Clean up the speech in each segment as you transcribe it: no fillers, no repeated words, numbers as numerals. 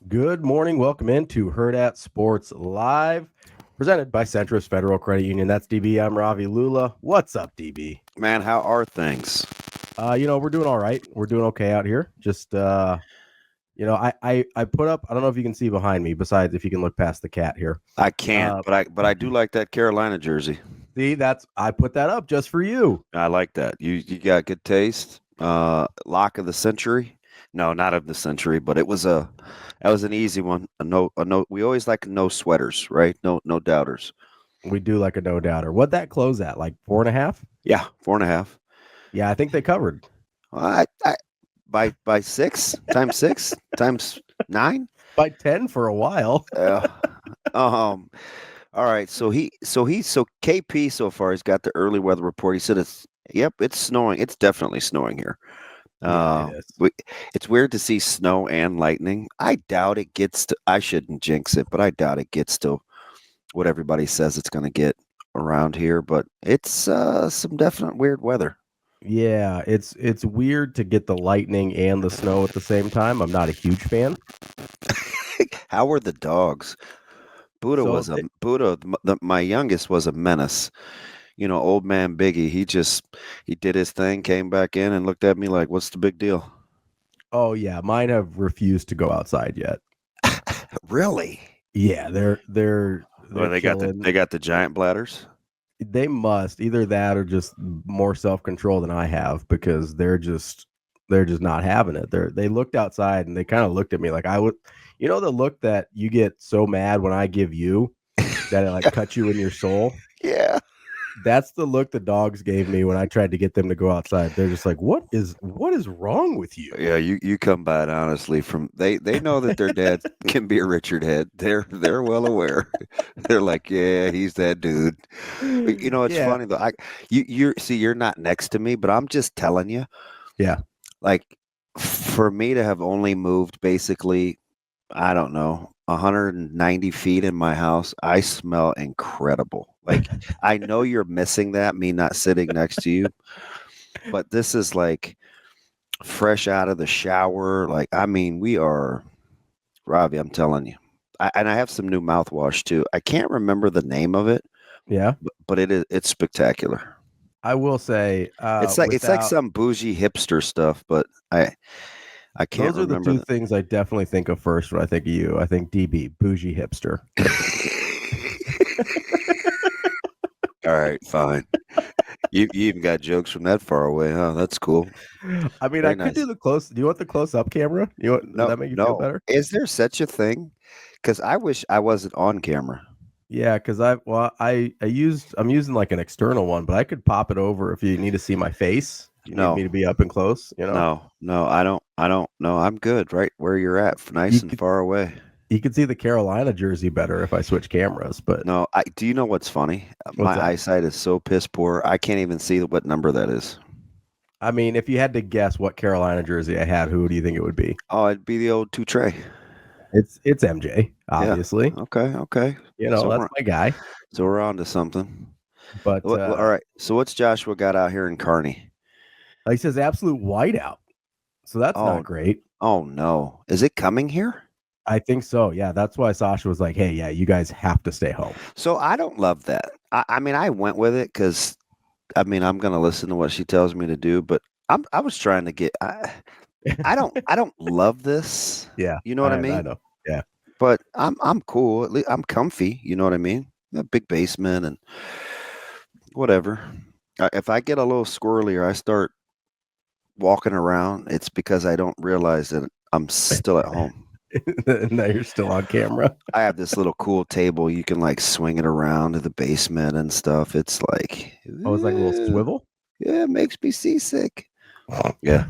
Good morning. Welcome into Hurrdat Sports Live, presented by Centris Federal Credit Union. That's DB. I'm Ravi. Lulla. What's up, DB? Man, how are things? We're doing all right. We're doing okay out here. I put up. I don't know if you can see behind me. Besides, if you can look past the cat here. I can't, Uh, but I do like that Carolina jersey. See, I put that up just for you. I like that. You got good taste. Lock of the century. No, not of the century, but that was an easy one. A no. We always like no sweaters, right? No doubters. We do like a no doubter. What that close at? Like 4.5? Yeah, 4.5. Yeah, I think they covered I by six times 9. by 10 for a while. Uh, um. All right. So KP so far he's got the early weather report. He said it's snowing. It's definitely snowing here. Yeah, it is. It's weird to see snow and lightning. I doubt it gets to. I shouldn't jinx it, but I doubt it gets to what everybody says it's going to get around here. But it's some definite weird weather. Yeah, it's weird to get the lightning and the snow at the same time. I'm not a huge fan. How were the dogs? Buddha So was a Buddha. My youngest was a menace. Old man Biggie. He did his thing, came back in, and looked at me like, "What's the big deal?" oh yeah, mine have refused to go outside yet. Really? Yeah, they're Well, they got the killing. they got the giant bladders. They must either that or just more self control than I have because they're just not having it. They looked outside and they kind of looked at me like I would, the look that you get so mad when I give you that it like cuts you in your soul. Yeah. That's the look the dogs gave me when I tried to get them to go outside. They're just like, what is wrong with you? Yeah, you come by it honestly from they know that their dad can be a Richard head. They're well aware. They're like, yeah, he's that dude. But, it's Yeah. funny though. You're not next to me, but I'm just telling you, Yeah. like for me to have only moved basically, I don't know, 190 feet in my house, I smell incredible. Like I know you're missing that, me not sitting next to you, but this is like fresh out of the shower. Like, I mean, we are, Ravi, I'm telling you. And I have some new mouthwash too. I can't remember the name of it, Yeah. but it's spectacular. I will say, It's like without some bougie hipster stuff, but I can't those are the remember two things I definitely think of first when I think of you. I think DB, bougie hipster. All right, fine. You even got jokes from that far away, huh? That's cool. I mean, I Very could do nice. the close. Do you want the close up camera? Does No, that make you feel no. better? Is there such a thing? Because I wish I wasn't on camera. Yeah, because I'm using like an external one, but I could pop it over if you need to see my face. If you need me to No, be up and close. no. I don't. No, I'm good. Right where you're at, You nice and could far away. you could see the Carolina jersey better if I switch cameras, but No, do you know what's funny? what's My that? eyesight is so piss poor. I can't even see what number that is. I mean, if you had to guess what Carolina jersey I had, who do you think it would be? Oh, it'd be the old two tray. It's MJ, Yeah. obviously. Okay. Okay. That's So my guy. we're on to something. But All right. So what's Joshua got out here in Kearney? he says absolute whiteout. So that's not Oh, great. oh no. Is it coming here? I think so. Yeah, that's why Sasha was like, "Hey, yeah, you guys have to stay home." So I don't love that. I mean, I went with it because I mean I'm gonna listen to what she tells me to do, but I was trying to get. I don't love this. Yeah, You know what I I mean? know. Yeah. But I'm cool. At least I'm comfy. You know what I mean? A big basement and whatever. If I get a little squirrely or I start walking around, it's because I don't realize that I'm still at home. Now you're still on camera. I have this little cool table. You can like swing it around to the basement and stuff. It's like, Oh, it's like a little swivel. yeah, it makes me seasick. Yeah,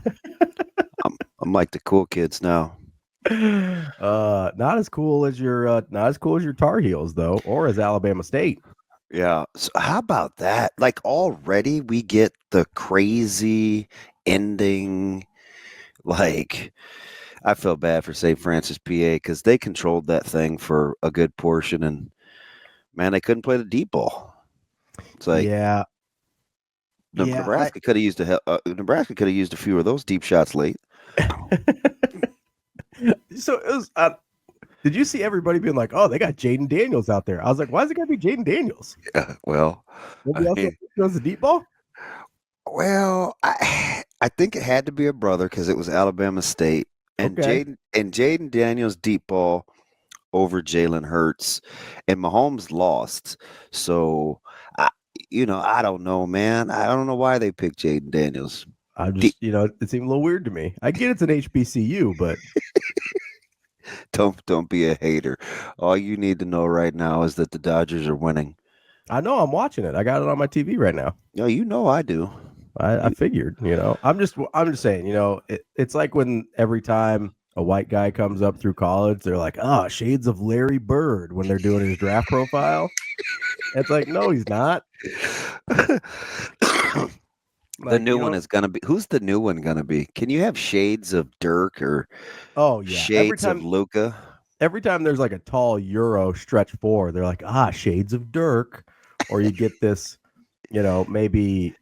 I'm like the cool kids now. Not as cool as your Tar Heels though, or as Alabama State. Yeah. So how about that? Like already we get the crazy ending. Like I feel bad for St. Francis, PA, because they controlled that thing for a good portion, and man, they couldn't play the deep ball. It's like Yeah, yeah. Nebraska could have used a few of those deep shots late. So it was. Did you see everybody being like, "Oh, they got Jaden Daniels out there"? I was like, "Why is it got to be Jaden Daniels?" Well, Nobody I else mean, knows the deep ball. well, I think it had to be a brother because it was Alabama State, and Okay, Jaden Daniels deep ball over Jalen Hurts, and Mahomes lost. So, I, I don't know, man. I don't know why they picked Jaden Daniels. I'm Deep, just, it seemed a little weird to me. I get it's an HBCU, but don't be a hater. All you need to know right now is that the Dodgers are winning. I know I'm watching it. I got it on my TV right now. No, you know I do. I figured, I'm just saying, it's like when every time a white guy comes up through college, they're like, shades of Larry Bird when they're doing his draft profile. It's like, no, he's not. The Like, new one is gonna be. Who's the new one gonna be? Can you have shades of Dirk or oh yeah. Every shades of time Luca? every time there's like a tall Euro stretch four, they're like, shades of Dirk. Or you get this, maybe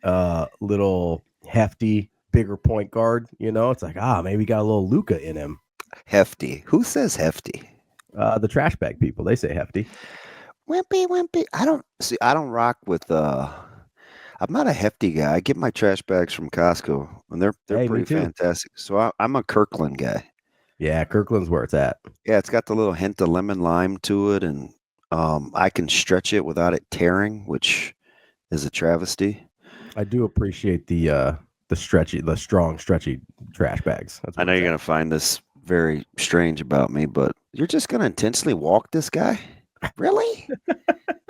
little hefty, bigger point guard, it's like, maybe got a little Luca in him. Hefty. Who says hefty? The trash bag people, they say hefty. Wimpy, wimpy. I don't see. I don't rock with. I'm not a hefty guy. I get my trash bags from Costco, and they're Hey, me pretty too. fantastic. So I'm a Kirkland guy. Yeah, Kirkland's where it's at. Yeah, it's got the little hint of lemon lime to it, and I can stretch it without it tearing, which is a travesty. I do appreciate the strong, stretchy trash bags. That's I where know it's you're at. gonna find this very strange about me, but you're just gonna intensely walk this guy? Really?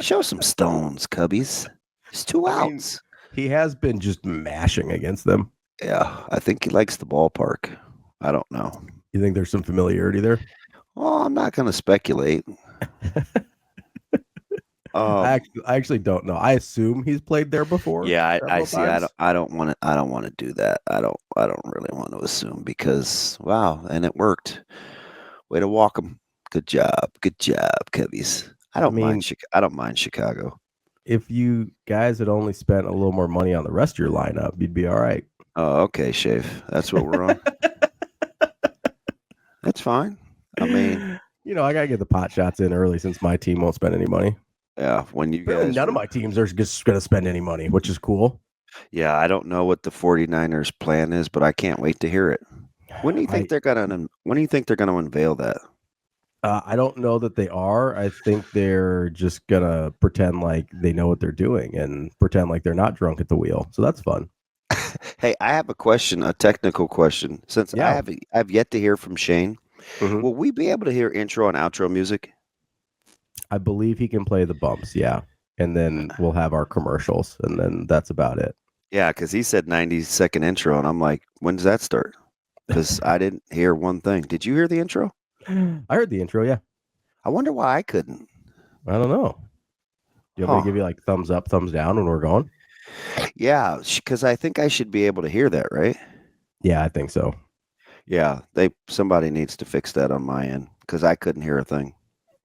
Show some stones, Cubbies. It's two I mean, outs. he has been just mashing against them. Yeah, I think he likes the ballpark. I don't know. You think there's some familiarity there? Well, I'm not gonna speculate. Um, I actually don't know. I assume he's played there before yeah, I several see. times. I don't want to. I don't want to do that. I don't really want to assume because wow, and it worked. Way to walk him. Good job. Good job, Cubbies. I mean, I don't mind Chicago. if you guys had only spent a little more money on the rest of your lineup, you'd be all right. Oh, okay, Shave. That's what we're on. That's fine. I mean, I gotta get the pot shots in early since my team won't spend any money. yeah, when you Apparently, guys none of were, my teams are just gonna spend any money, which is cool. yeah, I don't know what the 49ers plan is, but I can't wait to hear it. When do you think when do you think they're gonna unveil that? I don't know that they are. I think they're just gonna pretend like they know what they're doing and pretend like they're not drunk at the wheel. So that's fun. Hey, I have a question, a technical question. Since Yeah. I've yet to hear from Shane, Mhm. will we be able to hear intro and outro music? I believe he can play the bumps. Yeah, and then we'll have our commercials, and then that's about it. Yeah, because he said 90-second intro, and I'm like, when does that start? Because I didn't hear one thing. Did you hear the intro? I heard the intro. Yeah, I wonder why I couldn't. I don't know. Do you want me to give Huh. you like thumbs up, thumbs down when we're going? Yeah, because I think I should be able to hear that, right? Yeah, I think so. Yeah, somebody needs to fix that on my end because I couldn't hear a thing.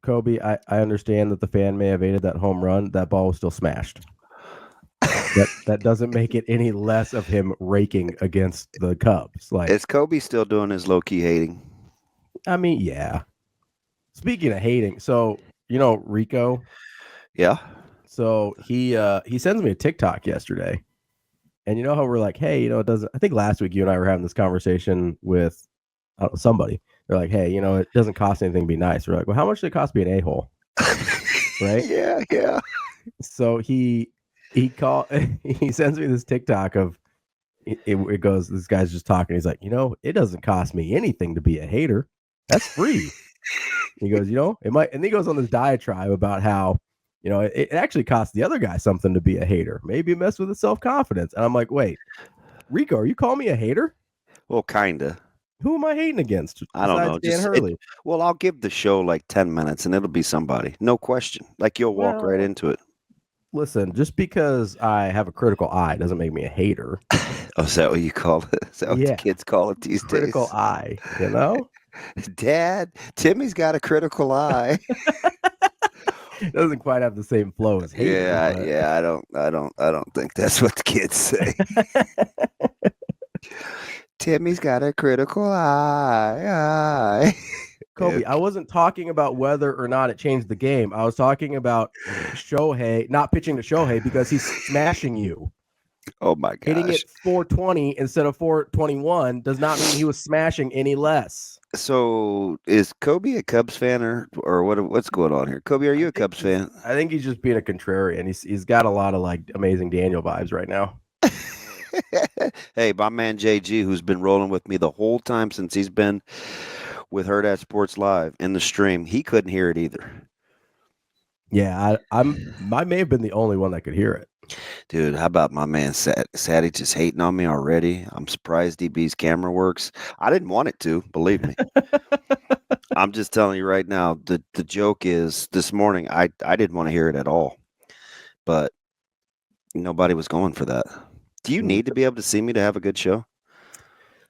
Kobe, I understand that the fan may have aided that home run. That ball was still smashed. That doesn't make it any less of him raking against the Cubs. Like, Is Kobe still doing his low key hating? I mean, yeah. Speaking of hating, so Rico. Yeah. So he sends me a TikTok yesterday, and you know how we're like, hey, it doesn't. I think last week you and I were having this conversation with somebody. They're like, hey, it doesn't cost anything to be nice. We're like, well, how much did it cost to be an a-hole? Right? Yeah, yeah. So he he sends me this TikTok of it goes, this guy's just talking. He's like, it doesn't cost me anything to be a hater. That's free. He goes, it might, and he goes on this diatribe about how, it actually costs the other guy something to be a hater. Maybe mess with his self-confidence. And I'm like, wait, Rico, are you calling me a hater? Well, kinda. Who am I hating against? I don't know. Dan Hurley. Well, I'll give the show like 10 minutes and it'll be somebody. No question. Like you'll walk right Well, into it. listen, just because I have a critical eye doesn't make me a hater. Oh, is that what you call it? Is that what the kids call it these critical days? eye, Dad, Timmy's got a critical eye. It doesn't quite have the same flow as hater. Yeah. I don't think that's what the kids say. Timmy's got a critical eye. Kobe, I wasn't talking about whether or not it changed the game. I was talking about Shohei not pitching to Shohei because he's smashing you. Oh my gosh. Hitting it 420 instead of 421 does not mean he was smashing any less. So is Kobe a Cubs fan or what's going on here? Kobe, are you a Cubs fan? I think he's just being a contrarian. He's got a lot of like amazing Daniel vibes right now. Hey, my man JG, who's been rolling with me the whole time since he's been with Hurrdat Sports Live in the stream, he couldn't hear it either. Yeah, I may have been the only one that could hear it. Dude, how about my man Sadie just hating on me already? I'm surprised DB's camera works. I didn't want it to, believe me. I'm just telling you right now, the joke is this morning I didn't want to hear it at all. But nobody was going for that. Do you need to be able to see me to have a good show?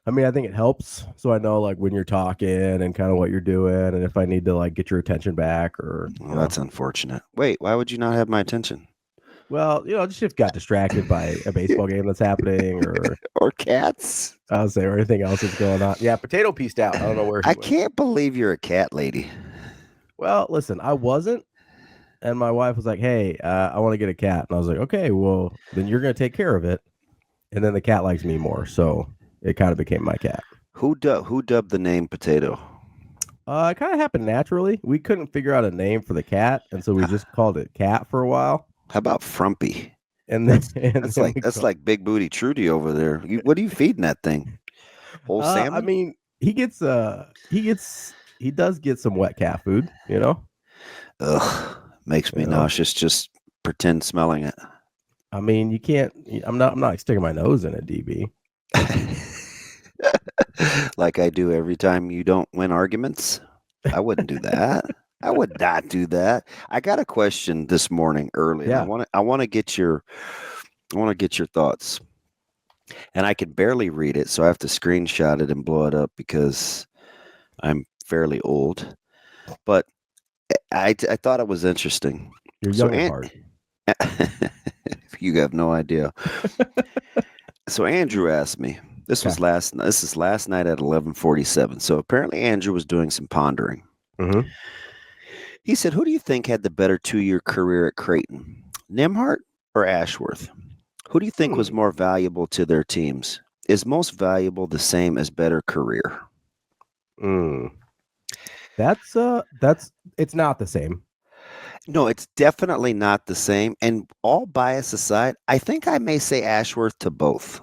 I mean, I think it helps. So I know like when you're talking and kind of what you're doing and if I need to like get your attention back or well, that's unfortunate. Wait, why would you not have my attention? Well, just if got distracted by a baseball game that's happening or cats. I would say or anything else that's going on. Yeah, Potato pieced out. I don't know where he went. Can't believe you're a cat lady. Well, listen, I wasn't. And my wife was like, hey, I want to get a cat. And I was like, okay, well, then you're going to take care of it. And then the cat likes me more. So it kind of became my cat. Who dubbed the name Potato? It kind of happened naturally. We couldn't figure out a name for the cat. And so we just called it Cat for a while. How about Frumpy? And then that's like Big Booty Trudy over there. What are you feeding that thing? Whole salmon? I mean, he does get some wet cat food, Ugh, makes me nauseous just pretend smelling it. I mean, you can't. I'm not like sticking my nose in it, DB. Like I do every time you don't win arguments. I wouldn't do that. I would not do that. I got a question this morning early. Yeah. I want to get your thoughts. And I can barely read it, so I have to screenshot it and blow it up because I'm fairly old. But I thought it was interesting. You're young at heart. You have no idea. So Andrew asked me. This is last night at 11:47. So apparently Andrew was doing some pondering. Mm-hmm. He said, "Who do you think had the better 2-year career at Creighton, Nembhard or Ashworth? Who do you think was more valuable to their teams? Is most valuable the same as better career?" It's not the same. No, it's definitely not the same. And all bias aside, I think I may say Ashworth to both.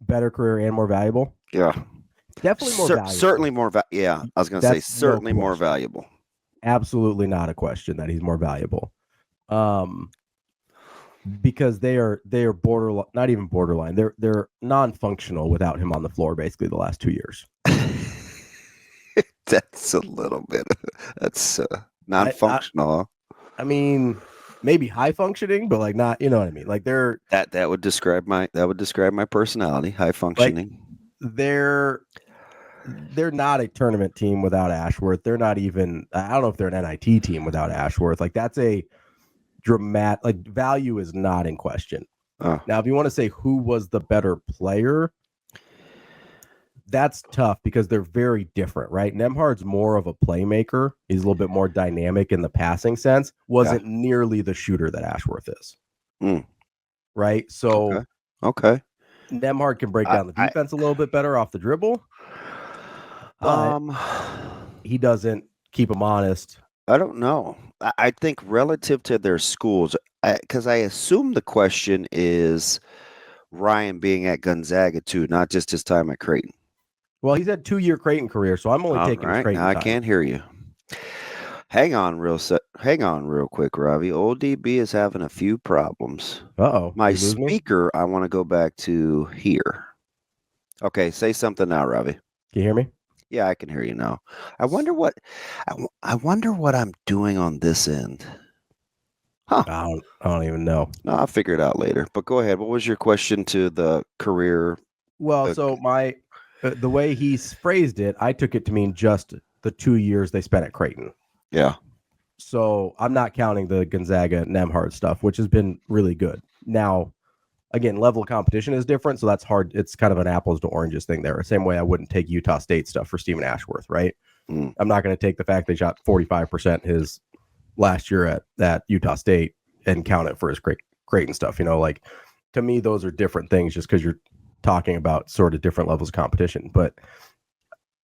Better career and more valuable? Yeah. Definitely more valuable. Certainly more yeah, I was going to say certainly more valuable. Absolutely not a question that he's more valuable. Because they are borderline, not even borderline. They're non-functional without him on the floor basically the last 2 years. That's a little bit. That's non-functional. I mean, maybe high functioning, but like not. You know what I mean? Like they're that would describe my personality. High functioning. Like they're not a tournament team without Ashworth. They're not even. I don't know if they're an NIT team without Ashworth. Like that's a dramatic. Like value is not in question. Now, if you want to say who was the better player. That's tough because they're very different, right? Nembhard's more of a playmaker. He's a little bit more dynamic in the passing sense. Wasn't nearly the shooter that Ashworth is. Right? So, okay. Nembhard can break down the defense a little bit better off the dribble. But he doesn't keep them honest. I don't know. I think relative to their schools, because I assume the question is Ryan being at Gonzaga too, not just his time at Creighton. Well, he's had 2-year Creighton career, so I'm only taking his Creighton now time. I can't hear you. Hang on real quick, Ravi. Old DB is having a few problems. Uh-oh. My speaker, I want to go back to here. Okay, say something now, Ravi. Can you hear me? Yeah, I can hear you now. I wonder what I'm doing on this end. Huh. I don't even know. No, I'll figure it out later. But go ahead. What was your question to the career? Well, so the way he's phrased it, I took it to mean just the 2 years they spent at Creighton. Yeah. So I'm not counting the Gonzaga Nembhard stuff, which has been really good. Now, again, level of competition is different, so that's hard. It's kind of an apples to oranges thing there. Same way I wouldn't take Utah State stuff for Stephen Ashworth, right? I'm not going to take the fact they shot 45% his last year at Utah State and count it for his Creighton stuff. Like, to me, those are different things just because you're talking about sort of different levels of competition. But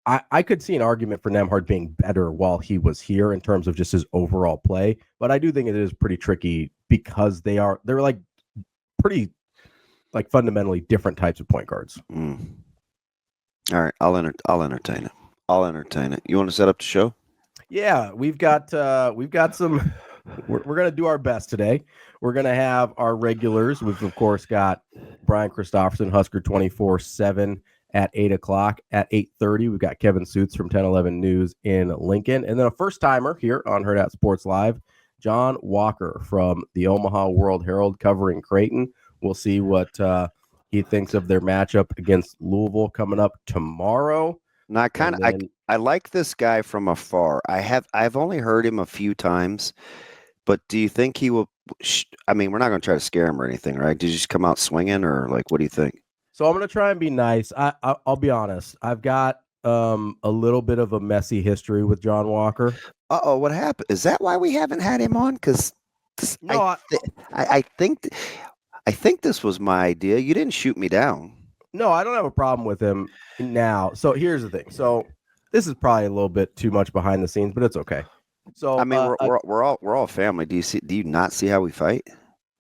I could see an argument for Nembhard being better while he was here in terms of just his overall play. But I do think it is pretty tricky because they're like pretty like fundamentally different types of point guards. All right, I'll entertain it. I'll entertain it. You want to set up the show? Yeah, we've got some. We're gonna do our best today. We're gonna have our regulars. We've of course got Brian Christopherson, Husker 24/7 at 8 o'clock. At 8:30, we've got Kevin Sjuts from 1011 News in Lincoln, and then a first timer here on Hurrdat Sports Live, John Walker from the Omaha World Herald covering Creighton. We'll see what he thinks of their matchup against Louisville coming up tomorrow. Now, I like this guy from afar. I've only heard him a few times, but do you think he will? I mean, we're not going to try to scare him or anything, right? Did you just come out swinging, or like, what do you think? So I'm going to try and be nice. I'll be honest. I've got a little bit of a messy history with John Walker. Uh-oh, what happened? Is that why we haven't had him on? Because I think this was my idea. You didn't shoot me down. No, I don't have a problem with him now. So here's the thing. So this is probably a little bit too much behind the scenes, but it's okay. So I mean, we're all family. Do you not see how we fight?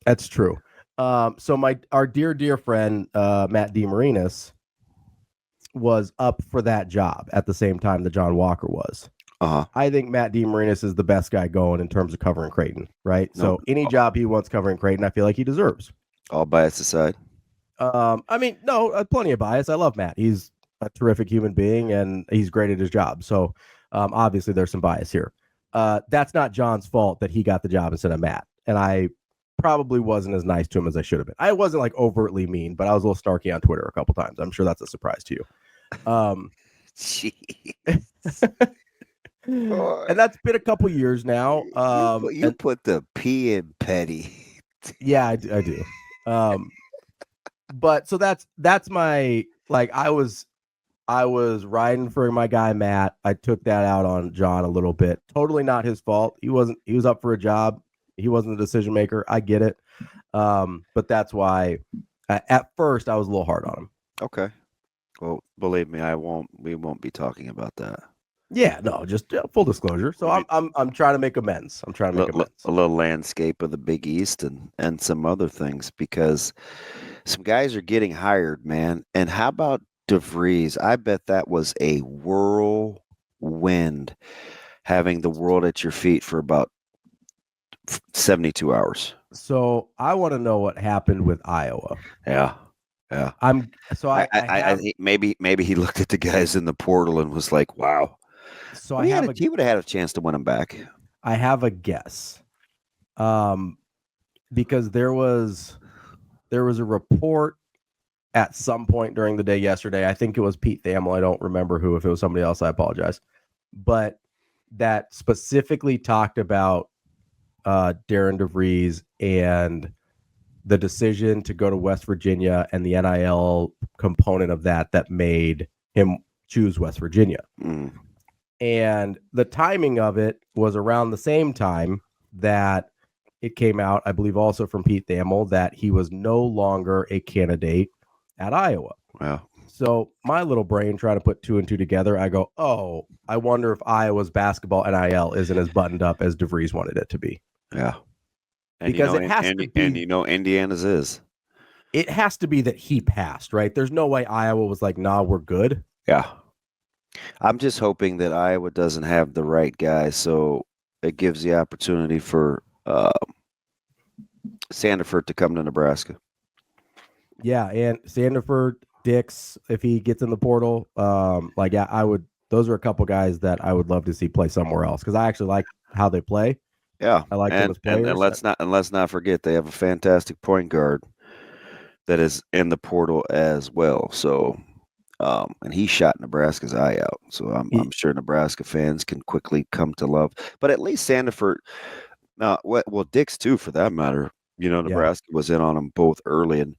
That's true. So our dear friend Matt DeMarinis was up for that job at the same time that John Walker was. I think Matt DeMarinis is the best guy going in terms of covering Creighton, right? So any job he wants covering Creighton, I feel like he deserves. All bias aside. I mean, no, plenty of bias. I love Matt. He's a terrific human being and he's great at his job. So obviously there's some bias here. That's not John's fault that he got the job instead of Matt. And I probably wasn't as nice to him as I should have been. I wasn't like overtly mean, but I was a little snarky on Twitter a couple times. I'm sure that's a surprise to you. And that's been a couple years now. You put the P in petty. Yeah, I do. But so that's my, like, I was riding for my guy Matt. I took that out on John a little bit. Totally not his fault. He was up for a job. He wasn't the decision maker. I get it. But that's why at first I was a little hard on him. Okay. Well, believe me, we won't be talking about that. Yeah, no, just full disclosure. So I'm trying to make amends. A little landscape of the Big East and some other things, because some guys are getting hired, man. And how about DeVries? I bet that was a whirlwind, having the world at your feet for about 72 hours. So I want to know what happened with Iowa. Yeah. I think maybe he looked at the guys in the portal and was like, wow. So he would have had a chance to win them back. I have a guess. Because there was a report at some point during the day yesterday. I think it was Pete Thamel. I don't remember who. If it was somebody else, I apologize. But that specifically talked about Darren DeVries and the decision to go to West Virginia and the NIL component of that made him choose West Virginia. And the timing of it was around the same time that it came out, I believe also from Pete Thamel, that he was no longer a candidate at Iowa. Wow. So my little brain trying to put two and two together, I go, oh, I wonder if Iowa's basketball NIL isn't as buttoned up as DeVries wanted it to be. Yeah. And because it has to be. And Indiana's is. It has to be that he passed, right? There's no way Iowa was like, nah, we're good. Yeah. I'm just hoping that Iowa doesn't have the right guy, so it gives the opportunity for Sandiford to come to Nebraska. Yeah, and Sandiford, Dix, if he gets in the portal, I would. Those are a couple guys that I would love to see play somewhere else because I actually like how they play. Yeah, I like them as players. And let's not forget they have a fantastic point guard that is in the portal as well. So, and he shot Nebraska's eye out. So I'm sure Nebraska fans can quickly come to love. But at least Sandiford, Dix too, for that matter. Nebraska was in on them both early, and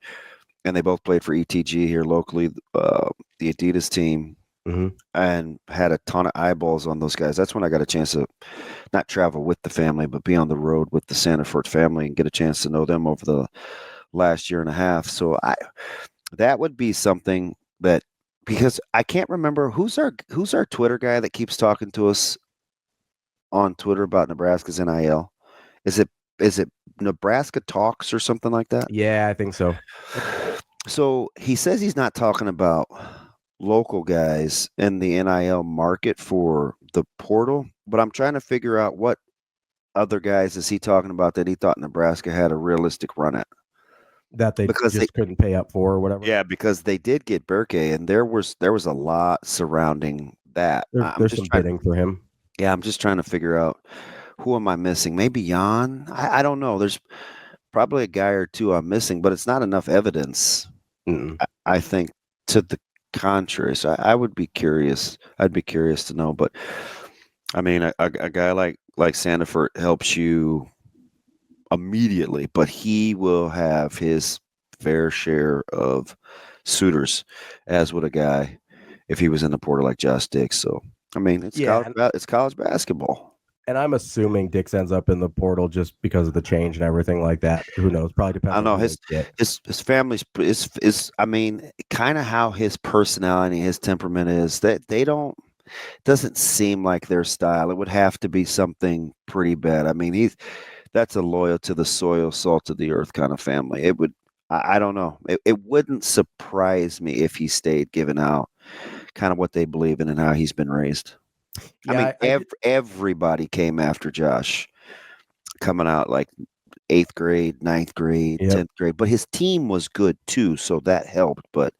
they both played for ETG here locally, the Adidas team. and had a ton of eyeballs on those guys. That's when I got a chance to not travel with the family, but be on the road with the Sanford family and get a chance to know them over the last year and a half. So that would be something that, because I can't remember who's our Twitter guy that keeps talking to us on Twitter about Nebraska's NIL. Is it Nebraska Talks or something like that? Yeah, I think so. So he says he's not talking about local guys in the NIL market for the portal, but I'm trying to figure out what other guys is he talking about that he thought Nebraska had a realistic run at. That they because just couldn't pay up for or whatever. Yeah, because they did get Berkey, and there was a lot surrounding that. There's some bidding for him. Yeah, I'm just trying to figure out who am I missing. Maybe Jan. I don't know. There's probably a guy or two I'm missing, but it's not enough evidence. I think to the contrary. So I would be curious. I'd be curious to know. But I mean, a guy like Sanford helps you immediately, but he will have his fair share of suitors, as would a guy if he was in the portal like Josh Dix. So I mean, it's college basketball. And I'm assuming Dix ends up in the portal just because of the change and everything like that. Who knows? Probably depends. I know his family's is I mean, kind of how his personality, his temperament is. That they doesn't seem like their style. It would have to be something pretty bad. I mean, that's a loyal to the soil, salt of the earth kind of family. It would. I don't know. It wouldn't surprise me if he stayed, given how kind of what they believe in and how he's been raised. Yeah, I mean, everybody came after Josh coming out like 8th grade, 9th grade, 10th grade, but his team was good too, so that helped. But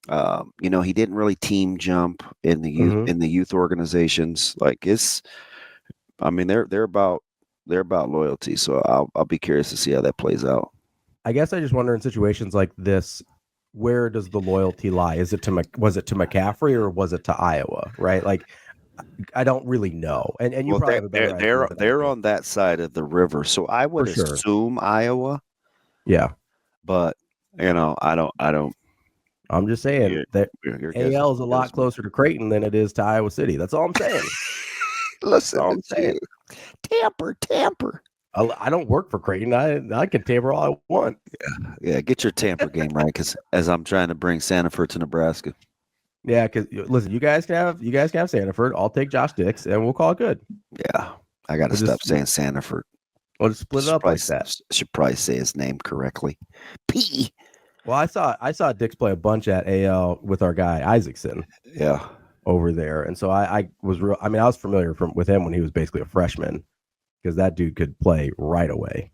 he didn't really team jump in the youth organizations. Like they're about loyalty. So I'll be curious to see how that plays out. I guess I just wonder, in situations like this, where does the loyalty lie? Was it to McCaffrey or was it to Iowa? Right? Like, I don't really know. And you probably have a better idea. They're on that side of the river, so I would assume Iowa. Yeah, but I don't. I'm just saying that AL is a lot closer to Creighton than it is to Iowa City. That's all I'm saying. Listen, I'm saying. Tamper. I don't work for Creighton. I can tamper all I want. Yeah. Get your tamper game right, because as I'm trying to bring Sanford to Nebraska. Yeah, because listen, you guys can have Sanford. I'll take Josh Dix, and we'll call it good. Yeah, I got to stop saying Sanford. We'll just split it up like that. Should probably say his name correctly. P. Well, I saw Dix play a bunch at AL with our guy Isaacson. Yeah, over there, and so I was familiar with him when he was basically a freshman, because that dude could play right away.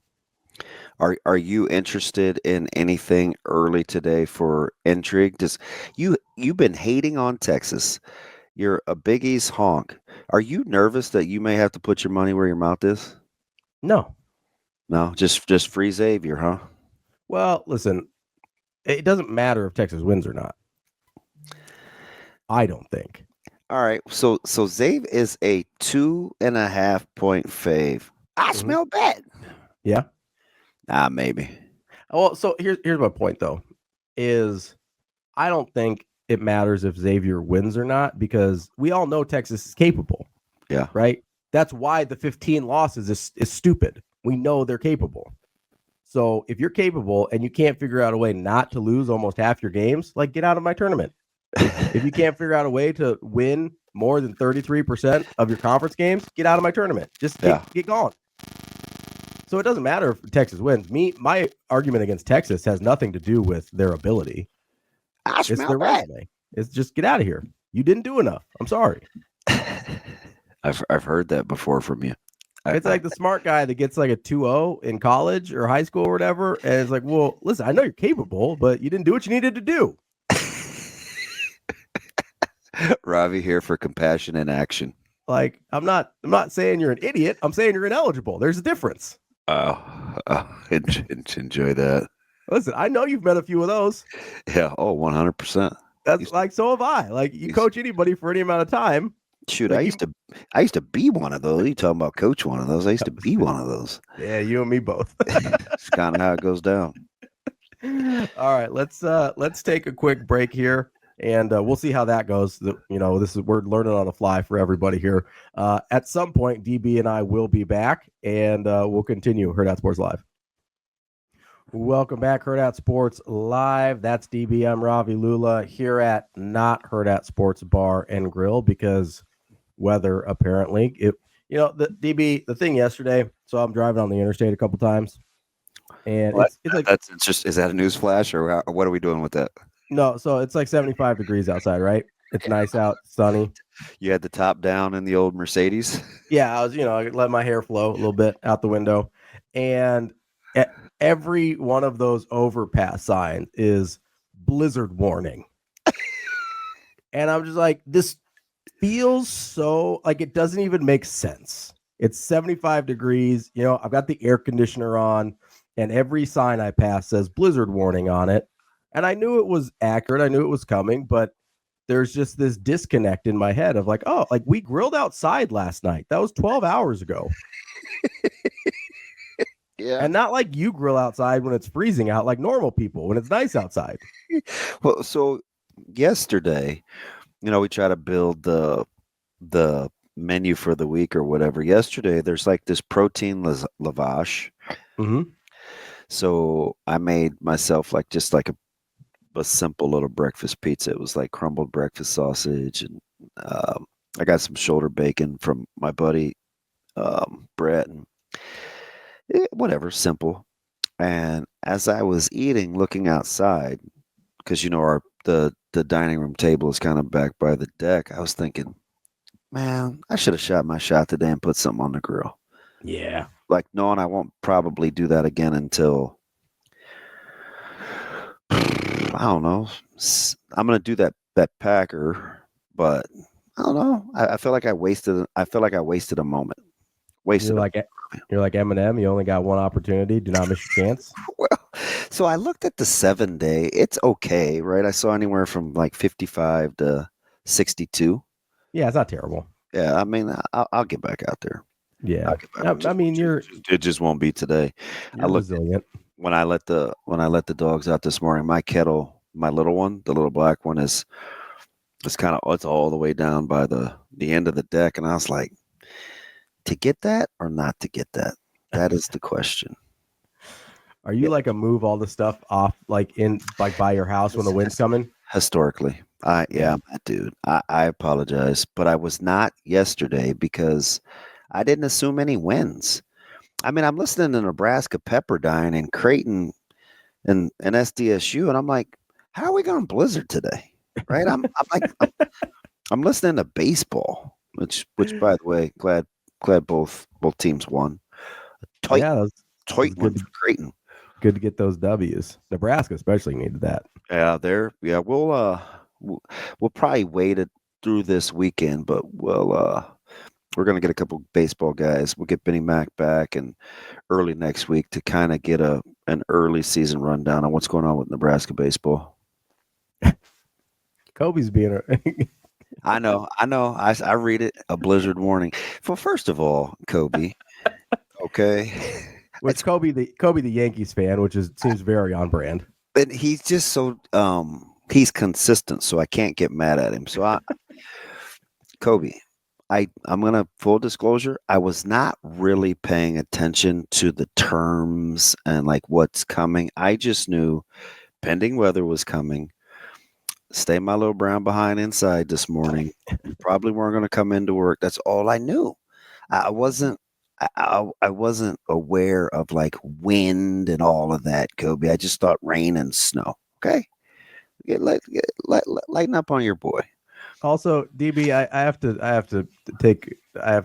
Are you interested in anything early today for intrigue? Just you've been hating on Texas. You're a Big East honk. Are you nervous that you may have to put your money where your mouth is? No, just free Xavier, huh? Well, listen, it doesn't matter if Texas wins or not. I don't think. All right, so Xavier is a 2.5 point fave. I smell bad. Yeah. Maybe. Well, so here's my point, though, is I don't think it matters if Xavier wins or not, because we all know Texas is capable. Yeah. Right? That's why the 15 losses is stupid. We know they're capable. So if you're capable and you can't figure out a way not to lose almost half your games, like, get out of my tournament. If you can't figure out a way to win more than 33% of your conference games, get out of my tournament. Just get gone. So it doesn't matter if Texas wins. My argument against Texas has nothing to do with their ability. It's their resume. It's just, get out of here. You didn't do enough. I'm sorry. I've heard that before from you. It's like the smart guy that gets like a 2.0 in college or high school or whatever, and it's like, well, listen, I know you're capable, but you didn't do what you needed to do. Ravi here for compassion and action. Like, I'm not saying you're an idiot. I'm saying you're ineligible. There's a difference. Enjoy that. Listen, I know you've met a few of those. Yeah. Oh, 100%. That's like, so have I. Like, you coach anybody for any amount of time. Shoot, like, I used to be one of those. You talking about coach one of those? I used to be one of those. Yeah, you and me both. It's kind of how it goes down. All right, let's take a quick break here. And we'll see how that goes. We're learning on the fly for everybody here. At some point, DB and I will be back, and we'll continue Hurrdat Sports Live. Welcome back, Hurrdat Sports Live. That's DB. I'm Ravi Lulla here at not Hurrdat Sports Bar and Grill because weather apparently. The DB, the thing yesterday. So I'm driving on the interstate a couple times, and it's like that's just is that a news flash or what are we doing with that? No, so it's like 75 degrees outside, right? It's nice out, sunny. You had the top down in the old Mercedes. Yeah, I let my hair flow a little bit out the window, and every one of those overpass signs is blizzard warning, and I'm just like, this feels so like it doesn't even make sense. It's 75 degrees. I've got the air conditioner on, and every sign I pass says blizzard warning on it. And I knew it was accurate. I knew it was coming, but there's just this disconnect in my head of like, oh, like we grilled outside last night. That was 12 hours ago. Yeah. And not like you grill outside when it's freezing out like normal people when it's nice outside. Well, so yesterday, we try to build the menu for the week or whatever. Yesterday, there's like this protein lavage. Mm-hmm. So I made myself just like a simple little breakfast pizza. It was like crumbled breakfast sausage, and I got some shoulder bacon from my buddy Brett, and whatever, simple. And as I was eating, looking outside, because the dining room table is kind of back by the deck, I was thinking, man, I should have shot my shot today and put something on the grill. Yeah. Like knowing I won't probably do that again until I don't know. I'm gonna do that Packer, but I don't know. I feel like I wasted. I feel like I wasted a moment. You're like Eminem. You only got one opportunity. Do not miss your chance. Well, so I looked at the 7-day. It's okay, right? I saw anywhere from like 55 to 62. Yeah, it's not terrible. Yeah, I mean, I'll get back out there. Yeah, I mean, it just won't be today. You're resilient. When I let the dogs out this morning, my kettle, my little one, the little black one, it's all the way down by the end of the deck, and I was like, to get that or not to get that? That is the question. Are you like a move all the stuff off by your house when the wind's coming? Historically, I'm that dude. I apologize, but I was not yesterday because I didn't assume any wins. I mean, I'm listening to Nebraska Pepperdine and Creighton and SDSU, and I'm like, how are we going blizzard today? Right? I'm listening to baseball, which by the way, glad both teams won. Tight win for Creighton. Good to get those W's. Nebraska especially needed that. Yeah, we'll probably wait it through this weekend, but we're going to get a couple baseball guys. We'll get Benny Mack back and early next week to kind of get an early season rundown on what's going on with Nebraska baseball. Kobe's being I know. I read it, a blizzard warning. Well, first of all, Kobe, okay. Which Kobe the Yankees fan, which seems very on brand. But he's just so he's consistent, so I can't get mad at him. So Kobe, I'm gonna full disclosure, I was not really paying attention to the terms and like what's coming. I just knew pending weather was coming. Stay my little brown behind inside this morning. We probably weren't going to come into work. That's all I knew. I wasn't aware of like wind and all of that, Kobe. I just thought rain and snow. Okay, lighten up on your boy. Also, DB, I have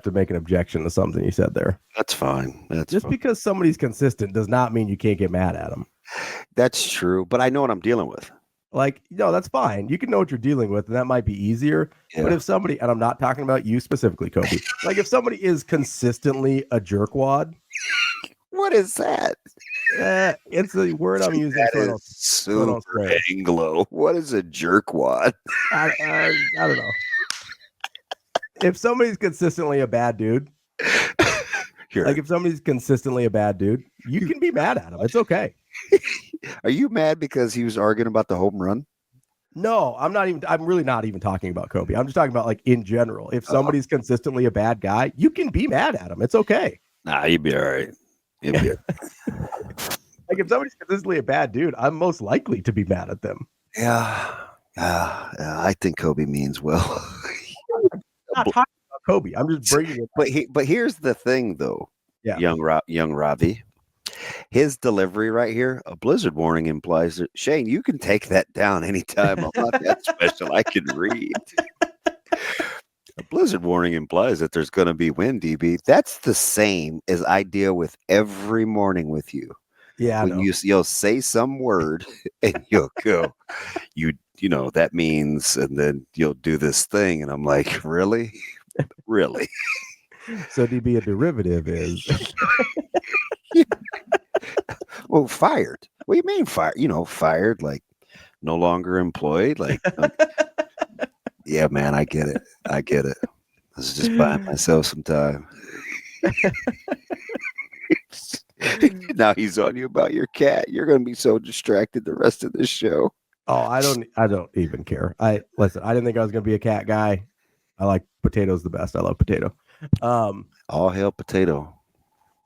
to make an objection to something you said there. That's fine. Because somebody's consistent does not mean you can't get mad at them. That's true, but I know what I'm dealing with. Like, no, that's fine. You can know what you're dealing with, and that might be easier. Yeah. But if somebody, and I'm not talking about you specifically, Kobe, like if somebody is consistently a jerkwad. What is that? It's the word I'm using. That is super Anglo. What is a jerkwad? I don't know. If somebody's consistently a bad dude, like if somebody's consistently a bad dude, you can be mad at him. It's okay. Are you mad because he was arguing about the home run? No, I'm really not even talking about Kobe. I'm just talking about like in general. If somebody's consistently a bad guy, you can be mad at him. It's okay. Nah, you'd be all right. You'd be all right. Like if somebody's consistently a bad dude, I'm most likely to be mad at them. Yeah. I think Kobe means well. I'm not talking about Kobe. I'm just bringing it. But here's the thing, though. Yeah. Young Ravi. His delivery right here, a blizzard warning implies that, Shane, you can take that down anytime. I'm not that special. I can read. A blizzard warning implies that there's going to be wind, DB. That's the same as I deal with every morning with you. Yeah, when you'll say some word and you'll go, you know, that means, and then you'll do this thing. And I'm like, really? Really? So DB, a derivative is well, fired. What do you mean fired? You know, fired, like no longer employed. Like, yeah, man, I get it. I was just buying myself some time. Now he's on you about your cat. You're going to be so distracted the rest of this show. Oh, I don't even care. Listen, I didn't think I was going to be a cat guy. I like potatoes the best. I love potato. All hail potato.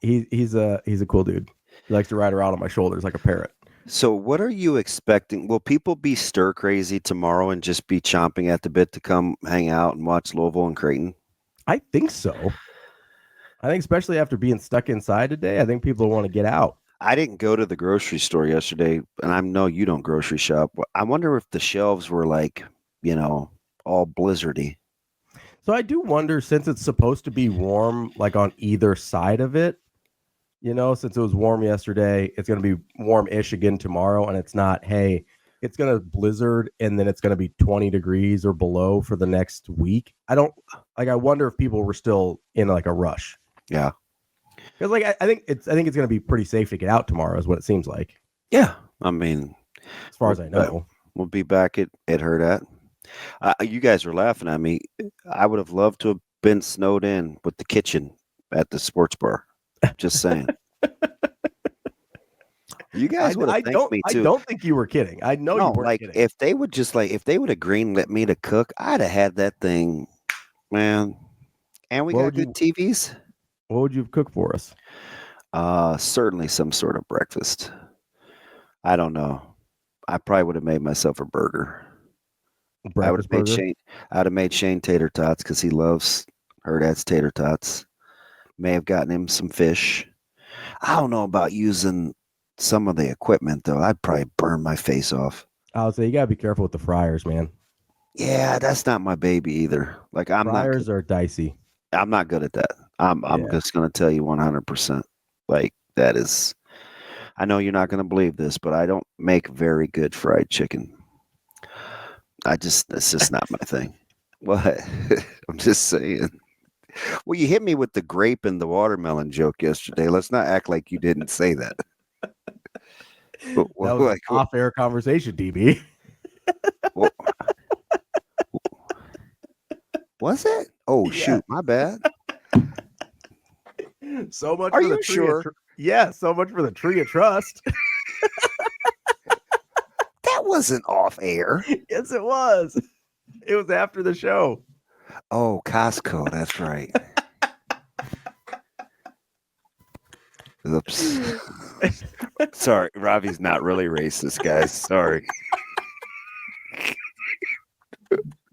He's a cool dude. He likes to ride around on my shoulders like a parrot. So what are you expecting? Will people be stir crazy tomorrow and just be chomping at the bit to come hang out and watch Louisville and Creighton? I think so. I think especially after being stuck inside today, I think people want to get out. I didn't go to the grocery store yesterday, and I know you don't grocery shop. I wonder if the shelves were like, you know, all blizzardy. So I do wonder, since it's supposed to be warm, like on either side of it, you know, since it was warm yesterday, it's going to be warm-ish again tomorrow, and it's not, hey, it's going to blizzard and then it's going to be 20 degrees or below for the next week. I wonder if people were still in like a rush. Yeah. Because like I think it's going to be pretty safe to get out tomorrow, is what it seems like. Yeah, I mean, as far as I know, we'll be back at Hurrdat. You guys were laughing at me. I would have loved to have been snowed in with the kitchen at the sports bar. Just saying. You guys would have thanked me too. I don't think you were kidding. I know you weren't kidding. If they would have greenlit me to cook, I'd have had that thing, man. And we got good TVs. What would you cook for us? Certainly some sort of breakfast. I don't know. I probably would have made myself a burger. I would have made Shane tater tots because he loves Hurrdat's tater tots. May have gotten him some fish. I don't know about using some of the equipment though. I'd probably burn my face off. I would say you gotta be careful with the fryers, man. Yeah, that's not my baby either. Like fryers are dicey. I'm not good at that. I'm just gonna tell you 100%. Like that is. I know you're not gonna believe this, but I don't make very good fried chicken. It's just not my thing. What? I'm just saying. Well, you hit me with the grape and the watermelon joke yesterday. Let's not act like you didn't say that. That was an off-air conversation, DB. Was it? Oh, yeah. Shoot. My bad. So much Are for the you tree sure? Yeah, so much for the tree of trust. That wasn't off air. Yes, it was. It was after the show. Oh, Costco. That's right. Oops. Sorry. Ravi's not really racist, guys. Sorry.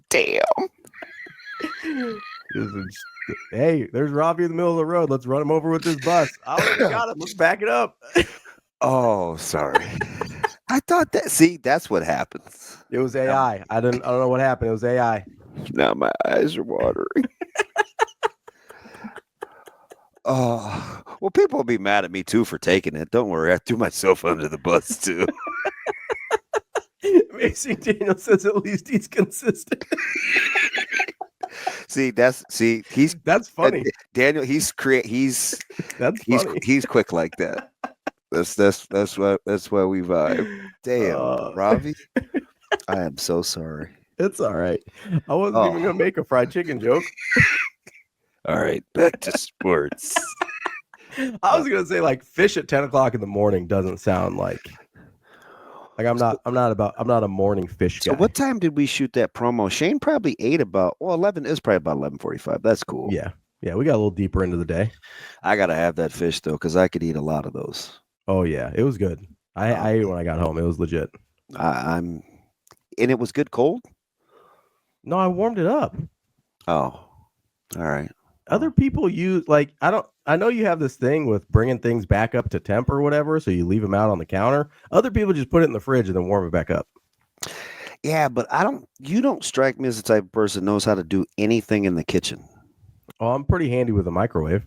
Damn. Hey, there's Ravi in the middle of the road. Let's run him over with this bus. Oh, we got him. Let's back it up. Oh, sorry. I thought that. See, that's what happens. It was AI. I don't know what happened. It was AI. Now my eyes are watering. Oh, well, people will be mad at me too for taking it. Don't worry, I threw myself under the bus too. Amazing. Daniel says at least he's consistent. That's funny. Daniel, he's quick like that. That's why we vibe. Damn, Ravi. I am so sorry. It's all right. I wasn't even gonna make a fried chicken joke. All right, back to sports. I was gonna say like fish at 10 o'clock in the morning doesn't sound like. Like I'm not a morning fish guy. So what time did we shoot that promo? Shane probably ate about 11. It was probably about 11:45. That's cool. Yeah. Yeah, we got a little deeper into the day. I gotta have that fish though, because I could eat a lot of those. Oh yeah, it was good. I ate it when I got home. It was legit. And it was good cold. No, I warmed it up. Oh, all right. Other people use I know you have this thing with bringing things back up to temp or whatever, so you leave them out on the counter. Other people just put it in the fridge and then warm it back up. Yeah, but you don't strike me as the type of person that knows how to do anything in the kitchen. Oh, I'm pretty handy with a microwave.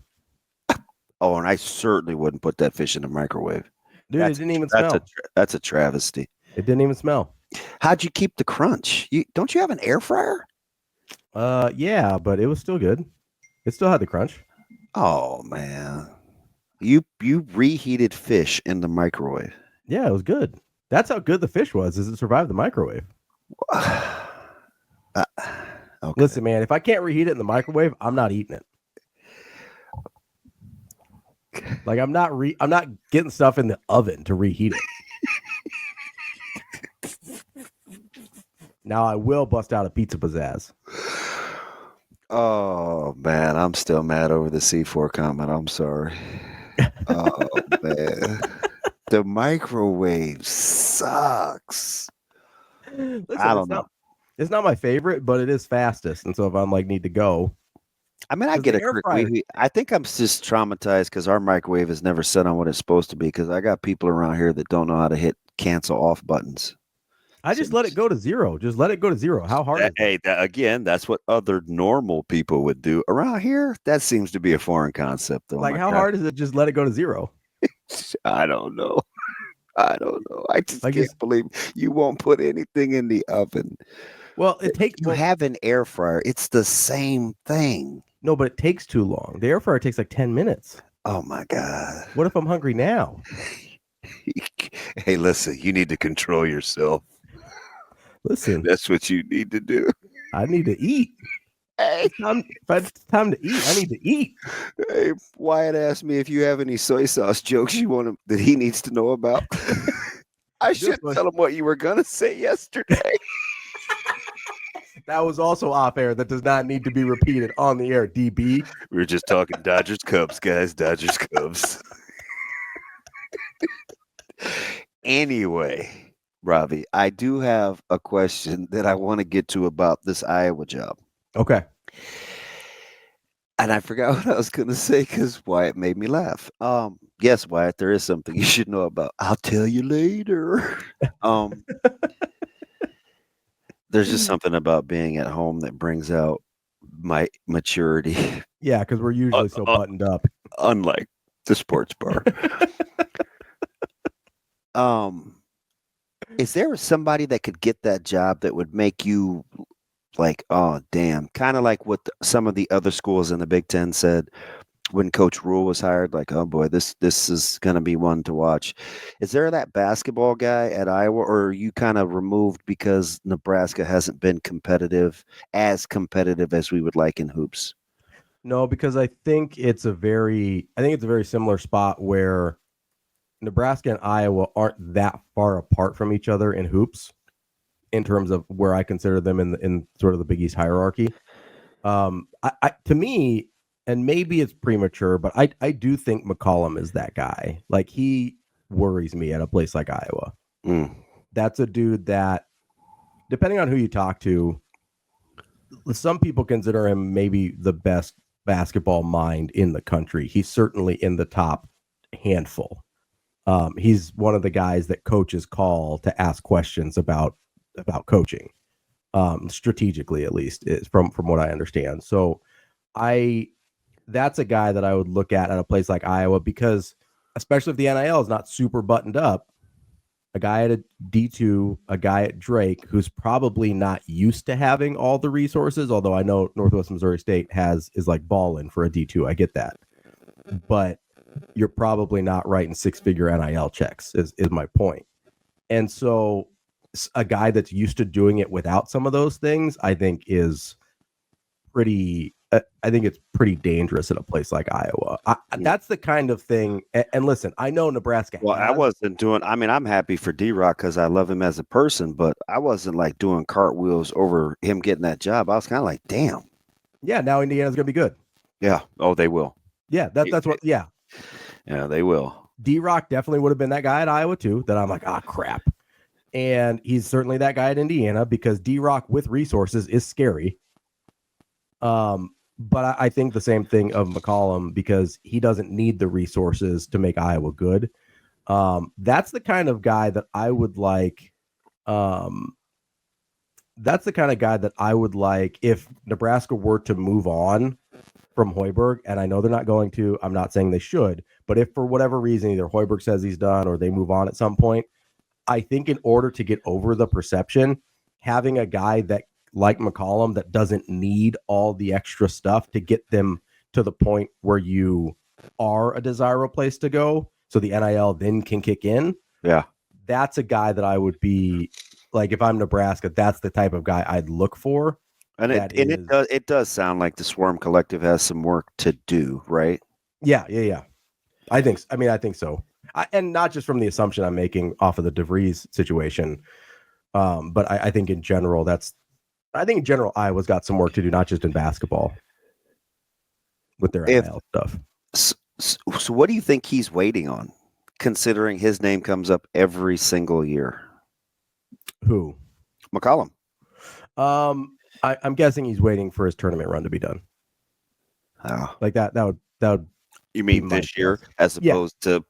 Oh, and I certainly wouldn't put that fish in the microwave. Dude, it didn't even smell. That's a travesty. It didn't even smell. How'd you keep the crunch? Don't you have an air fryer? Yeah, but it was still good. It still had the crunch. Oh man. You reheated fish in the microwave. Yeah, it was good. That's how good the fish was, is it survived the microwave. Okay. Listen, man, if I can't reheat it in the microwave, I'm not eating it. Like I'm not getting stuff in the oven to reheat it. Now I will bust out a pizza pizzazz. Oh man, I'm still mad over the C4 comment. I'm sorry. Oh man. The microwave sucks. Listen, I don't know. It's not my favorite, but it is fastest. And so if I'm need to go. I mean, I get it. I think I'm just traumatized because our microwave is never set on what it's supposed to be because I got people around here that don't know how to hit cancel off buttons. I just let it go to zero. Just let it go to zero. How hard is it? Again, that's what other normal people would do. Around here, that seems to be a foreign concept. Though. How hard is it just let it go to zero? I don't know. I just can't believe you won't put anything in the oven. Well, you have an air fryer. It's the same thing. No, but it takes too long. The air fryer takes 10 minutes. Oh my God. What if I'm hungry now? Hey, listen, you need to control yourself. Listen. That's what you need to do. I need to eat. Hey. If it's time to eat, I need to eat. Hey, Wyatt asked me if you have any soy sauce jokes that he needs to know about. I should tell him what you were going to say yesterday. That was also off air. That does not need to be repeated on the air, DB. We were just talking Dodgers Cubs, guys. Dodgers Cubs. Anyway, Ravi, I do have a question that I want to get to about this Iowa job. Okay. And I forgot what I was going to say because Wyatt made me laugh. Yes, Wyatt, there is something you should know about. I'll tell you later. There's just something about being at home that brings out my maturity. Yeah, because we're usually so buttoned up. Unlike the sports bar. Is there somebody that could get that job that would make you oh, damn, kind of like what some of the other schools in the Big Ten said when Coach Rule was hired, oh boy, this is going to be one to watch. Is there that basketball guy at Iowa, or are you kind of removed because Nebraska hasn't been as competitive as we would like in hoops? No, because I think it's a very similar spot where Nebraska and Iowa aren't that far apart from each other in hoops in terms of where I consider them in sort of the Big East hierarchy. To me, and maybe it's premature, but I do think McCollum is that guy. He worries me at a place like Iowa. That's a dude that, depending on who you talk to, some people consider him maybe the best basketball mind in the country. He's certainly in the top handful. He's one of the guys that coaches call to ask questions about coaching, strategically, at least, from what I understand. So that's a guy that I would look at a place like Iowa, because especially if the NIL is not super buttoned up, a guy at a D2, a guy at Drake, who's probably not used to having all the resources, although I know Northwest Missouri State is balling for a D2. I get that. But you're probably not writing six-figure NIL checks is my point. And so a guy that's used to doing it without some of those things, I think is pretty I think it's pretty dangerous at a place like Iowa. That's the kind of thing. And listen, I know Nebraska. Well, I wasn't doing. I mean, I'm happy for D-Rock because I love him as a person, but I wasn't like doing cartwheels over him getting that job. I was kind of like, damn. Yeah, now Indiana's going to be good. Yeah. Oh, they will. Yeah, that's what. Yeah. Yeah, they will. D-Rock definitely would have been that guy at Iowa too. That I'm like, crap. And he's certainly that guy at Indiana because D-Rock with resources is scary. But I think the same thing of McCollum because he doesn't need the resources to make Iowa good. That's the kind of guy that I would like. That's the kind of guy that I would like if Nebraska were to move on from Hoiberg, and I know they're not going to. I'm not saying they should, but if for whatever reason either Hoiberg says he's done or they move on at some point, I think in order to get over the perception, having a guy that like McCollum that doesn't need all the extra stuff to get them to the point where you are a desirable place to go, so the NIL then can kick in. Yeah, that's a guy that I would be like if I'm Nebraska. That's the type of guy I'd look for. And it does sound like the Swarm Collective has some work to do, right? Yeah. I think so. And not just from the assumption I'm making off of the DeVries situation, but I think in general Iowa's got some work to do, not just in basketball with their NIL stuff. So what do you think he's waiting on, considering his name comes up every single year? Who? McCollum. I'm guessing he's waiting for his tournament run to be done. Oh. Like that would. You mean this year, as opposed to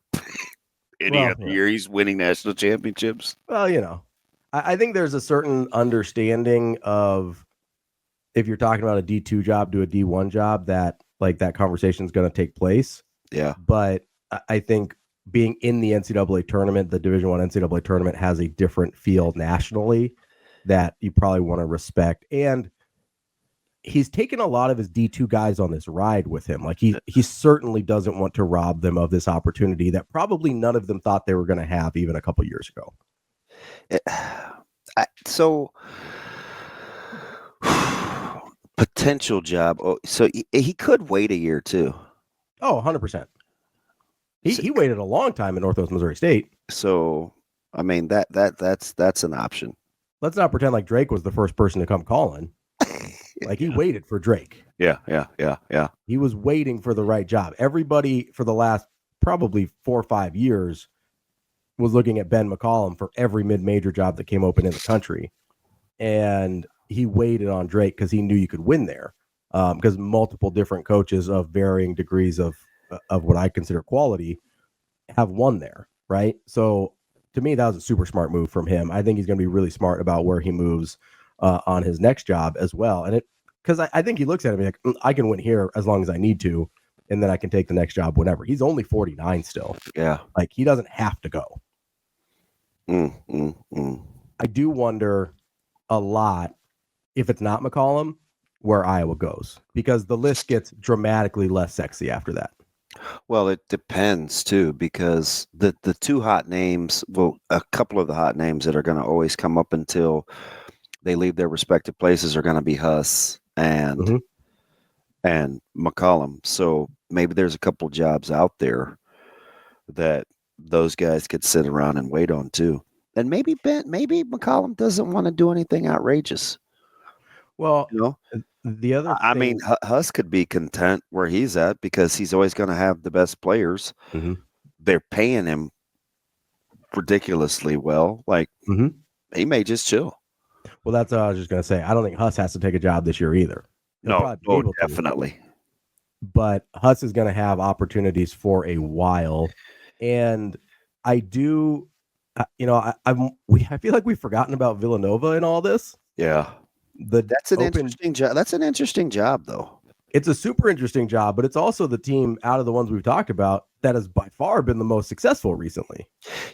any other year he's winning national championships? Well, I think there's a certain understanding of if you're talking about a D2 job to a D1 job that like that conversation is going to take place. Yeah. But I think being in the NCAA tournament, the Division I NCAA tournament has a different feel nationally that you probably want to respect. And he's taken a lot of his D2 guys on this ride with him. Like he certainly doesn't want to rob them of this opportunity that probably none of them thought they were going to have even a couple years ago. Potential job. Oh, so he could wait a year too. Oh, 100%. He waited a long time in Northwest Missouri State. So, I mean, that's an option. Let's not pretend like Drake was the first person to come calling. Like he waited for Drake. Yeah. He was waiting for the right job. Everybody for the last probably 4 or 5 years was looking at Ben McCollum for every mid-major job that came open in the country. And he waited on Drake because he knew you could win there. Because multiple different coaches of varying degrees of what I consider quality have won there, right? So to me, that was a super smart move from him. I think he's going to be really smart about where he moves on his next job as well. And because I think he looks at it like, I can win here as long as I need to, and then I can take the next job whenever. He's only 49 still. Yeah. Like he doesn't have to go. I do wonder a lot if it's not McCollum where Iowa goes, because the list gets dramatically less sexy after that. Well, it depends too, because the two hot names, well, a couple of the hot names that are going to always come up until they leave their respective places are going to be Huss and McCollum. So maybe there's a couple of jobs out there that those guys could sit around and wait on too. And maybe McCollum doesn't want to do anything outrageous. Well, the other thing, I mean, Huss could be content where he's at because he's always going to have the best players. Mm-hmm. They're paying him ridiculously well. Like he may just chill. Well, that's what I was just going to say. I don't think Huss has to take a job this year either. No, definitely. But Huss is going to have opportunities for a while. And I do, I feel like we've forgotten about Villanova in all this. Yeah. That's an interesting job. That's an interesting job, though. It's a super interesting job, but it's also the team out of the ones we've talked about that has by far been the most successful recently.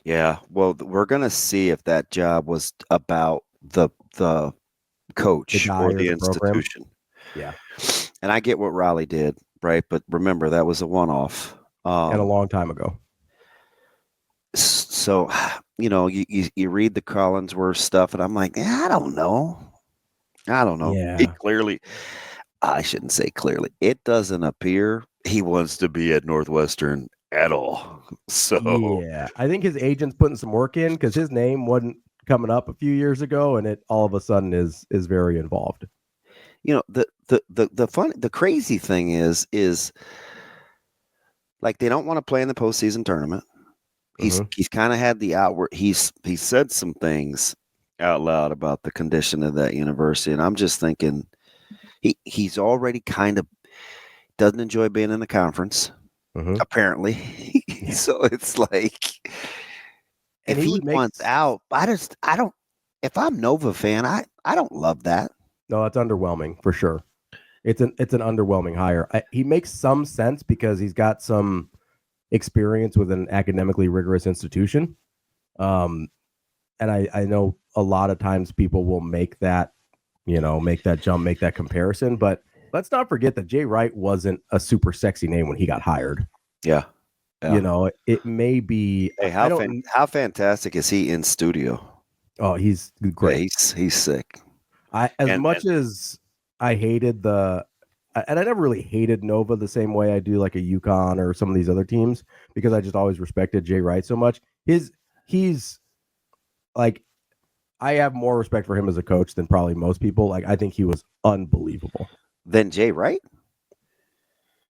Yeah. Well, we're going to see if that job was about the coach or the institution. Program. Yeah. And I get what Raleigh did, right? But remember, that was a one-off. And a long time ago. So, you read the Collinsworth stuff, and I'm like, I don't know. Yeah. I shouldn't say clearly. It doesn't appear he wants to be at Northwestern at all. So Yeah, I think his agent's putting some work in because his name wasn't coming up a few years ago, and it all of a sudden is very involved. the crazy thing is like they don't want to play in the postseason tournament. He's kind of had the outward. He said some things out loud about the condition of that university, and I'm just thinking he's already kind of doesn't enjoy being in the conference. Apparently, so it's like if he wants out, I don't. If I'm Nova fan, I don't love that. No, it's underwhelming for sure. It's an underwhelming hire. He makes some sense because he's got some experience with an academically rigorous institution. And I know a lot of times people will make that jump, make that comparison. But let's not forget that Jay Wright wasn't a super sexy name when he got hired. Yeah. It may be. Hey, how fantastic is he in studio? Oh, he's great. Yeah, he's sick. As I hated and I never really hated Nova the same way I do like a UConn or some of these other teams because I just always respected Jay Wright so much. He's like, I have more respect for him as a coach than probably most people. Like, I think he was unbelievable. Than Jay Wright?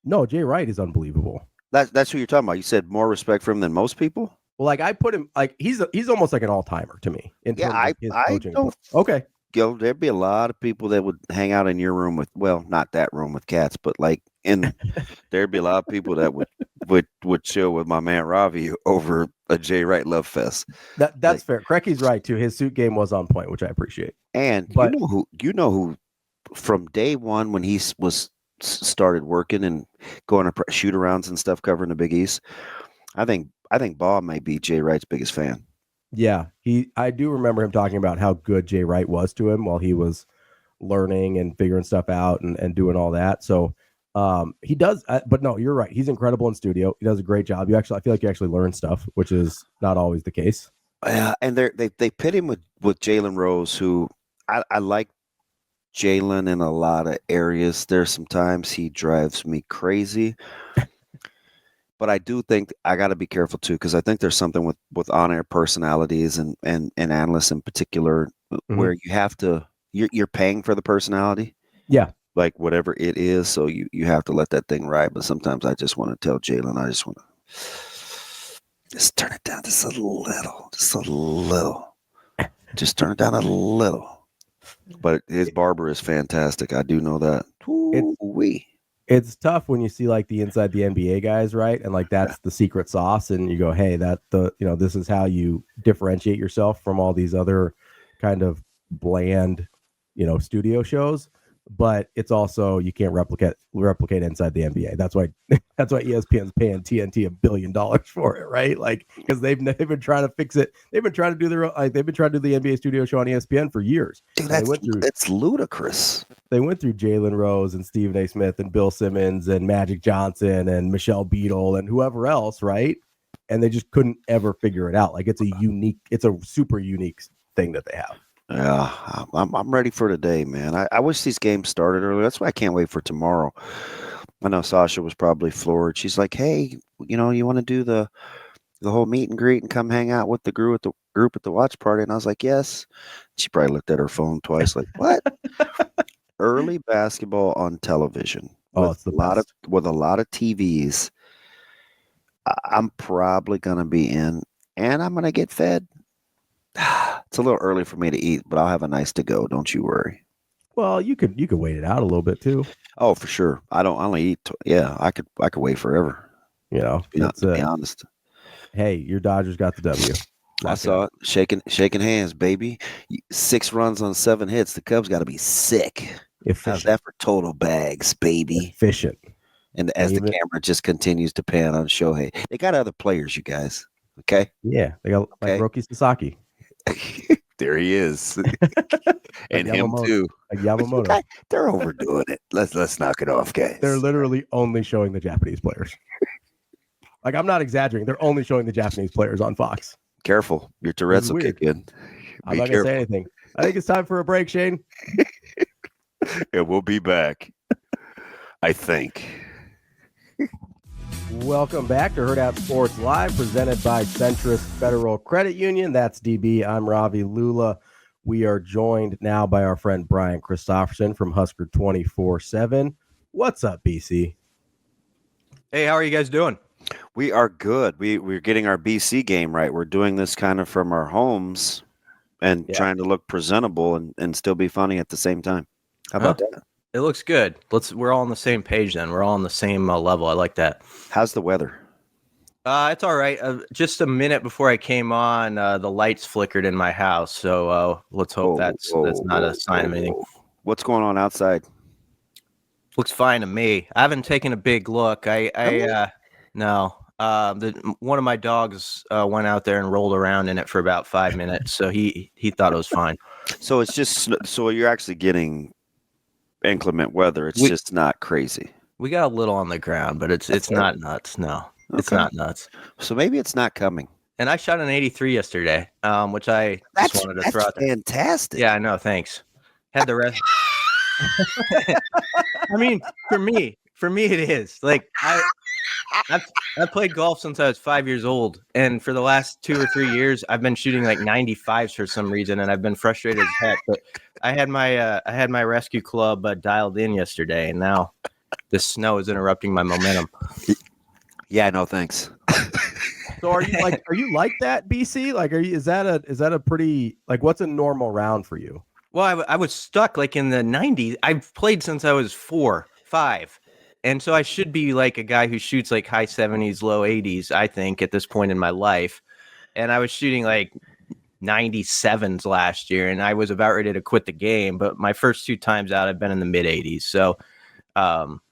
No, Jay Wright is unbelievable. That's who you're talking about. You said more respect for him than most people? Well, like I put him like he's almost like an all-timer to me in terms of his coaching. Okay. There'd be a lot of people that would hang out in your room with, well, not that room with cats, but like there'd be a lot of people that would chill with my man Ravi over a Jay Wright love fest. That's fair. Crecky's right too. His suit game was on point, which I appreciate. But you know who from day one when he was started working and going to shoot arounds and stuff covering the Big East, I think Bob may be Jay Wright's biggest fan. Yeah, I do remember him talking about how good Jay Wright was to him while he was learning and figuring stuff out and doing all that. So he does, but no, you're right. He's incredible in studio. He does a great job. I feel like you actually learn stuff, which is not always the case. Yeah, and they pit him with Jalen Rose, who I like Jalen in a lot of areas. There's sometimes he drives me crazy. But I do think I got to be careful too, because I think there's something with on-air personalities and analysts in particular, where you have to you're paying for the personality, like whatever it is. So you have to let that thing ride. But sometimes I just want to tell Jalen, I just want to just turn it down just a little, just turn it down a little. But his barber is fantastic. I do know that. It's tough when you see like the inside the NBA guys, right? And like that's the secret sauce, and you go, hey, this is how you differentiate yourself from all these other kind of bland, studio shows. But it's also you can't replicate inside the NBA. That's why ESPN's paying TNT $1 billion for it, right? Like because they've been trying to fix it. They've been trying to do they've been trying to do the NBA studio show on ESPN for years. Dude, that's ludicrous. They went through Jalen Rose and Stephen A. Smith and Bill Simmons and Magic Johnson and Michelle Beadle and whoever else, right? And they just couldn't ever figure it out. Like it's a super unique thing that they have. Yeah, I'm ready for today, man. I wish these games started earlier. That's why I can't wait for tomorrow. I know Sasha was probably floored. She's like, hey, you want to do the whole meet and greet and come hang out with the group at the watch party? And I was like, yes. She probably looked at her phone twice, like, what? Early basketball on television with a lot of TVs. I'm probably gonna be in, and I'm gonna get fed. It's a little early for me to eat, but I'll have a nice to go. Don't you worry. Well, you could wait it out a little bit too. Oh, for sure. I only eat. I could wait forever. To be honest. Hey, your Dodgers got the W. I saw it. Shaking hands, baby. 6 runs on 7 hits. The Cubs got to be sick. How's that for total bags, baby? Efficient. And as the camera just continues to pan on Shohei, they got other players, you guys. Okay. Yeah, they got like Roki Sasaki. There he is, and him too. Like Yamamoto. They're overdoing it. Let's knock it off, guys. They're literally only showing the Japanese players. Like I'm not exaggerating. They're only showing the Japanese players on Fox. Careful, your Tourette's will kick in. I'm not gonna say anything. I think it's time for a break, Shane. And we'll be back. I think. Welcome back to Hurrdat Sports Live, presented by Centris Federal Credit Union. That's DB. I'm Ravi Lulla. We are joined now by our friend Brian Christopherson from Husker 24/7. What's up, BC? Hey, how are you guys doing? We are good. We're getting our BC game right. We're doing this kind of from our homes and trying to look presentable and still be funny at the same time. How about that? It looks good. We're all on the same page then. We're all on the same level. I like that. How's the weather? It's all right. Just a minute before I came on, the lights flickered in my house. So let's hope that's not a sign of anything. What's going on outside? Looks fine to me. I haven't taken a big look. No. One of my dogs went out there and rolled around in it for about 5 minutes. So he thought it was fine. So it's just so you're actually getting inclement weather. It's just not crazy. We got a little on the ground, but it's not nuts. No, It's not nuts. So maybe it's not coming. And I shot an 83 yesterday, which I just wanted to throw out there. That's fantastic. Yeah, I know. Thanks. Had the rest. I mean, for me, it is like I played golf since I was 5 years old, and for the last 2 or 3 years, I've been shooting like 95s for some reason, and I've been frustrated as heck. But I had my rescue club dialed in yesterday, and now the snow is interrupting my momentum. Yeah, no thanks. So are you like that, BC? Like, is that a pretty, like, what's a normal round for you? Well, I was stuck like in the 90s. I've played since I was 4, 5. And so I should be like a guy who shoots like high 70s, low 80s, I think, at this point in my life. And I was shooting like 97s last year, and I was about ready to quit the game. But my first 2 times out, I've been in the mid 80s. So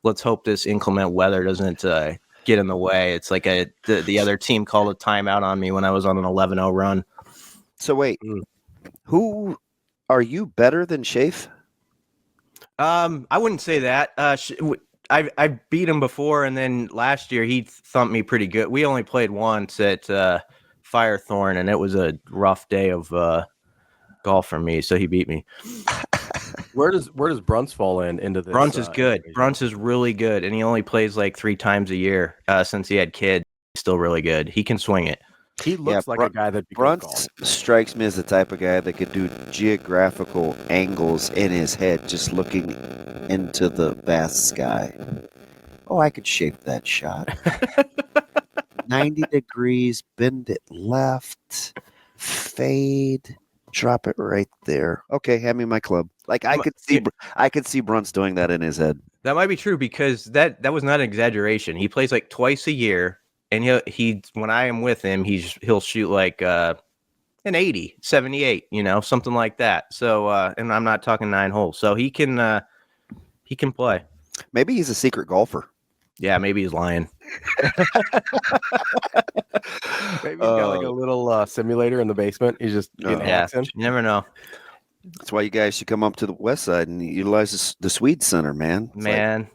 let's hope this inclement weather doesn't get in the way. It's like the other team called a timeout on me when I was on an 11-0 run. So wait, who are you better than Shafe? I wouldn't say that. I beat him before, and then last year he thumped me pretty good. We only played once at Firethorn, and it was a rough day of golf for me, so he beat me. Where does Brunts fall into this? Brunts is good. Brunts is really good, and he only plays like 3 times a year since he had kids. He's still really good. He can swing it. He looks like a guy that Brunts strikes me as the type of guy that could do geographical angles in his head, just looking into the vast sky. Oh, I could shape that shot. 90 degrees, bend it left, fade, drop it right there. Okay, hand me my club. Like I could see Brunts doing that in his head. That might be true because that was not an exaggeration. He plays like twice a year. And he when I am with him, he'll shoot like an 80, 78, something like that. So and I'm not talking 9 holes. So he can play. Maybe he's a secret golfer. Yeah, maybe he's lying. Maybe he's got like a little simulator in the basement. He's just getting hacks in. You never know. That's why you guys should come up to the west side and utilize the Swede Center, man.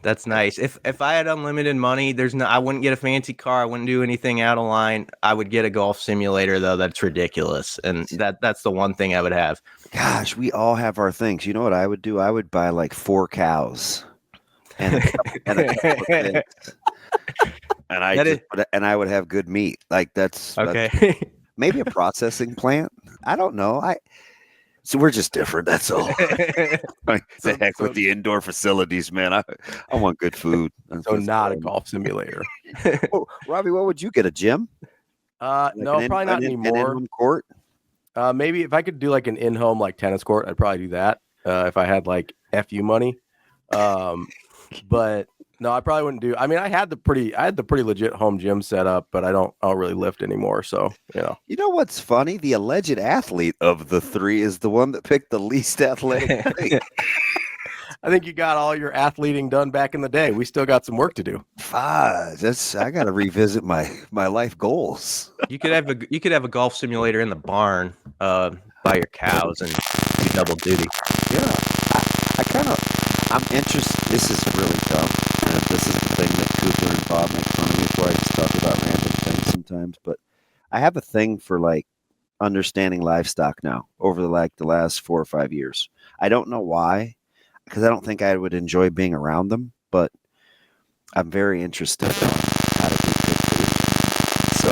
That's nice. If I had unlimited money, I wouldn't get a fancy car. I wouldn't do anything out of line. I would get a golf simulator, though. That's ridiculous. And that's the one thing I would have. Gosh, we all have our things. You know what I would do? I would buy like 4 cows and a couple of pigs. And I would have good meat. Like that's maybe a processing plant. I don't know. So we're just different. That's all. The heck with the indoor facilities, man. I want good food. So not a golf simulator. Oh, Ravi, what would you get? A gym? No, probably not anymore. An in-home court? Maybe if I could do like an in-home like tennis court, I'd probably do that. If I had like FU money. But no, I probably wouldn't do. I mean, I had the pretty legit home gym set up, but I don't really lift anymore. So, You know what's funny? The alleged athlete of the 3 is the one that picked the least athletic thing. I think you got all your athleting done back in the day. We still got some work to do. I got to revisit my life goals. You could have a golf simulator in the barn by your cows and do double duty. Yeah, I'm interested. This is really dumb. And this is the thing that Cooper and Bob make fun of me for. I just talk about random things sometimes. But I have a thing for like understanding livestock now over the last 4 or 5 years. I don't know why, because I don't think I would enjoy being around them. But I'm very interested on how to do pick. So,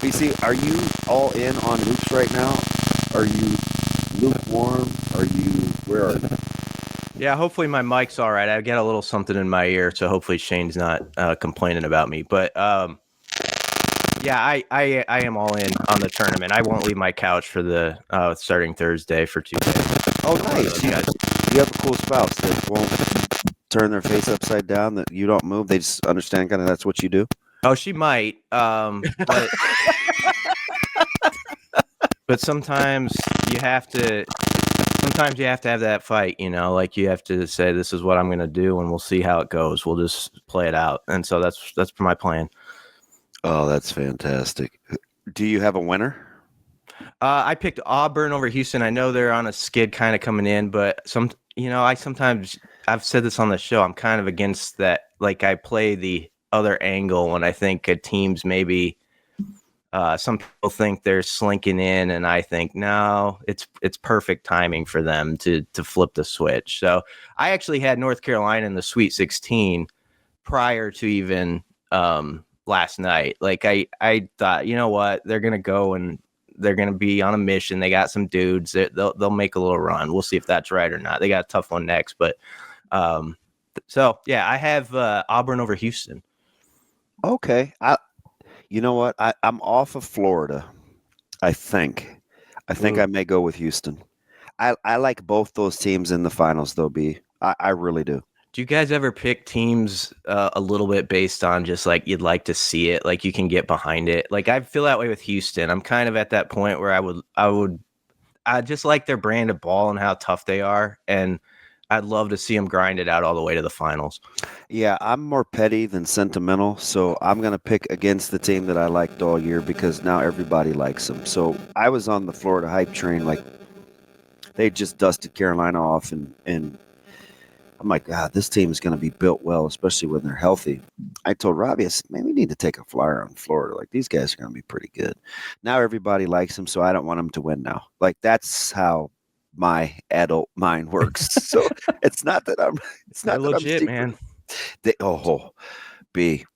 BC, are you all in on loops right now? Are you lukewarm? Where are you? Yeah, hopefully my mic's all right. I get a little something in my ear, so hopefully Shane's not complaining about me. But yeah, I am all in on the tournament. I won't leave my couch for the starting Thursday for 2 days. Oh, nice. You have a cool spouse that won't turn their face upside down, that you don't move. They just understand kind of that's what you do. Oh, she might, but sometimes you have to. Sometimes you have to have that fight, like you have to say, this is what I'm going to do, and we'll see how it goes. We'll just play it out. And so that's my plan. Oh, that's fantastic. Do you have a winner? I picked Auburn over Houston. I know they're on a skid kind of coming in, but I've said this on the show. I'm kind of against that. Like, I play the other angle when I think a team's maybe some people think they're slinking in, and I think no, it's perfect timing for them to flip the switch. So I actually had North Carolina in the Sweet 16 prior to even last night. Like, I thought, you know what, they're gonna go and they're gonna be on a mission. They got some dudes. They'll make a little run. We'll see if that's right or not. They got a tough one next, but so yeah, I have Auburn over Houston. Okay. You know what? I'm off of Florida. I think I may go with Houston. I like both those teams in the finals, though, B. I really do. Do you guys ever pick teams a little bit based on just like you'd like to see it, like you can get behind it? Like, I feel that way with Houston. I'm kind of at that point where I just like their brand of ball and how tough they are, and I'd love to see them grind it out all the way to the finals. Yeah, I'm more petty than sentimental, so I'm going to pick against the team that I liked all year because now everybody likes them. So I was on the Florida hype train. Like, they just dusted Carolina off, and I'm like, God, this team is going to be built well, especially when they're healthy. I told Ravi, I said, man, we need to take a flyer on Florida. Like, these guys are going to be pretty good. Now everybody likes them, so I don't want them to win now. Like, that's how my adult mind works. So it's not that I'm Legit, man.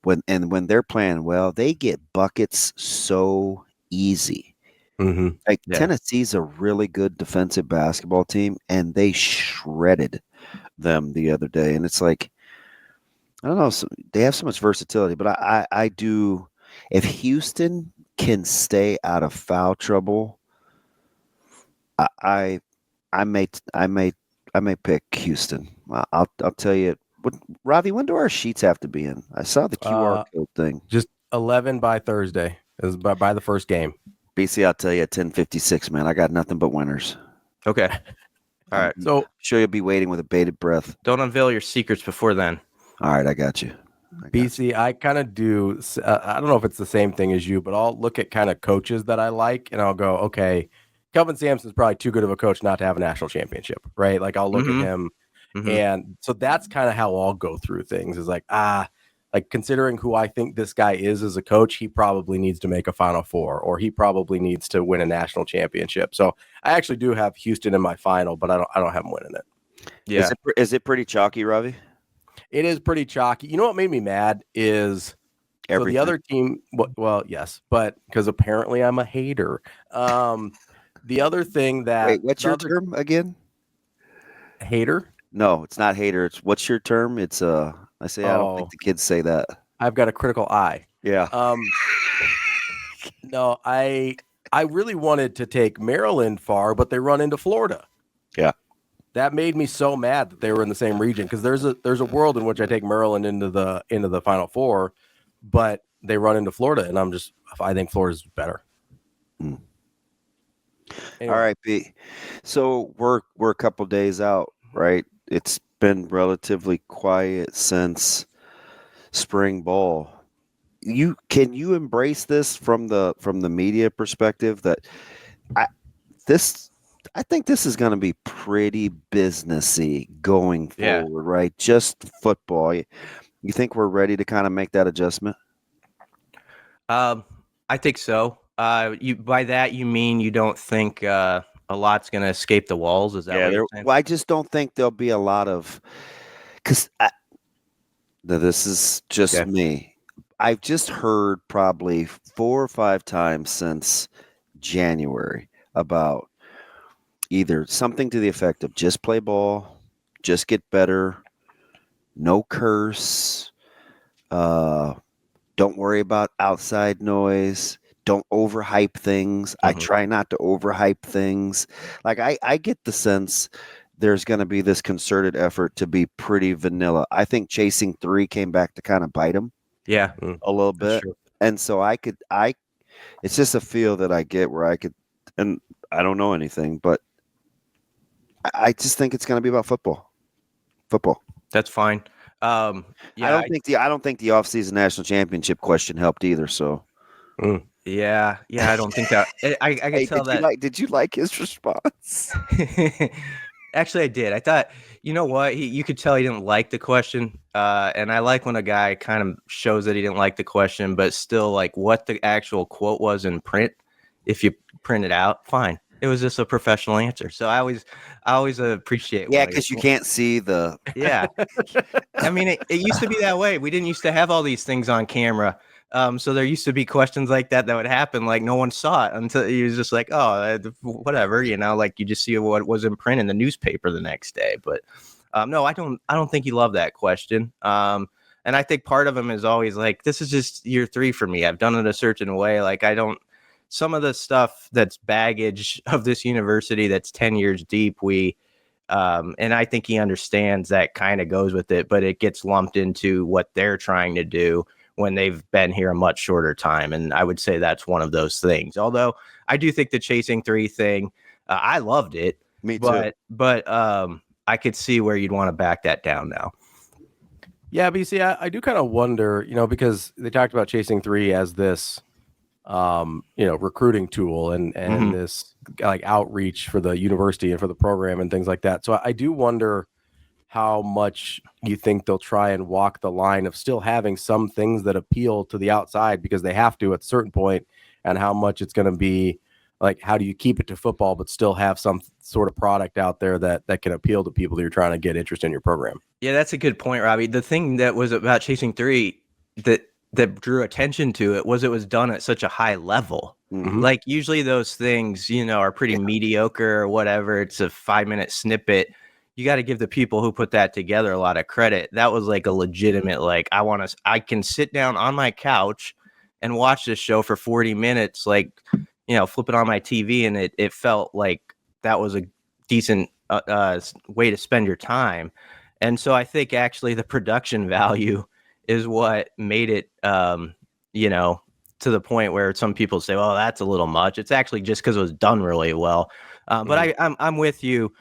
When they're playing well, they get buckets so easy. Mm-hmm. Like, Yeah. Tennessee's a really good defensive basketball team, and they shredded them the other day. And it's like, I don't know, they have so much versatility, but I do. If Houston can stay out of foul trouble, I may pick Houston. I'll tell you. Ravi, when do our sheets have to be in? I saw the QR code thing. Just 11 by Thursday is by the first game. BC, I'll tell you at 10:56, man. I got nothing but winners. Okay. All right. So Sure, you'll be waiting with a bated breath. Don't unveil your secrets before then. All right, I got you. BC, I kind of do. I don't know if it's the same thing as you, but I'll look at kind of coaches that I like, and I'll go, okay, Kelvin Sampson's probably too good of a coach not to have a national championship, right? Like, I'll look at him, and so that's kind of how I'll go through things. Is like, like, considering who I think this guy is as a coach, he probably needs to make a Final Four, or he probably needs to win a national championship. So I actually do have Houston in my final, but I don't have him winning it. Yeah. Is it pretty chalky, Ravi? It is pretty chalky. You know what made me mad is so the other team. Well, yes, but because apparently I'm a hater. The other thing that wait, what's your term again? Hater? No, it's not hater. It's what's your term? It's I don't think the kids say that. I've got a critical eye. Yeah. No, I really wanted to take Maryland far, but they run into Florida. Yeah. That made me so mad that they were in the same region, because there's a world in which I take Maryland into the Final Four, but they run into Florida, and I think Florida's better. Anyway. All right, B. So we're a couple days out, right? It's been relatively quiet since spring ball. Can you embrace this from the media perspective that I think this is going to be pretty businessy going forward, right? Just football. You think we're ready to kind of make that adjustment? I think so. By that you mean you don't think a lot's going to escape the walls? Is that what you're saying? Well, I just don't think there'll be a lot of. because this is just Okay. me. I've just heard probably 4 or 5 times since January about either something to the effect of just play ball, just get better, no curse, don't worry about outside noise, don't overhype things. I Mhm. try not to overhype things. Like I get the sense there's going to be this concerted effort to be pretty vanilla. I think chasing 3 came back to kind of bite him Yeah. a little That's bit. true. And so it's just a feel that I get where I could, and I don't know anything, but I just think it's going to be about football. Football. That's fine. I Yeah. don't think the offseason national championship question helped either. So, Yeah. I don't think that I could hey, tell that. did you like his response? Actually, I did. I thought, you know what? You could tell he didn't like the question. And I like when a guy kind of shows that he didn't like the question, but still like what the actual quote was in print. If you print it out, fine. It was just a professional answer. So I always appreciate Yeah, when because you can't see the. yeah. I mean, it used to be that way. We didn't used to have all these things on camera. So there used to be questions like that would happen, like no one saw it until he was just like, oh, whatever, like you just see what was in print in the newspaper the next day. But no, I don't think he loved that question. And I think part of him is always like, this is just year 3 for me. I've done it a certain way. Like some of the stuff that's baggage of this university that's 10 years deep, and I think he understands that kind of goes with it, but it gets lumped into what they're trying to do when they've been here a much shorter time. And I would say that's one of those things. Although I do think the chasing 3 thing, I loved it. Me too. But I could see where you'd want to back that down now. Yeah, but you see, I do kind of wonder, because they talked about chasing 3 as this, recruiting tool and Mhm. this like outreach for the university and for the program and things like that. So I do wonder how much you think they'll try and walk the line of still having some things that appeal to the outside because they have to at a certain point, and how much it's going to be like, how do you keep it to football but still have some sort of product out there that can appeal to people that you're trying to get interest in your program. Yeah, that's a good point, Ravi. The thing that was about chasing 3 that drew attention to it was done at such a high level. Mhm. Like usually those things, are pretty mediocre or whatever. It's a 5-minute snippet. You got to give the people who put that together a lot of credit. That was like a legitimate, like, I can sit down on my couch and watch this show for 40 minutes, like, flip it on my TV. And it felt like that was a decent way to spend your time. And so I think actually the production value is what made it, to the point where some people say, "Well, that's a little much." It's actually just because it was done really well. But I'm with you.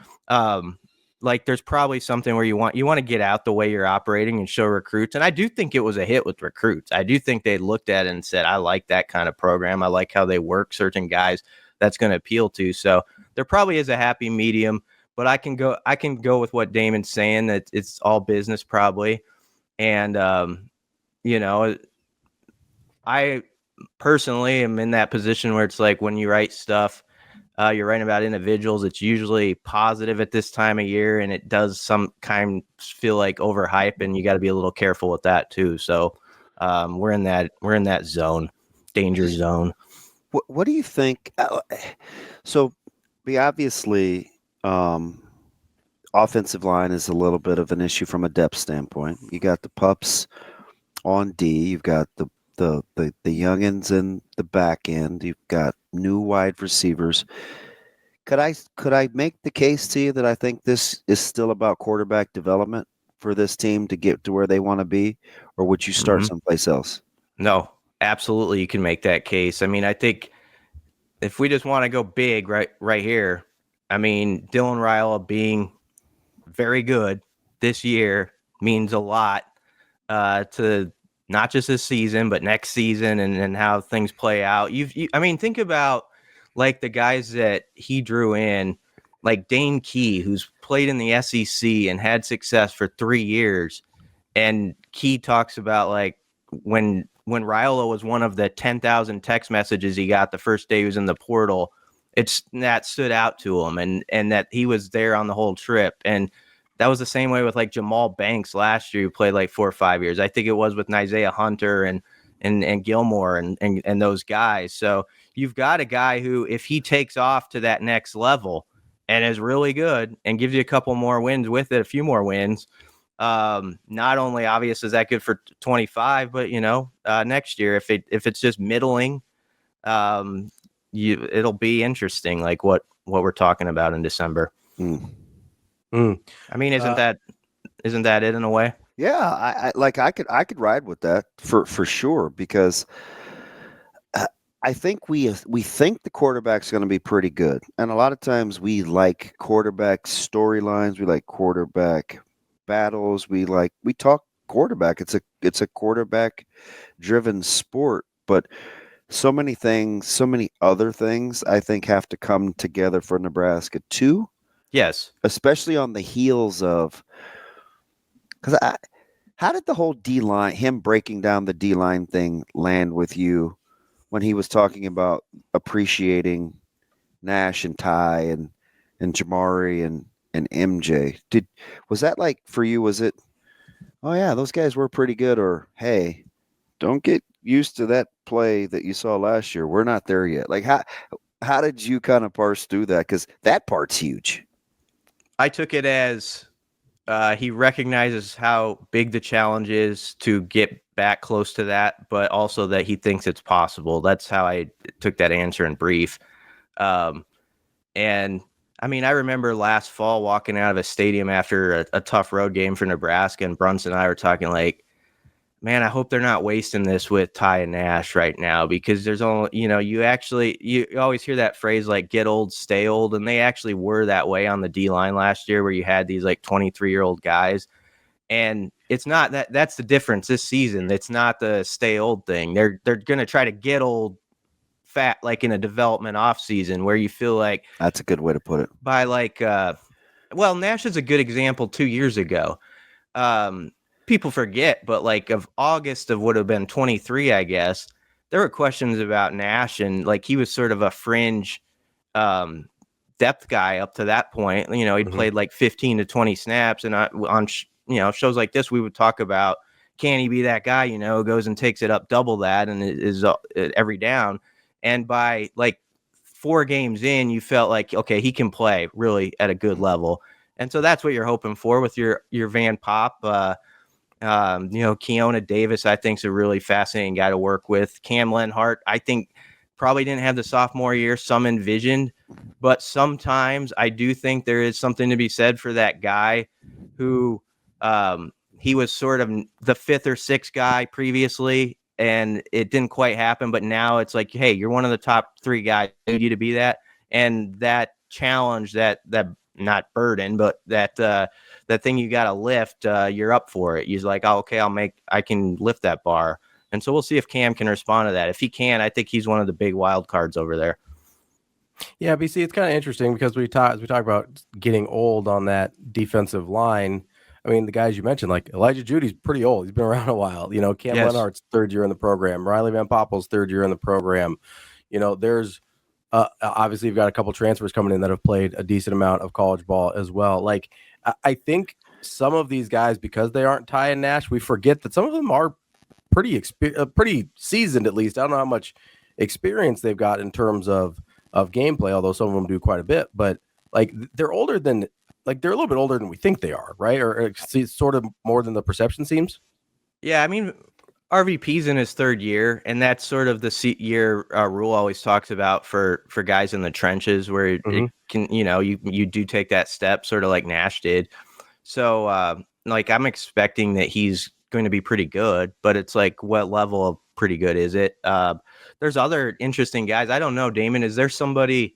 Like, there's probably something where you want to get out the way you're operating and show recruits. And I do think it was a hit with recruits. I do think they looked at it and said, "I like that kind of program. I like how they work certain guys. That's going to appeal to." So there probably is a happy medium. But I can go with what Damon's saying, that it's all business probably. And, I personally am in that position where it's like when you write stuff, you're writing about individuals, it's usually positive at this time of year, and it does some kind feel like overhype, and you got to be a little careful with that too. So we're in that zone, danger zone. What do you think? So, we obviously, offensive line is a little bit of an issue from a depth standpoint. You got the pups on D. You've got the youngins in the back end. You've got new wide receivers. Could I make the case to you that I think this is still about quarterback development for this team to get to where they want to be, or would you start someplace else? No, absolutely, you can make that case. I mean, I think if we just want to go big right here, I mean, Dylan Raiola being very good this year means a lot to not just this season, but next season and how things play out. I mean, think about like the guys that he drew in, like Dane Key, who's played in the SEC and had success for 3 years. And Key talks about like when Raiola was one of the 10,000 text messages he got the first day he was in the portal, that stood out to him, and that he was there on the whole trip. And that was the same way with like Jamal Banks last year, who played like 4 or 5 years. I think it was with Isaiah Hunter and Gilmore and those guys. So you've got a guy who, if he takes off to that next level and is really good and gives you a couple more wins with it, a few more wins, not only obvious is that good for 25, but next year, if it's just middling, it'll be interesting, like what we're talking about in December. I mean, isn't that it in a way? Yeah, I could ride with that for sure, because I think we think the quarterback's going to be pretty good, and a lot of times we like quarterback storylines, we like quarterback battles, we talk quarterback. It's a quarterback driven sport, but so many other things I think have to come together for Nebraska too. Yes, especially on the heels of, because how did the whole D-line, him breaking down the D-line thing, land with you when he was talking about appreciating Nash and Ty and Jamari and MJ? Was that like, for you, was it, oh yeah, those guys were pretty good, or hey, don't get used to that play that you saw last year, we're not there yet? Like, how did you kind of parse through that? Because that part's huge. I took it as he recognizes how big the challenge is to get back close to that, but also that he thinks it's possible. That's how I took that answer in brief. And I mean, I remember last fall walking out of a stadium after a tough road game for Nebraska, and Brunson and I were talking like, man, I hope they're not wasting this with Ty and Nash right now, because there's only, you always hear that phrase like get old, stay old. And they actually were that way on the D line last year, where you had these like 23-year-old guys. And it's not that's the difference this season. It's not the stay old thing. They're going to try to get old fat, like in a development off season, where you feel like, that's a good way to put it, by like, well, Nash is a good example 2 years ago. People forget, but like of August of would have been 23, I guess, there were questions about Nash, and like he was sort of a fringe depth guy up to that point. He'd played like 15 to 20 snaps, and on shows like this, we would talk about, can he be that guy, goes and takes it up double that and is every down. And by like 4 games in, you felt like, okay, he can play really at a good level. And so that's what you're hoping for with your Van Pop. Keona Davis, I think, is a really fascinating guy to work with. Cam Lenhart, I think, probably didn't have the sophomore year some envisioned, but sometimes I do think there is something to be said for that guy who he was sort of the 5th or 6th guy previously, and it didn't quite happen. But now it's like, hey, you're one of the top 3 guys. I need you to be that. And that challenge, that not burden, but that thing you got to lift, you're up for it. He's like, oh, okay, I can lift that bar. And so we'll see if Cam can respond to that. If he can, I think he's one of the big wild cards over there. Yeah, BC, it's kind of interesting because we talk about getting old on that defensive line. I mean, the guys you mentioned, like Elijah Judy's pretty old. He's been around a while. Cam Lenhart's 3rd year in the program. Riley Van Poppel's 3rd year in the program. There's obviously you've got a couple transfers coming in that have played a decent amount of college ball as well. Like, I think some of these guys, because they aren't Ty and Nash, we forget that some of them are pretty seasoned, at least. I don't know how much experience they've got in terms of gameplay, although some of them do quite a bit. But like, they're a little bit older than we think they are, right? Or sort of more than the perception seems. Yeah, I mean, RVP's in his 3rd year, and that's sort of the year Rule always talks about for guys in the trenches, where it can, you do take that step, sort of like Nash did. So, like, I'm expecting that he's going to be pretty good, but it's like, what level of pretty good is it? There's other interesting guys. I don't know, Damon, is there somebody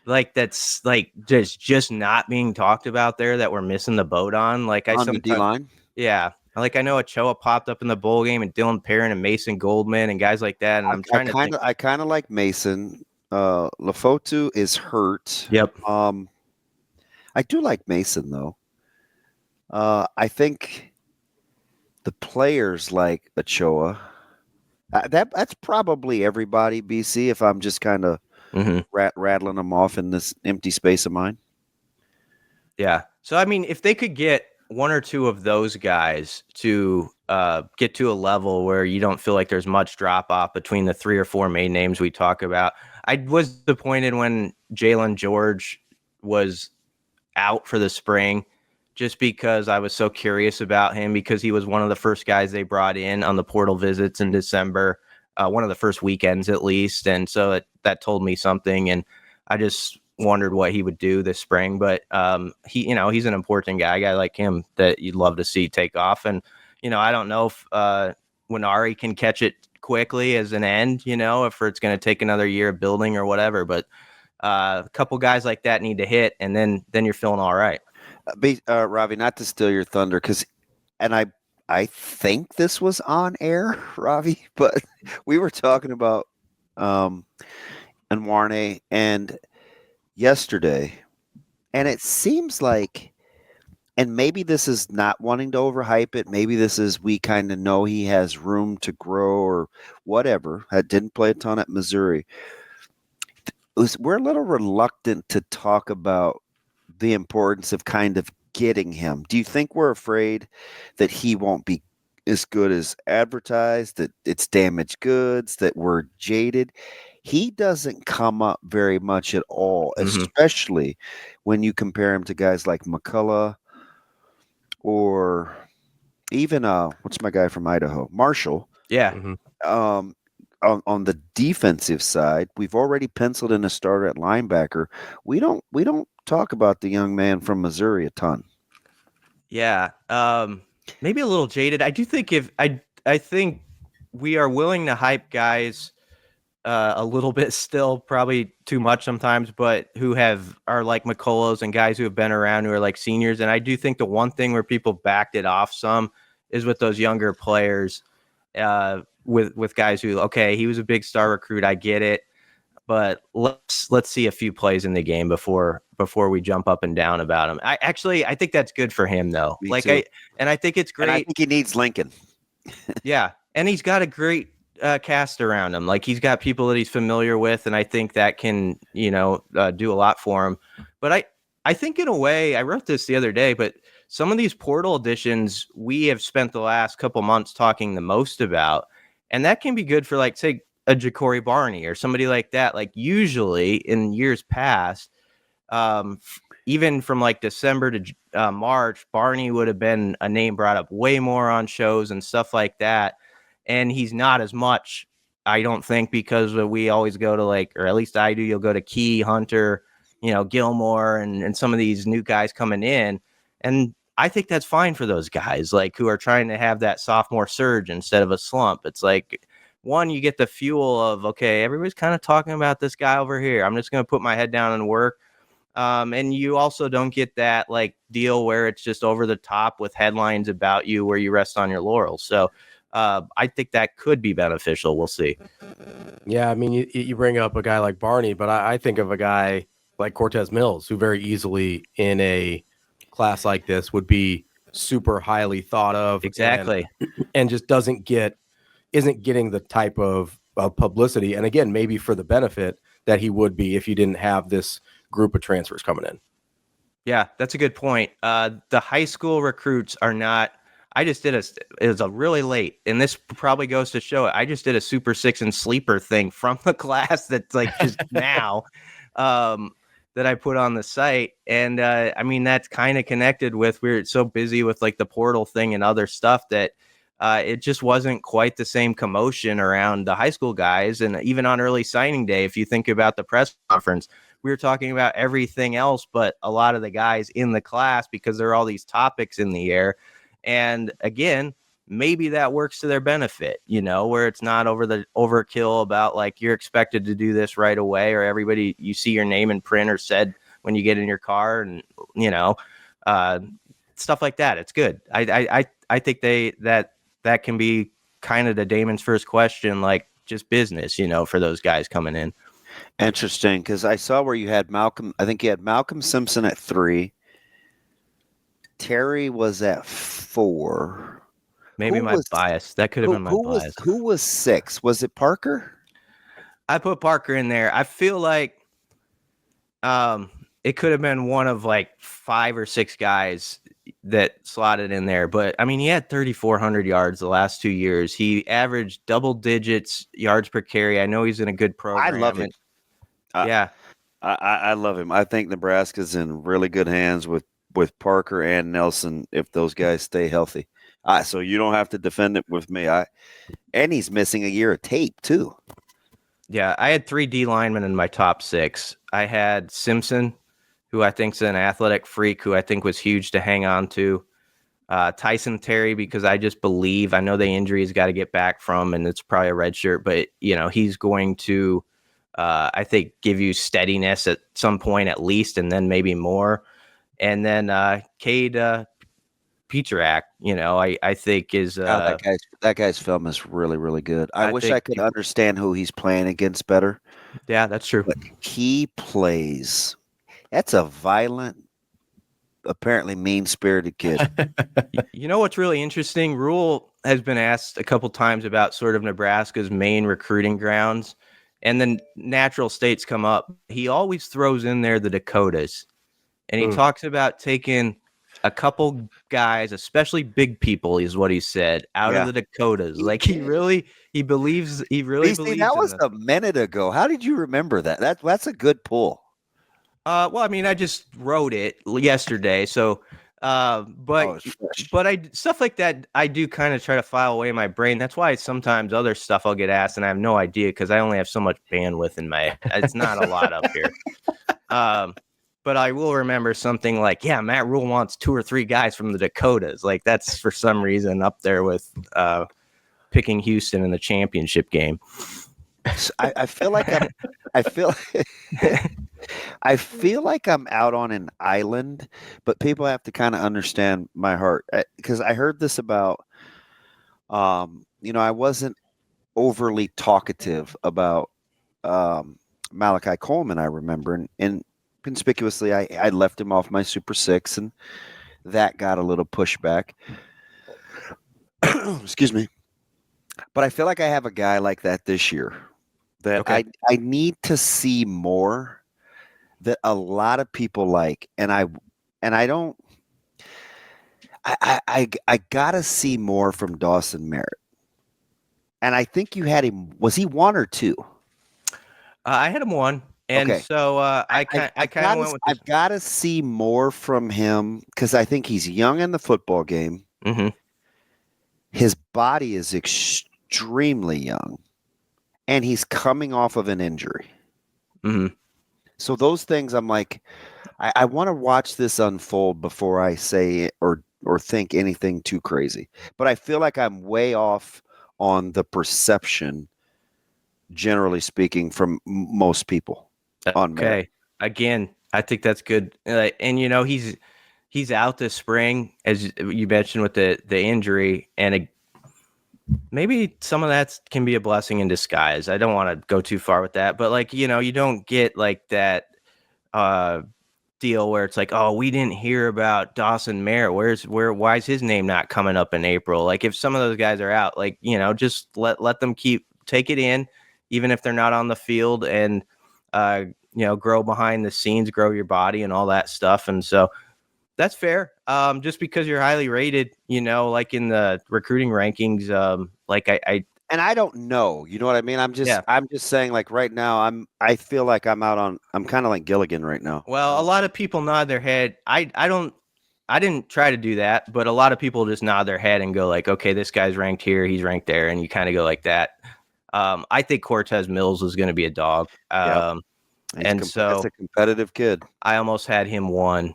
like that's like just not being talked about there that we're missing the boat on? Like, on the D-line? Yeah. Like, I know Ochoa popped up in the bowl game, and Dylan Perrin and Mason Goldman and guys like that. And I kind of like Mason. Lafotu is hurt. Yep. I do like Mason though. I think the players like Ochoa. That's probably everybody, BC, if I'm just kind of rattling them off in this empty space of mine. Yeah. So, I mean, if they could get one or two of those guys to get to a level where you don't feel like there's much drop off between the 3 or 4 main names we talk about. I was disappointed when Jalen George was out for the spring, just because I was so curious about him, because he was one of the first guys they brought in on the portal visits in December, one of the first weekends at least. And so that told me something. And I just wondered what he would do this spring. But he's an important guy, a guy like him that you'd love to see take off. And, I don't know if Winari can catch it quickly as an end, if it's going to take another year of building or whatever. But a couple guys like that need to hit, and then you're feeling all right. Ravi, not to steal your thunder, I think this was on air, Ravi, but we were talking about Nwarne and yesterday, and it seems like, and maybe this is not wanting to overhype it, maybe this is we kind of know he has room to grow or whatever. I didn't play a ton at Missouri. We're a little reluctant to talk about the importance of kind of getting him. Do you think we're afraid that he won't be as good as advertised, that it's damaged goods, that we're jaded? He doesn't come up very much at all, especially when you compare him to guys like McCollum or even what's my guy from Idaho, Marshall. Yeah. On the defensive side, we've already penciled in a starter at linebacker. We don't talk about the young man from Missouri a ton. Yeah. Maybe a little jaded. I do think I think we are willing to hype guys a little bit still, probably too much sometimes, but who are like McCollums and guys who have been around who are like seniors. And I do think the one thing where people backed it off some is with those younger players, with guys who, okay, he was a big star recruit, I get it, but let's see a few plays in the game before we jump up and down about him. I think that's good for him though. Me too. I think it's great. And I think he needs Lincoln. Yeah, and he's got a great cast around him. Like, he's got people that he's familiar with, and I think that can do a lot for him. But I think in a way, I wrote this the other day, but some of these portal additions we have spent the last couple months talking the most about, and that can be good for, like, say, a Ja'Cory Barney or somebody like that. Like, usually in years past, even from like December to March, Barney would have been a name brought up way more on shows and stuff like that. And he's not as much, I don't think, because we always go to, like, or at least I do, you'll go to Key, Hunter, Gilmore and some of these new guys coming in. And I think that's fine for those guys, like, who are trying to have that sophomore surge instead of a slump. It's like, one, you get the fuel of, okay, everybody's kind of talking about this guy over here, I'm just going to put my head down and work. And you also don't get that, like, deal where it's just over the top with headlines about you where you rest on your laurels. So I think that could be beneficial. We'll see. Yeah, I mean, you bring up a guy like Barney, but I think of a guy like Cortez Mills, who very easily in a class like this would be super highly thought of. Exactly. And just isn't getting the type of publicity. And again, maybe for the benefit that he would be if you didn't have this group of transfers coming in. Yeah, that's a good point. The high school recruits are not. It was a really late, and this probably goes to show it. I just did a Super 6 and sleeper thing from the class that's like just now that I put on the site. And I mean, that's kind of connected with, we're so busy with like the portal thing and other stuff that it just wasn't quite the same commotion around the high school guys. And even on early signing day, if you think about the press conference, we were talking about everything else but a lot of the guys in the class because there are all these topics in the air. And again, maybe that works to their benefit, where it's not over the overkill about, like, you're expected to do this right away, or everybody, you see your name in print or said when you get in your car, and stuff like that. It's good. I think that can be kind of to Damon's first question, like, just business, for those guys coming in. Interesting, because I saw where you had Malcolm. I think you had Malcolm Simpson at 3. Terry was at 4. Maybe my bias. That could have been my bias. Who was 6? Was it Parker? I put Parker in there. I feel like it could have been one of like 5 or 6 guys that slotted in there. But I mean, he had 3,400 yards the last 2 years. He averaged double digits yards per carry. I know he's in a good program. I love him. Yeah. I love him. I think Nebraska's in really good hands with Parker and Nelson if those guys stay healthy. So you don't have to defend it with me. And he's missing a year of tape too. Yeah, I had 3 D linemen in my top 6. I had Simpson, who I think's an athletic freak, who I think was huge to hang on to. Tyson Terry, because I just believe, I know the injury he's got to get back from, and it's probably a red shirt, but he's going to, I think, give you steadiness at some point at least, and then maybe more. And then Cade Petrak, I think is that guy's film is really, really good. I wish I could understand who he's playing against better. Yeah, that's true. But he plays. That's a violent, apparently mean-spirited kid. You know what's really interesting? Rule has been asked a couple times about sort of Nebraska's main recruiting grounds, and then natural states come up. He always throws in there the Dakotas, and he talks about taking a couple guys, especially big people, is what he said, out of the Dakotas. Like he really believes. That was a minute ago. How did you remember that? That's a good pull. Well, I mean, I just wrote it yesterday, so. But stuff like that, I do kind of try to file away in my brain. That's why sometimes other stuff I'll get asked, and I have no idea because I only have so much bandwidth in my. It's not a lot up here. But I will remember something like, yeah, Matt Rule wants 2 or 3 guys from the Dakotas. Like that's for some reason up there with picking Houston in the championship game. I feel like I feel like I'm out on an island, but people have to kind of understand my heart because I heard this about, I wasn't overly talkative about Malachi Coleman. I remember, and conspicuously, I left him off my Super 6, and that got a little pushback. Excuse me. But I feel like I have a guy like that this year that I need to see more that a lot of people like. And I gotta see more from Dawson Merritt. And I think you had him, was he 1 or 2? I had him 1. And so I kind of went with I've got to see more from him because I think he's young in the football game. Mm-hmm. His body is extremely young, and he's coming off of an injury. Mm-hmm. So those things, I'm like, I want to watch this unfold before I say or think anything too crazy. But I feel like I'm way off on the perception, generally speaking, from most people. Okay. Again, I think that's good. And he's out this spring, as you mentioned, with the injury, and maybe some of that can be a blessing in disguise. I don't want to go too far with that, but you don't get like that deal where it's like, oh, we didn't hear about Dawson Merritt. Why is his name not coming up in April? Like if some of those guys are out, just let them take it in, even if they're not on the field, and grow behind the scenes, grow your body and all that stuff. And so that's fair. Just because you're highly rated, like in the recruiting rankings, and I don't know, you know what I mean? I'm just saying, like right now, I feel like I'm kind of like Gilligan right now. Well, a lot of people nod their head. I didn't try to do that, but a lot of people just nod their head and go like, okay, this guy's ranked here, he's ranked there. And you kind of go like that. I think Cortez Mills is going to be a dog. So it's a competitive kid. I almost had him 1.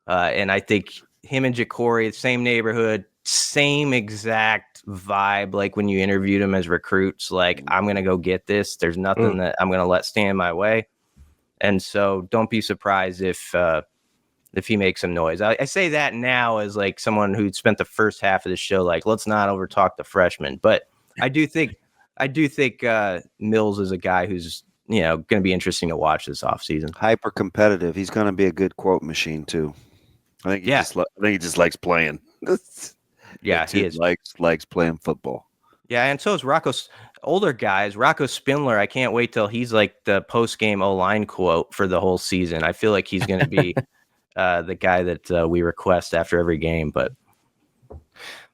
And I think him and Ja'Cory, same neighborhood, same exact vibe. Like when you interviewed him as recruits, like I'm going to go get this. There's nothing that I'm going to let stand in my way. And so don't be surprised if he makes some noise. I say that now as like someone who spent the first half of the show, like, let's not overtalk the freshman. But I do think Mills is a guy who's, going to be interesting to watch this offseason. Hyper competitive. He's going to be a good quote machine too. I think he just likes playing. Yeah, he is. Likes playing football. Yeah, and so is Rocco's older guys. Rocco Spindler, I can't wait till he's like the post-game O-line quote for the whole season. I feel like he's going to be the guy that we request after every game. But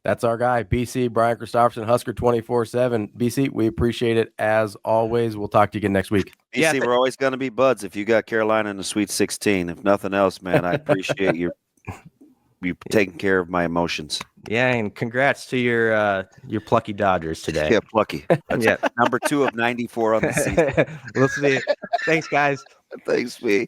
that's our guy, BC, Brian Christopherson, Husker 24/7. BC, we appreciate it as always. We'll talk to you again next week. BC, we're always going to be buds if you got Carolina in the Sweet 16. If nothing else, man, I appreciate you taking care of my emotions. Yeah, and congrats to your plucky Dodgers today. Yeah, plucky. That's number 2 of 94 on the season. We'll see. Thanks, guys. Thanks, B.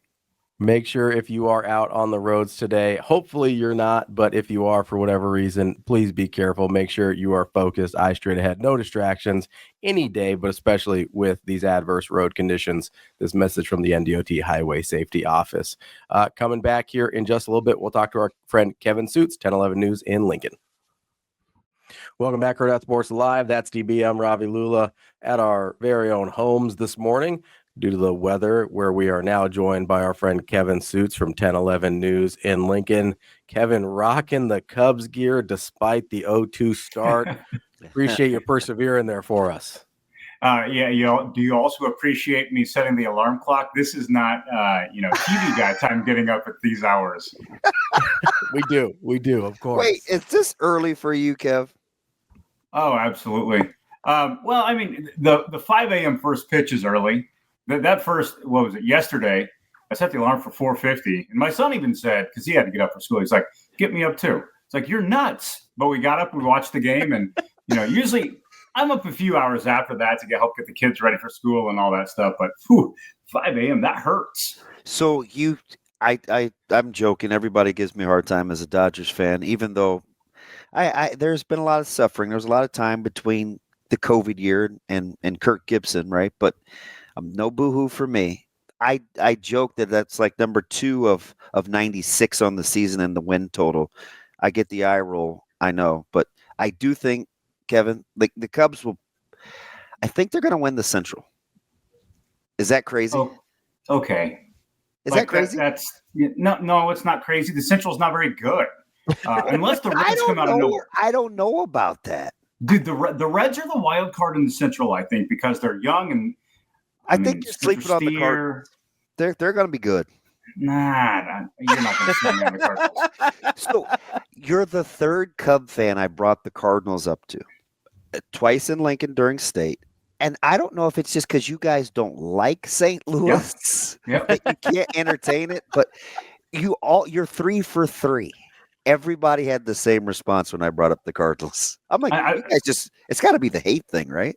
Make sure if you are out on the roads today, hopefully you're not, but if you are for whatever reason, please be careful. Make sure you are focused, eyes straight ahead, no distractions any day, but especially with these adverse road conditions. This message from the NDOT Highway Safety Office. Coming back here in just a little bit, we'll talk to our friend Kevin Sjuts, 1011 News in Lincoln. Welcome back, Hurrdat Sports Live. That's DB. I'm Ravi Lulla at our very own homes this morning. Due to the weather, where we are now joined by our friend Kevin Sjuts from 1011 News in Lincoln. Kevin, rocking the Cubs gear despite the 0-2 start. Appreciate you persevering there for us. Do you also appreciate me setting the alarm clock? This is not, TV guy time getting up at these hours. We do, of course. Wait, is this early for you, Kev? Oh, absolutely. Well, I mean, the 5 a.m. first pitch is early. That first, what was it, yesterday, I set the alarm for 4:50. And my son even said, because he had to get up for school, he's like, get me up too. It's like, you're nuts. But we got up, we watched the game. And, usually I'm up a few hours after that to help get the kids ready for school and all that stuff. But 5 a.m., that hurts. So I'm joking. Everybody gives me a hard time as a Dodgers fan, even though there's been a lot of suffering. There's a lot of time between the COVID year and Kirk Gibson, right? But no boo-hoo for me. I joke that's like number 2 of 96 on the season and the win total. I get the eye roll, I know. But I do think, Kevin, like the Cubs I think they're going to win the Central. Is that crazy? Oh, okay. Is that crazy? No, it's not crazy. The Central's not very good. Unless the Reds come out of nowhere. I don't know about that. Dude, the Reds are the wild card in the Central, I think, because they're young and I think you're sleeping on the Cardinals. They're going to be good. Nah, you're not going to sleep on the Cardinals. So you're the third Cub fan I brought the Cardinals up to. Twice in Lincoln during state. And I don't know if it's just because you guys don't like St. Louis that you can't entertain it, but you're 3 for 3. Everybody had the same response when I brought up the Cardinals. I'm like, you guys it's got to be the hate thing, right?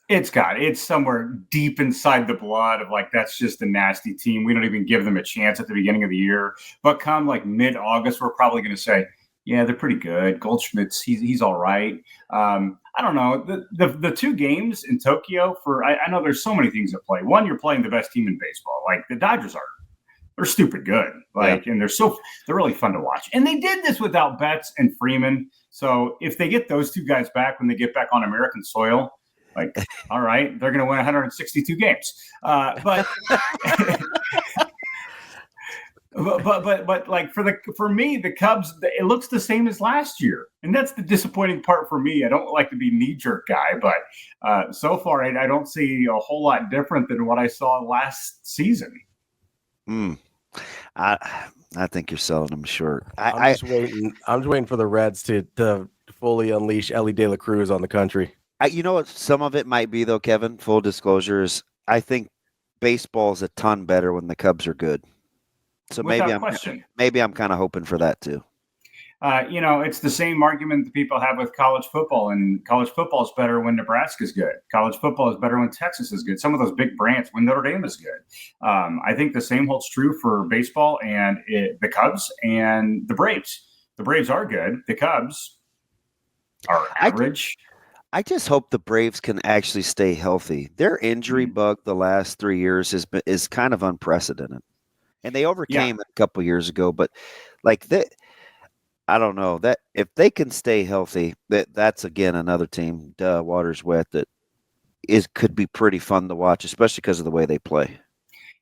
It's somewhere deep inside the blood of like, that's just a nasty team. We don't even give them a chance at the beginning of the year. But come like mid-August, we're probably going to say, yeah, they're pretty good. Goldschmidt's, he's all right. I don't know. The 2 games in Tokyo I know there's so many things at play. One, you're playing the best team in baseball. Like the Dodgers they're stupid good. And they're really fun to watch. And they did this without Betts and Freeman. So if they get those 2 guys back when they get back on American soil, like, all right, they're going to win 162 games. But like for me, the Cubs, it looks the same as last year. And that's the disappointing part for me. I don't like to be knee-jerk guy, but so far I don't see a whole lot different than what I saw last season. I think you're selling them short. I'm just waiting for the Reds to fully unleash Ellie De La Cruz on the country. You know what some of it might be, though, Kevin? Full disclosure is I think baseball is a ton better when the Cubs are good. So maybe I'm kind of hoping for that, too. It's the same argument that people have with college football, and college football is better when Nebraska's good. College football is better when Texas is good. Some of those big brands when Notre Dame is good. I think the same holds true for baseball and the Cubs and the Braves. The Braves are good. The Cubs are average. I just hope the Braves can actually stay healthy. Their injury bug the last 3 years is kind of unprecedented, and they overcame it a couple years ago. But like that, I don't know that if they can stay healthy, that's again another team. Water's wet. Could be pretty fun to watch, especially because of the way they play.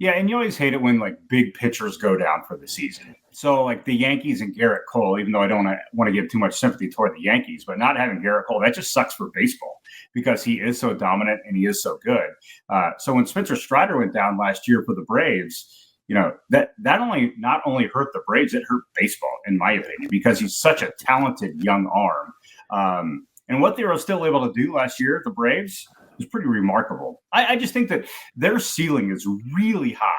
Yeah, and you always hate it when like big pitchers go down for the season. So like the Yankees and Garrett Cole, even though I don't want to give too much sympathy toward the Yankees, but not having Garrett Cole, that just sucks for baseball because he is so dominant and he is so good. So when Spencer Strider went down last year for the Braves, that not only hurt the Braves, it hurt baseball, in my opinion, because he's such a talented young arm. And what they were still able to do last year, the Braves, was pretty remarkable. I just think that their ceiling is really high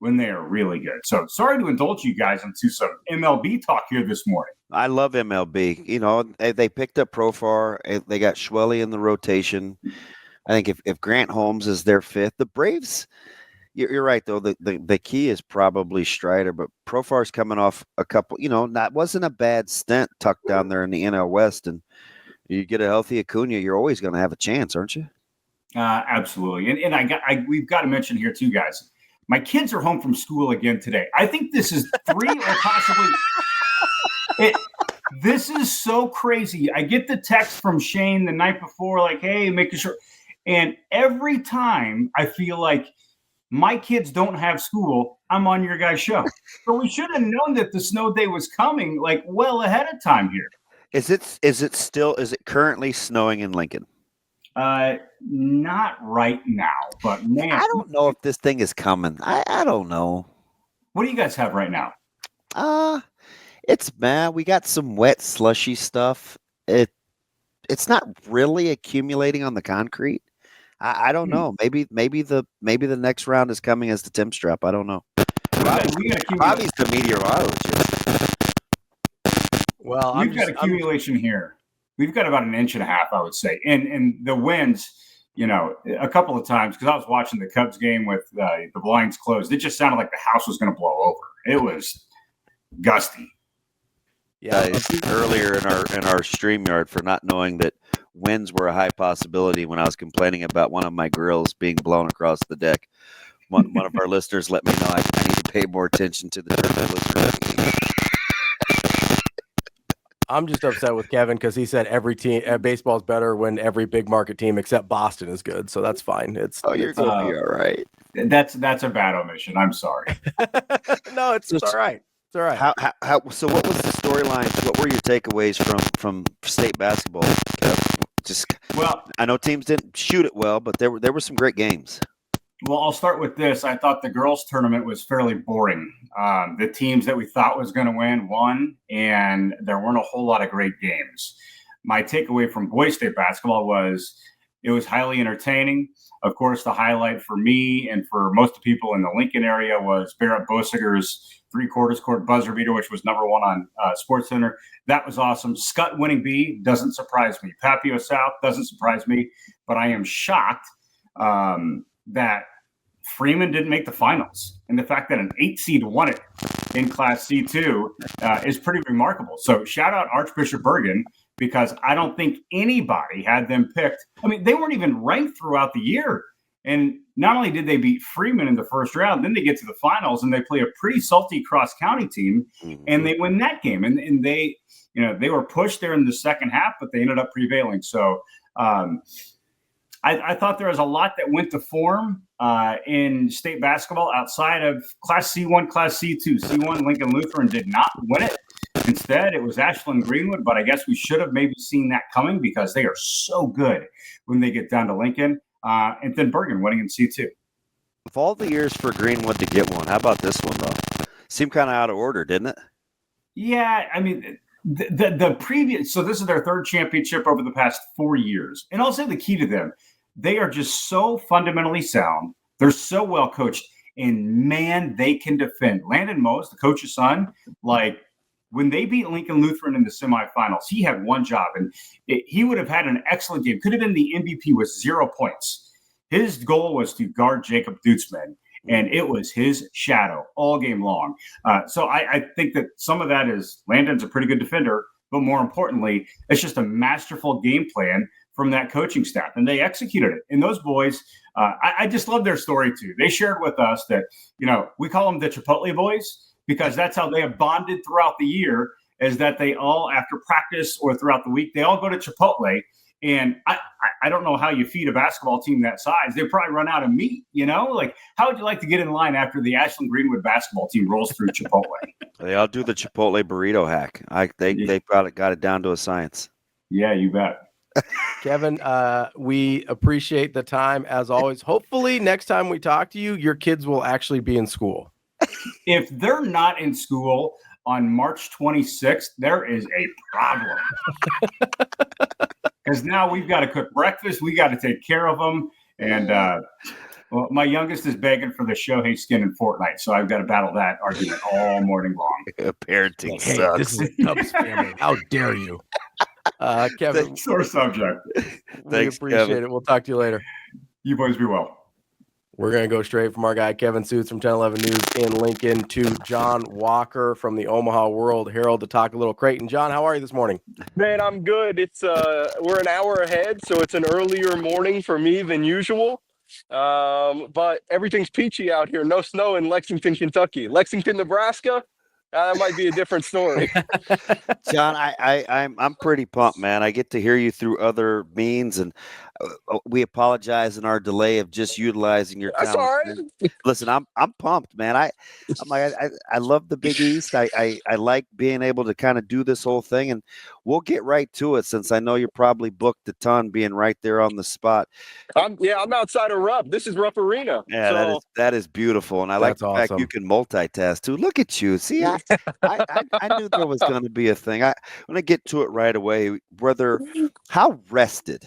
when they are really good. So sorry to indulge you guys into some MLB talk here this morning. I love MLB. They picked up Profar. They got Schwelly in the rotation. I think if Grant Holmes is their fifth, the Braves, you're right, though. The key is probably Strider, but Profar's coming off a couple, that wasn't a bad stint tucked down there in the NL West. And you get a healthy Acuna, you're always going to have a chance, aren't you? Absolutely. And we've got to mention here too, guys, my kids are home from school again today. I think this is 3 or possibly this is so crazy. I get the text from Shane the night before, like, hey, making sure. And every time I feel like my kids don't have school, I'm on your guys' show. So we should have known that the snow day was coming like well ahead of time here. Is it currently snowing in Lincoln? Not right now, but man, I don't know if this thing is coming. I don't know. What do you guys have right now? It's bad. We got some wet, slushy stuff. It's not really accumulating on the concrete. I don't know. Maybe the next round is coming as the Tim Strap. I don't know. Ravi's the meteorologist. Well, we've got accumulation here. We've got about 1.5 inches, I would say. And the winds, a couple of times, because I was watching the Cubs game with the blinds closed, it just sounded like the house was going to blow over. It was gusty. Yeah, earlier in our StreamYard for not knowing that winds were a high possibility when I was complaining about one of my grills being blown across the deck. One of our listeners let me know I need to pay more attention to the temperature. I'm just upset with Kevin because he said every team baseball is better when every big market team except Boston is good. So that's fine. You're going to be all right. That's a bad omission. I'm sorry. No, it's all right. It's all right. So what was the storylines? What were your takeaways from state basketball, Kev? I know teams didn't shoot it well, but there were some great games. Well, I'll start with this. I thought the girls' tournament was fairly boring. The teams that we thought was going to win won, and there weren't a whole lot of great games. My takeaway from boys' state basketball was it was highly entertaining. Of course, the highlight for me and for most of the people in the Lincoln area was Barrett Bosiger's 3/4 court buzzer beater, which was number 1 on SportsCenter. That was awesome. Scott winning B doesn't surprise me. Papio South doesn't surprise me, but I am shocked that Freeman didn't make the finals. And the fact that an 8 seed won it in Class C2 is pretty remarkable. So shout out Archbishop Bergen, because I don't think anybody had them picked. I mean, they weren't even ranked throughout the year. And not only did they beat Freeman in the first round, then they get to the finals and they play a pretty salty cross-county team, and they win that game. And they were pushed there in the second half, but they ended up prevailing. So I thought there was a lot that went to form in state basketball outside of Class C1, Class C2. C1, Lincoln Lutheran did not win it. Instead, it was Ashland Greenwood, but I guess we should have maybe seen that coming because they are so good when they get down to Lincoln. And then Bergen winning in C2. Of all the years for Greenwood to get one, how about this one, though? Seemed kind of out of order, didn't it? Yeah, I mean, the previous – so this is their third championship over the past 4 years. And I'll say the key to them, they are just so fundamentally sound. They're so well coached. And, man, they can defend. Landon Mose, the coach's son, when they beat Lincoln Lutheran in the semifinals, he had one job, and he would have had an excellent game. Could have been the MVP with 0 points. His goal was to guard Jacob Dutzman, and it was his shadow all game long. So I think that some of that is Landon's a pretty good defender, but more importantly, it's just a masterful game plan from that coaching staff, and they executed it. And those boys, I just love their story too. They shared with us that, we call them the Chipotle boys, because that's how they have bonded throughout the year, is that they all, after practice or throughout the week, they all go to Chipotle And I don't know how you feed a basketball team that size. They probably run out of meat, Like, how would you like to get in line after the Ashland Greenwood basketball team rolls through Chipotle? They all do the Chipotle burrito hack. They got it down to a science. Yeah, you bet. Kevin, we appreciate the time as always. Hopefully next time we talk to you, your kids will actually be in school. If they're not in school on March 26th, there is a problem. Because now we've got to cook breakfast. We got to take care of them. And well, my youngest is begging for the Shohei skin in Fortnite. So I've got to battle that argument all morning long. Parenting Hey, sucks. this is Cubs family. How dare you? Kevin, Sore subject. we appreciate it. We'll talk to you later. You boys be well. We're going to go straight from our guy, Kevin Sjuts from 1011 News in Lincoln, to John Walker from the Omaha World Herald to talk a little Creighton. John, how are you this morning? Man, I'm good. It's we're an hour ahead, so it's an earlier morning for me than usual. But everything's peachy out here. No snow in Lexington, Kentucky. Lexington, Nebraska, that might be a different story. John, I'm pretty pumped, man. I get to hear you through other means, and we apologize in our delay of just utilizing your That's talent. all right. Listen, I'm pumped, man. I love the Big East. I like being able to kind of do this whole thing, and we'll get right to it since I know you're probably booked a ton being right there on the spot. I'm outside of Rupp. This is Rupp Arena. Yeah, so, that is beautiful, and I like the fact you can multitask too. Look at you. See, I knew there was going to be a thing. I'm going to get to it right away. Brother, how rested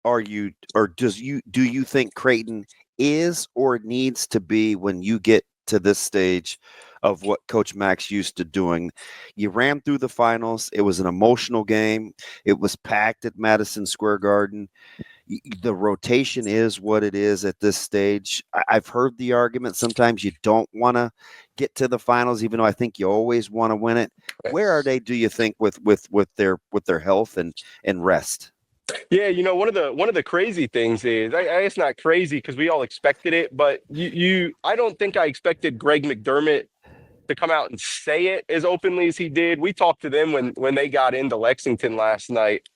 are you, or do you think Creighton is or needs to be when you get to this stage of what Coach Mack's used to doing? You ran through the finals. It was an emotional game. It was packed at Madison Square Garden. The rotation is what it is at this stage. I've heard the argument sometimes you don't want to get to the finals, even though I think you always want to win it. Where are they, do you think, with their health and rest? Yeah, one of the crazy things is, it's not crazy because we all expected it, but I don't think I expected Greg McDermott to come out and say it as openly as he did. We talked to them when they got into Lexington last night,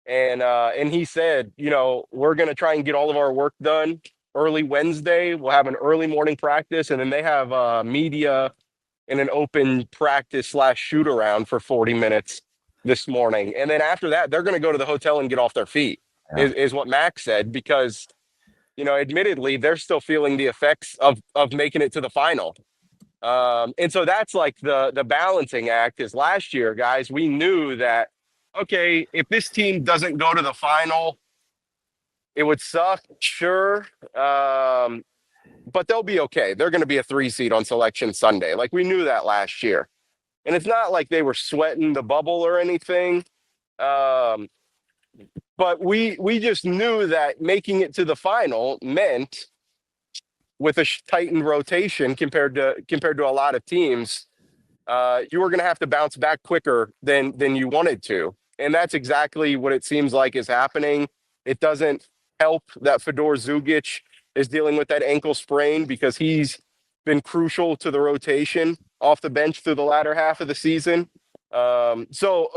and he said, we're going to try and get all of our work done early Wednesday. We'll have an early morning practice, and then they have media in an open practice / shoot around for 40 minutes this morning. And then after that, they're going to go to the hotel and get off their feet, is what Max said, because, admittedly, they're still feeling the effects of making it to the final. And so that's like the balancing act. Is last year, guys, we knew that, okay, if this team doesn't go to the final, it would suck, sure. But they'll be okay. They're going to be a 3 seed on Selection Sunday. Like, we knew that last year. And it's not like they were sweating the bubble or anything. But we just knew that making it to the final meant, with a tightened rotation compared to a lot of teams, you were going to have to bounce back quicker than you wanted to. And that's exactly what it seems like is happening. It doesn't help that Fedor Zugic is dealing with that ankle sprain, because he's been crucial to the rotation off the bench through the latter half of the season. So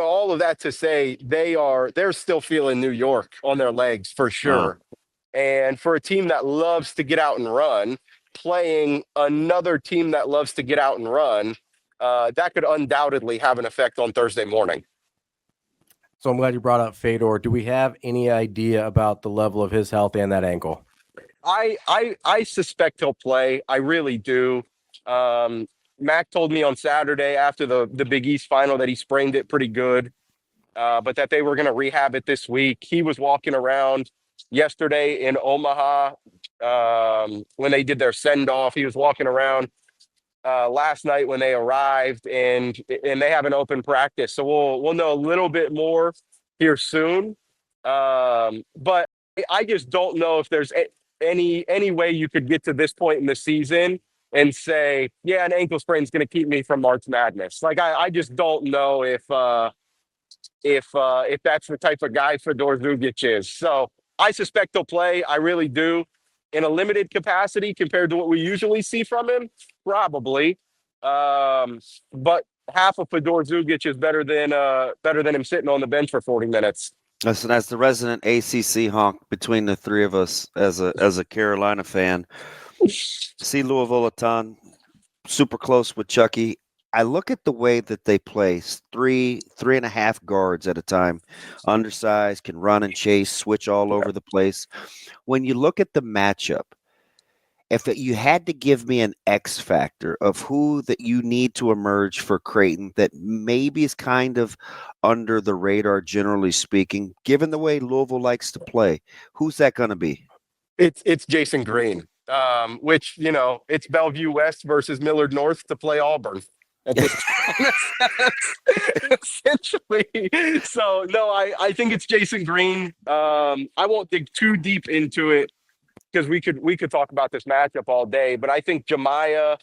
all of that to say, they're still feeling New York on their legs for sure. And for a team that loves to get out and run, playing another team that loves to get out and run, that could undoubtedly have an effect on Thursday morning. So I'm glad you brought up Fedor. Do we have any idea about the level of his health and that ankle? I suspect he'll play. I really do. Mac told me on Saturday after the Big East final that he sprained it pretty good, but that they were going to rehab it this week. He was walking around yesterday in Omaha when they did their send-off. He was walking around last night when they arrived, and they have an open practice. So we'll know a little bit more here soon. But I just don't know if there's any way you could get to this point in the season and say, yeah, an ankle sprain is going to keep me from March Madness. Like, I just don't know if that's the type of guy Fedor Zugic is. So I suspect he'll play. I really do. In a limited capacity compared to what we usually see from him, probably. But half of Fedor Zugic is better than him sitting on the bench for 40 minutes. Listen, as the resident ACC honk between the three of us, as a Carolina fan, see Louisville a ton, super close with Chucky. I look at the way that they play, three and a half guards at a time, undersized, can run and chase, switch all over the place. When you look at the matchup, if you had to give me an X factor of who that you need to emerge for Creighton that maybe is kind of under the radar, generally speaking, given the way Louisville likes to play, who's that going to be? It's Jason Green, which, it's Bellevue West versus Millard North to play Auburn at this essentially. So no, I think it's Jason Green. I won't dig too deep into it because we could talk about this matchup all day, but I think Jemiah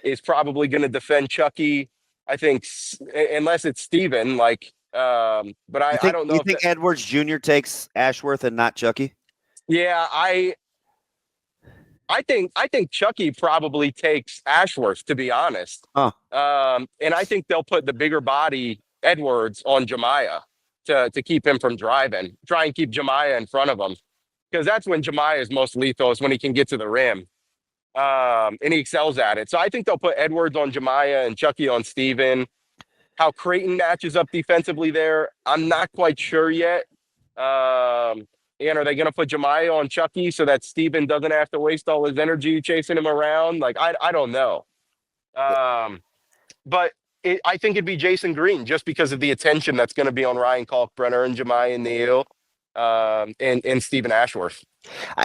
is probably going to defend Chucky. I think unless it's Steven, but I don't know. You think Edwards Jr. takes Ashworth and not Chucky? Yeah, I think Chucky probably takes Ashworth, to be honest. Huh. And I think they'll put the bigger body Edwards on Jemiah to keep him from driving. Try and keep Jemiah in front of him, because that's when Jemiah is most lethal, is when he can get to the rim. And he excels at it. So I think they'll put Edwards on Jemiah and Chucky on Steven. How Creighton matches up defensively there, I'm not quite sure yet. And are they going to put Jemiah on Chucky so that Steven doesn't have to waste all his energy chasing him around? I don't know. But I think it'd be Jason Green, just because of the attention that's going to be on Ryan Kalkbrenner and Jemiah Neal and Stephen Ashworth.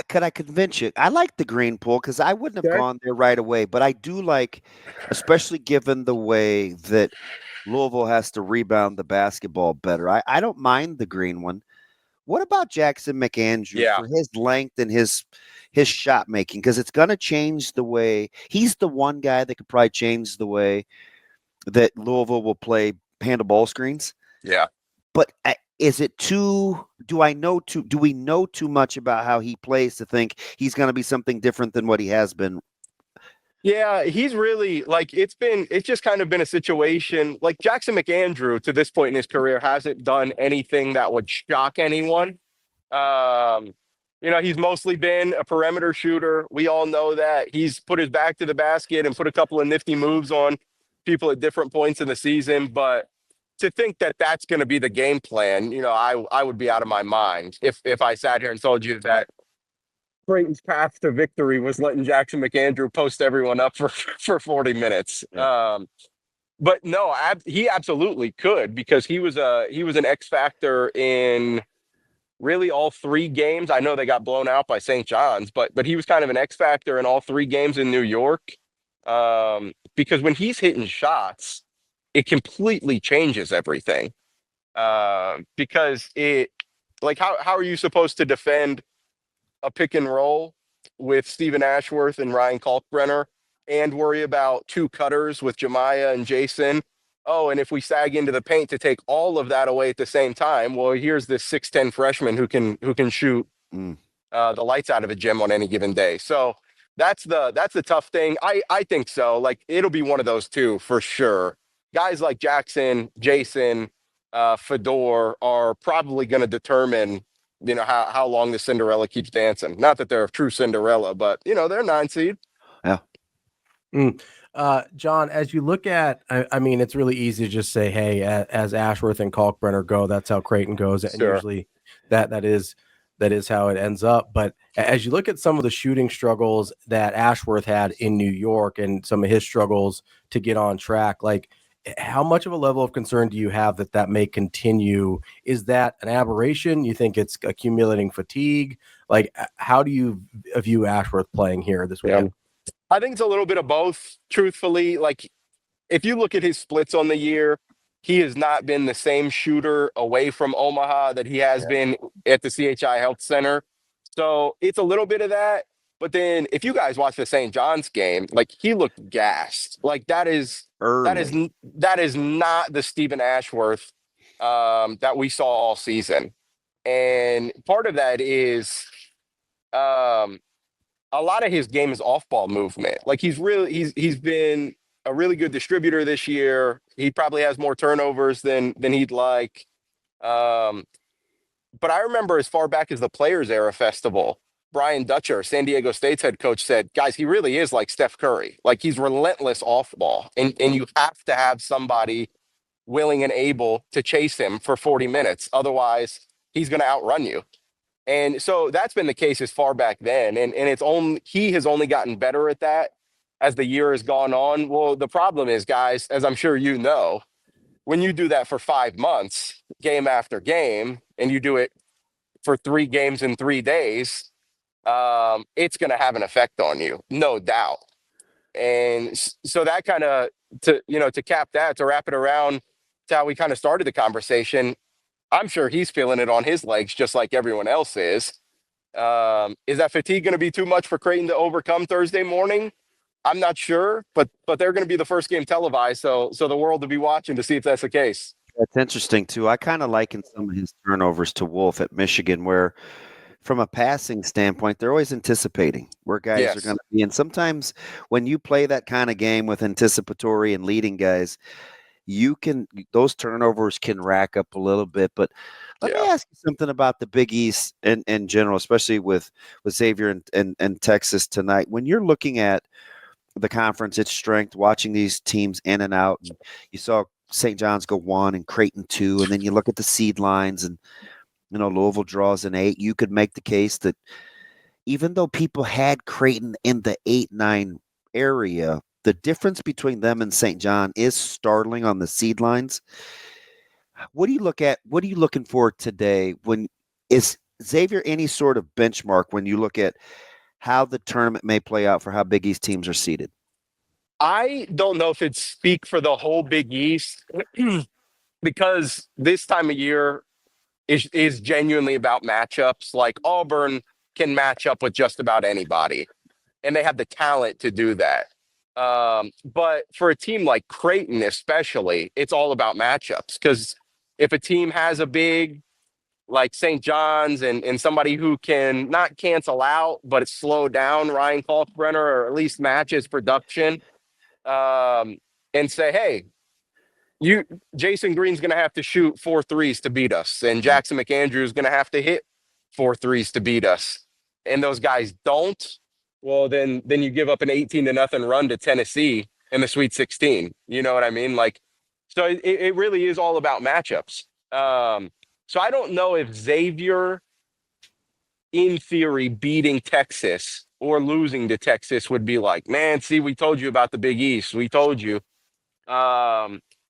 Could I convince you? I like the Green pool because I wouldn't have gone there right away, but I do like, especially given the way that Louisville has to rebound the basketball better. I don't mind the Green one. What about Jackson McAndrew for his length and his shot making? Because it's going to change the way he's the one guy that could probably change the way that Louisville will play handle ball screens. Yeah, but is it too? Do we know too much about how he plays to think he's going to be something different than what he has been? Yeah, he's really it's just kind of been a situation like Jackson McAndrew to this point in his career hasn't done anything that would shock anyone. He's mostly been a perimeter shooter. We all know that. He's put his back to the basket and put a couple of nifty moves on people at different points in the season. But to think that that's going to be the game plan, I would be out of my mind if I sat here and told you that Creighton's path to victory was letting Jackson McAndrew post everyone up for 40 minutes. Yeah. But no, he absolutely could, because he was an X factor in really all three games. I know they got blown out by St. John's, but he was kind of an X factor in all three games in New York. Because when he's hitting shots, it completely changes everything. Because how are you supposed to defend a pick and roll with Stephen Ashworth and Ryan Kalkbrenner and worry about two cutters with Jemiah and Jason? Oh, and if we sag into the paint to take all of that away at the same time, well, here's this 6'10" freshman who can shoot the lights out of a gym on any given day. So that's the tough thing. I think so. It'll be one of those two for sure. Guys like Jackson, Jason, Fedor are probably going to determine how long the Cinderella keeps dancing. Not that they're a true Cinderella, but they're a 9 seed. Yeah. John, as you look at, I mean, it's really easy to just say, hey, as Ashworth and Kalkbrenner go, that's how Creighton goes. And usually that is how it ends up. But as you look at some of the shooting struggles that Ashworth had in New York and some of his struggles to get on track, how much of a level of concern do you have that may continue? Is that an aberration? You think it's accumulating fatigue? How do you view Ashworth playing here this weekend? I think it's a little bit of both, truthfully. If you look at his splits on the year, he has not been the same shooter away from Omaha that he has been at the CHI Health Center. So it's a little bit of that. But then if you guys watch the St. John's game, he looked gassed. That is not the Stephen Ashworth that we saw all season. And part of that is a lot of his game is off-ball movement. He's been a really good distributor this year. He probably has more turnovers than he'd like. But I remember as far back as the Players Era Festival, Brian Dutcher, San Diego State's head coach, said, guys, he really is like Steph Curry. Like, he's relentless off ball. And you have to have somebody willing and able to chase him for 40 minutes. Otherwise, he's going to outrun you. And so that's been the case as far back then. And he has only gotten better at that as the year has gone on. Well, the problem is, guys, as I'm sure you know, when you do that for 5 months, game after game, and you do it for 3 games in 3 days, it's going to have an effect on you, no doubt. And so that kind of, to cap that, to wrap it around to how we kind of started the conversation, I'm sure he's feeling it on his legs just like everyone else is. Is that fatigue going to be too much for Creighton to overcome Thursday morning? I'm not sure, but they're going to be the first game televised, so the world will be watching to see if that's the case. That's interesting too. I kind of liken some of his turnovers to Wolf at Michigan, where from a passing standpoint, they're always anticipating where guys are going to be. And sometimes when you play that kind of game with anticipatory and leading guys, those turnovers can rack up a little bit. But let me ask you something about the Big East in general, especially with Xavier and Texas tonight. When you're looking at the conference, its strength, watching these teams in and out, and you saw St. John's go 1 and Creighton 2, and then you look at the seed lines and, Louisville draws an 8. You could make the case that even though people had Creighton in the 8-9 area, the difference between them and St. John is startling on the seed lines. What do you look at? What are you looking for today? Is Xavier any sort of benchmark when you look at how the tournament may play out for how Big East teams are seeded? I don't know if it's speak for the whole Big East because this time of year is genuinely about matchups. Like, Auburn can match up with just about anybody, and they have the talent to do that. But for a team like Creighton especially, it's all about matchups, because if a team has a big like St. John's and somebody who can not cancel out, but slow down Ryan Kalkbrenner, or at least match his production, and say, hey, Jason Green's going to have to shoot 4 threes to beat us, and Jackson McAndrew is going to have to hit 4 threes to beat us, and those guys don't, well, then you give up an 18-0 run to Tennessee in the Sweet 16. You know what I mean? Like, so it really is all about matchups. So I don't know if Xavier, in theory, beating Texas or losing to Texas would be like, man, see, we told you about the Big East. We told you.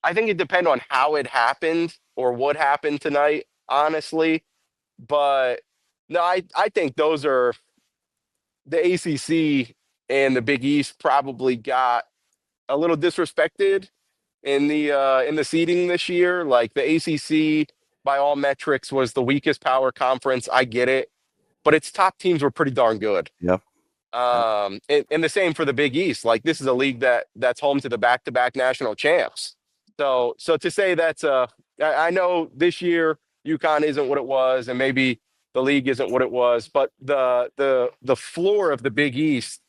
I think it depends on how it happened or what happened tonight, honestly. But no, I think those are the ACC and the Big East probably got a little disrespected in the seeding this year. Like, the ACC, by all metrics, was the weakest power conference. I get it, but its top teams were pretty darn good. Yep. And the same for the Big East. Like, this is a league that's home to the back-to-back national champs. So to say I know this year UConn isn't what it was, and maybe the league isn't what it was, but the floor of the Big East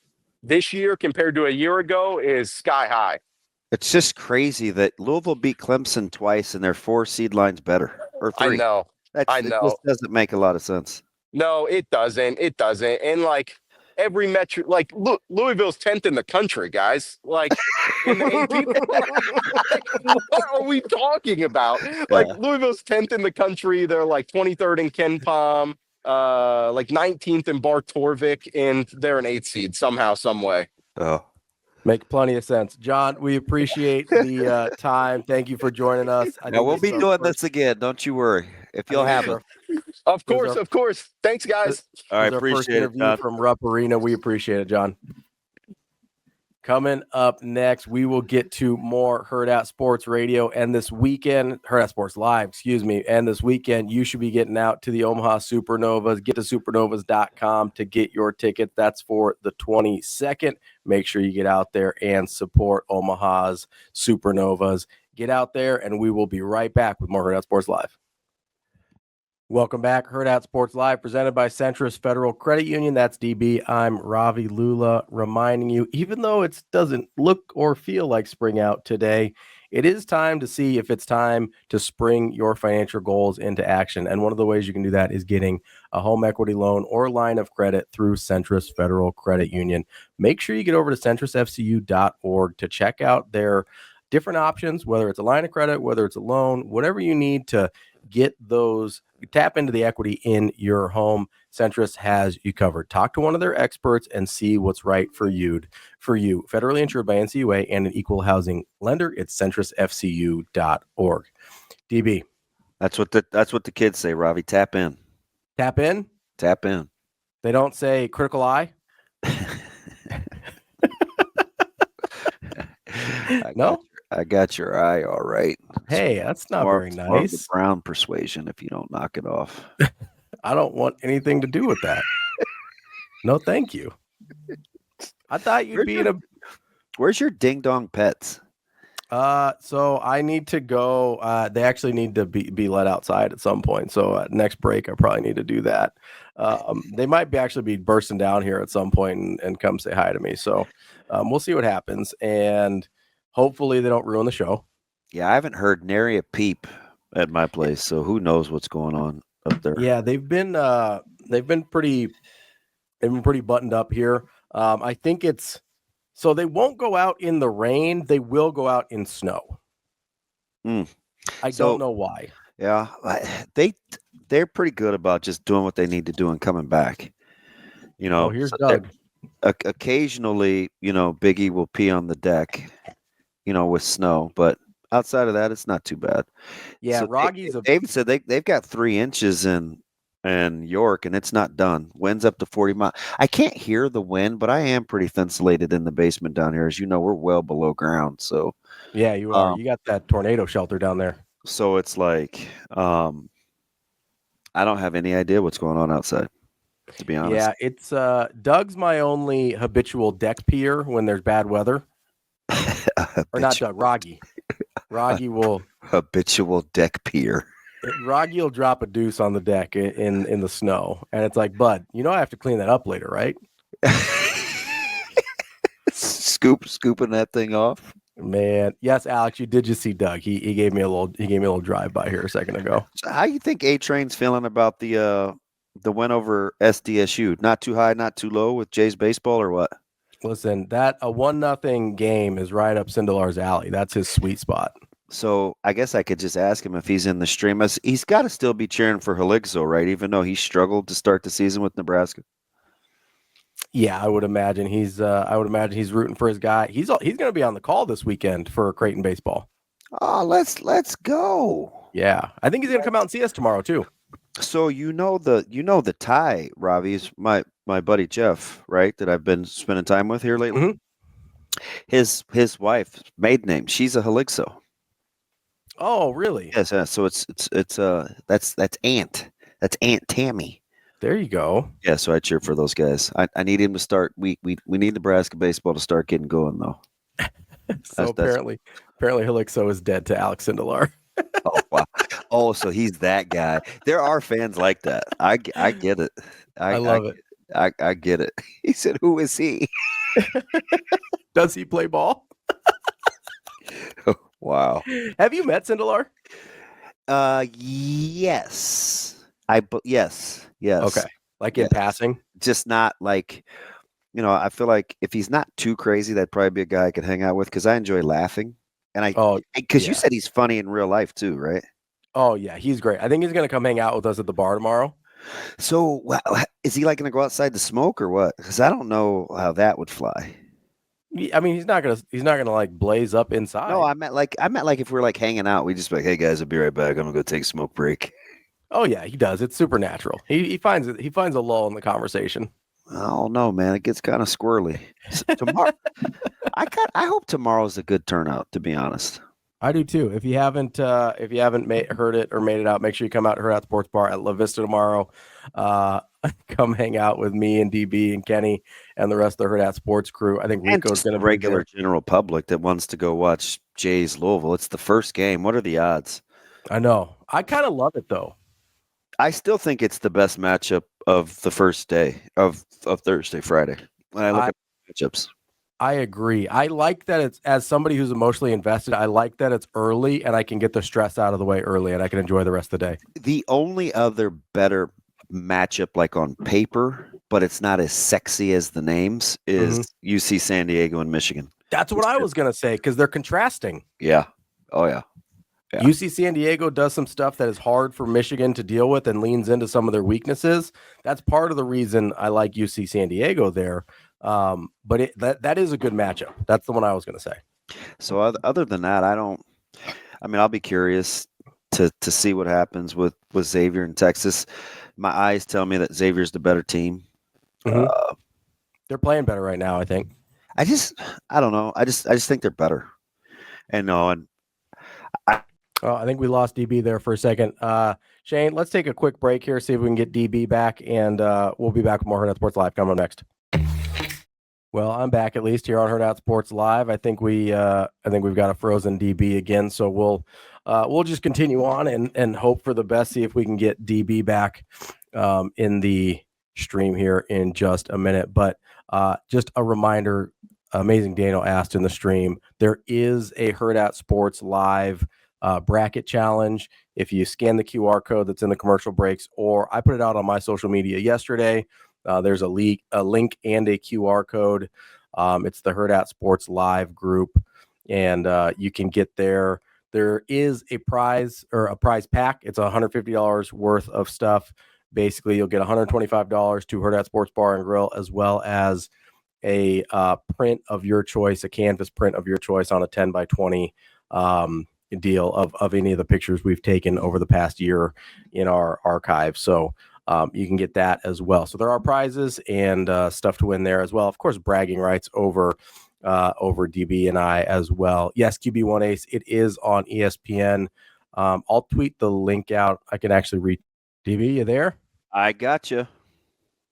this year compared to a year ago is sky high. It's just crazy that Louisville beat Clemson twice and their 4 seed line's better, or 3. I know. It just doesn't make a lot of sense. No, it doesn't. It doesn't. And like every metric, like Louisville's 10th in the country, guys. Like, in the AP, like, what are we talking about? Like, Louisville's 10th in the country. They're like 23rd in Ken Pom, like 19th in Bart Torvik, and they're an 8th seed somehow, some way. Oh. Make plenty of sense. John, we appreciate the time. Thank you for joining us. Now, we'll be doing this again. Don't you worry. If you'll have it. Of course. Thanks, guys. All right, appreciate it, John. From Rupp Arena. We appreciate it, John. Coming up next, we will get to more Hurrdat Sports Radio, and this weekend, Hurrdat Sports Live, and this weekend, you should be getting out to the Omaha Supernovas. Get to supernovas.com to get your ticket. That's for the 22nd. Make sure you get out there and support Omaha's Supernovas. Get out there, and we will be right back with more Hurrdat Sports Live. Welcome back. Hurrdat Sports Live, presented by Centris Federal Credit Union. That's DB. I'm Ravi. Lulla, reminding you, even though it doesn't look or feel like spring out today, it is time to see if it's time to spring your financial goals into action. And one of the ways you can do that is getting a home equity loan or line of credit through Centris Federal Credit Union. Make sure you get over to centrisfcu.org to check out their different options, whether it's a line of credit, whether it's a loan, whatever you need to get those, tap into the equity in your home. Centris has you covered. Talk to one of their experts and see what's right for you. Federally insured by NCUA and an equal housing lender. It's centrisfcu.org. DB. That's what the kids say, Ravi. Tap in. Tap in? Tap in. They don't say critical eye? No? I got your eye all right. Hey, that's not very More of the nice. Brown persuasion if you don't knock it off. I don't want anything to do with that. No, thank you. I thought you'd be in a... Where's your ding dong pets? So I need to go. They actually need to be let outside at some point. So next break, I probably need to do that. They might actually be bursting down here at some point and come say hi to me. So we'll see what happens. And hopefully they don't ruin the show. Yeah, I haven't heard nary a peep at my place, so who knows what's going on up there. Yeah, they've been pretty buttoned up here. I think it's so they won't go out in the rain. They will go out in snow. I don't know why. Yeah, they're pretty good about just doing what they need to do and coming back. You know, here's Doug. Occasionally, Biggie will pee on the deck, with snow, but outside of that, it's not too bad. Yeah, so Roggy's David said they've got 3 inches in York, and it's not done. Wind's up to 40 miles. I can't hear the wind, but I am pretty insulated in the basement down here. As you know, we're well below ground. So yeah, you are. You got that tornado shelter down there. So it's like I don't have any idea what's going on outside, to be honest. Yeah, it's Doug's my only habitual deck peer when there's bad weather. Or not Doug, Roggy. Roggy will habitual deck peer. Roggy will drop a deuce on the deck in the snow, and it's like, bud, I have to clean that up later, right? Scooping that thing off. Man, yes, Alex, you did just see Doug. He gave me a little drive by here a second ago. So how you think A-Train's feeling about the win over SDSU? Not too high, not too low with Jay's baseball, or what? Listen, that a 1-0 game is right up Sindelar's alley. That's his sweet spot. So I guess I could just ask him if he's in the stream. He's got to still be cheering for Hurrdat, right? Even though he struggled to start the season with Nebraska. Yeah, I would imagine he's rooting for his guy. He's going to be on the call this weekend for Creighton baseball. Oh, let's go. Yeah, I think he's going to come out and see us tomorrow too. So the tie, Ravi, is my buddy Jeff, right? That I've been spending time with here lately. Mm-hmm. His wife's maiden name, she's a Hurrdat. Oh, really? Yes. So that's Aunt. That's Aunt Tammy. There you go. Yeah. So I cheer for those guys. I need him to start. We need Nebraska baseball to start getting going though. So apparently Hurrdat is dead to Alex Sindelar. Oh wow. Oh, so he's that guy. There are fans like that. I get it. I love it. I get it. He said, "Who is he?" Does he play ball? Wow. Have you met Sindelar? Yes. Yes. Okay. Like in passing? Just not like, I feel like if he's not too crazy, that'd probably be a guy I could hang out with because I enjoy laughing. And you said he's funny in real life too, right? Oh yeah, he's great. I think he's going to come hang out with us at the bar tomorrow. So is he like going to go outside to smoke or what? Because I don't know how that would fly. I mean, he's not gonna like blaze up inside. No, I meant like if we're like hanging out, we just be like, hey guys, I'll be right back. I'm gonna go take a smoke break. Oh yeah, he does. It's supernatural. He finds a lull in the conversation. Oh no, man, it gets kind of squirrely. Tomorrow, I hope tomorrow's a good turnout. To be honest, I do too. If you haven't heard it or made it out, make sure you come out to Hurrdat Sports Bar at La Vista tomorrow. Come hang out with me and DB and Kenny and the rest of the Hurrdat Sports crew. I think Rico's going to be regular general public that wants to go watch Jay's Louisville. It's the first game. What are the odds? I know. I kind of love it though. I still think it's the best matchup of the first day of Thursday, Friday. When I look at matchups, I agree. I like that it's, as somebody who's emotionally invested, I like that it's early and I can get the stress out of the way early and I can enjoy the rest of the day. The only other better matchup, like on paper, but it's not as sexy as the names, is UC San Diego and Michigan. That's what I was going to say, because they're contrasting. Yeah. Oh, yeah. Yeah. UC San Diego does some stuff that is hard for Michigan to deal with and leans into some of their weaknesses. That's part of the reason I like UC San Diego there. But that is a good matchup. That's the one I was going to say. So other than that, I'll be curious to see what happens with Xavier in Texas. My eyes tell me that Xavier's the better team. They're playing better right now, I think. I don't know. I just think they're better. I think we lost DB there for a second. Shane, let's take a quick break here, see if we can get DB back, and we'll be back with more Hurrdat Sports Live coming up next. Well, I'm back at least here on Hurrdat Sports Live. I think we've got a frozen DB again, so we'll just continue on and hope for the best. See if we can get DB back in the stream here in just a minute. But just a reminder, Amazing Daniel asked in the stream, there is a Hurrdat Sports Live bracket challenge. If you scan the QR code that's in the commercial breaks, or I put it out on my social media yesterday. There's a link and a QR code. It's the Hurrdat Sports Live group, and you can get there. There is a prize pack. It's $150 worth of stuff. Basically, you'll get $125 to Hurrdat Sports Bar and Grill, as well as a print of your choice, a canvas print of your choice on a 10 by 20 deal of any of the pictures we've taken over the past year in our archive. So you can get that as well. So there are prizes and stuff to win there as well. Of course, bragging rights over DB and I as well. Yes, QB1 Ace. It is on ESPN. I'll tweet the link out. I can actually read. DB, you there? I got you.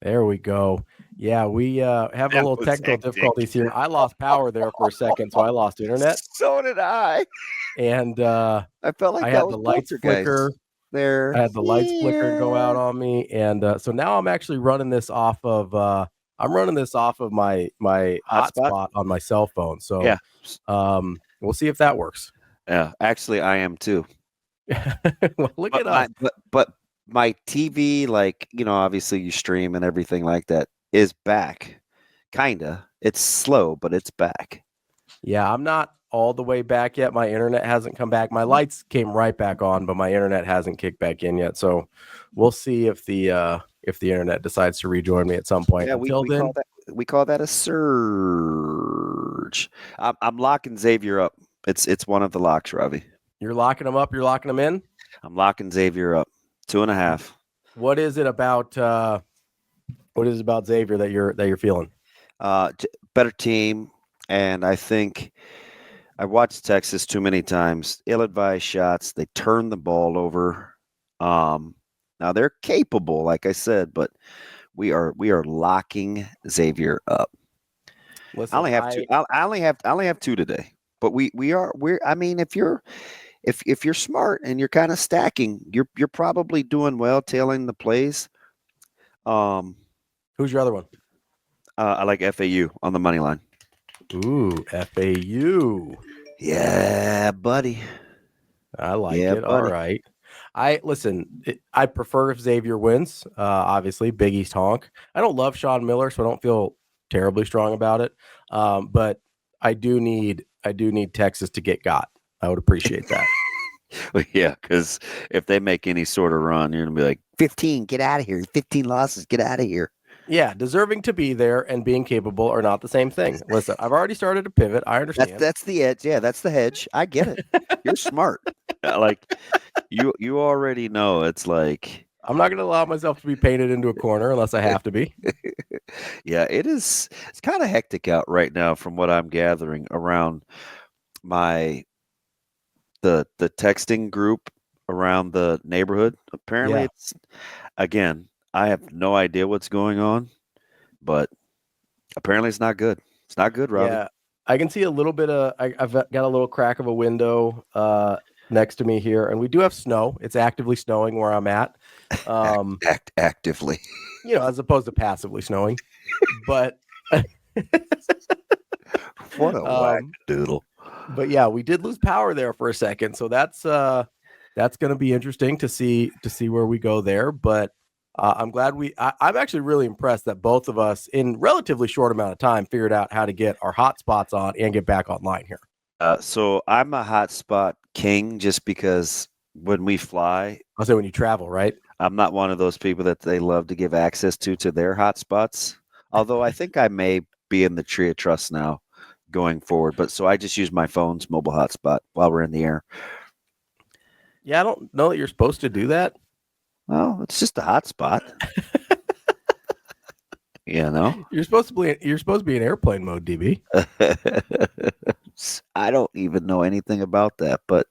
There we go. Yeah, we have a little technical difficulties here. I lost power there for a second, so I lost internet. So did I. And I felt like I had the lights flicker. There. I had the lights flicker go out on me, and so now I'm actually running this off of my hotspot on my cell phone. So yeah, we'll see if that works. Yeah, actually, I am too. Well, look at us. But my TV, like, obviously you stream and everything like that, is back. Kinda. It's slow, but it's back. Yeah, I'm not all the way back yet. My internet hasn't come back. My lights came right back on, but my internet hasn't kicked back in yet. So we'll see if the internet decides to rejoin me at some point. Yeah, Until then, we call that a surge. I'm locking Xavier up. It's one of the locks, Ravi. You're locking them up. You're locking them in. I'm locking Xavier up. 2.5. What is it about Xavier that you're feeling? Better team, and I think I watched Texas too many times. Ill-advised shots. They turn the ball over. Now they're capable, like I said, but we are locking Xavier up. Listen, I only have two. I only have two today. But we're. I mean, if you're smart and you're kind of stacking, you're probably doing well tailing the plays. Who's your other one? I like FAU on the money line. Ooh, FAU. Yeah, buddy. I like it. Buddy. All right. I prefer if Xavier wins. Obviously, Big East honk. I don't love Sean Miller, so I don't feel terribly strong about it. But I do need Texas to get got. I would appreciate that. Well, yeah, because if they make any sort of run, you're gonna be like 15, get out of here. 15 losses, get out of here. Yeah, deserving to be there and being capable are not the same thing. Listen, I've already started to pivot. I understand. That's the edge. Yeah, that's the hedge. I get it. You're smart. Like you already know. It's like I'm not going to allow myself to be painted into a corner unless I have to be. Yeah, it's kind of hectic out right now from what I'm gathering around the texting group around the neighborhood. Apparently it's, again, I have no idea what's going on, but apparently it's not good. It's not good, Robbie. Yeah, I can see a little bit of, I've got a little crack of a window next to me here, and we do have snow. It's actively snowing where I'm at. Actively. As opposed to passively snowing. But What a whack doodle. But yeah, we did lose power there for a second, so that's going to be interesting to see where we go there. But I'm glad I'm actually really impressed that both of us, in relatively short amount of time, figured out how to get our hotspots on and get back online here. So I'm a hotspot king just because when we fly, I'll say when you travel, right? I'm not one of those people that they love to give access to their hotspots. Although I think I may be in the tree of trust now going forward. But so I just use my phone's mobile hotspot while we're in the air. Yeah, I don't know that you're supposed to do that. Well, it's just a hotspot. You're supposed to be in airplane mode, DB. I don't even know anything about that, but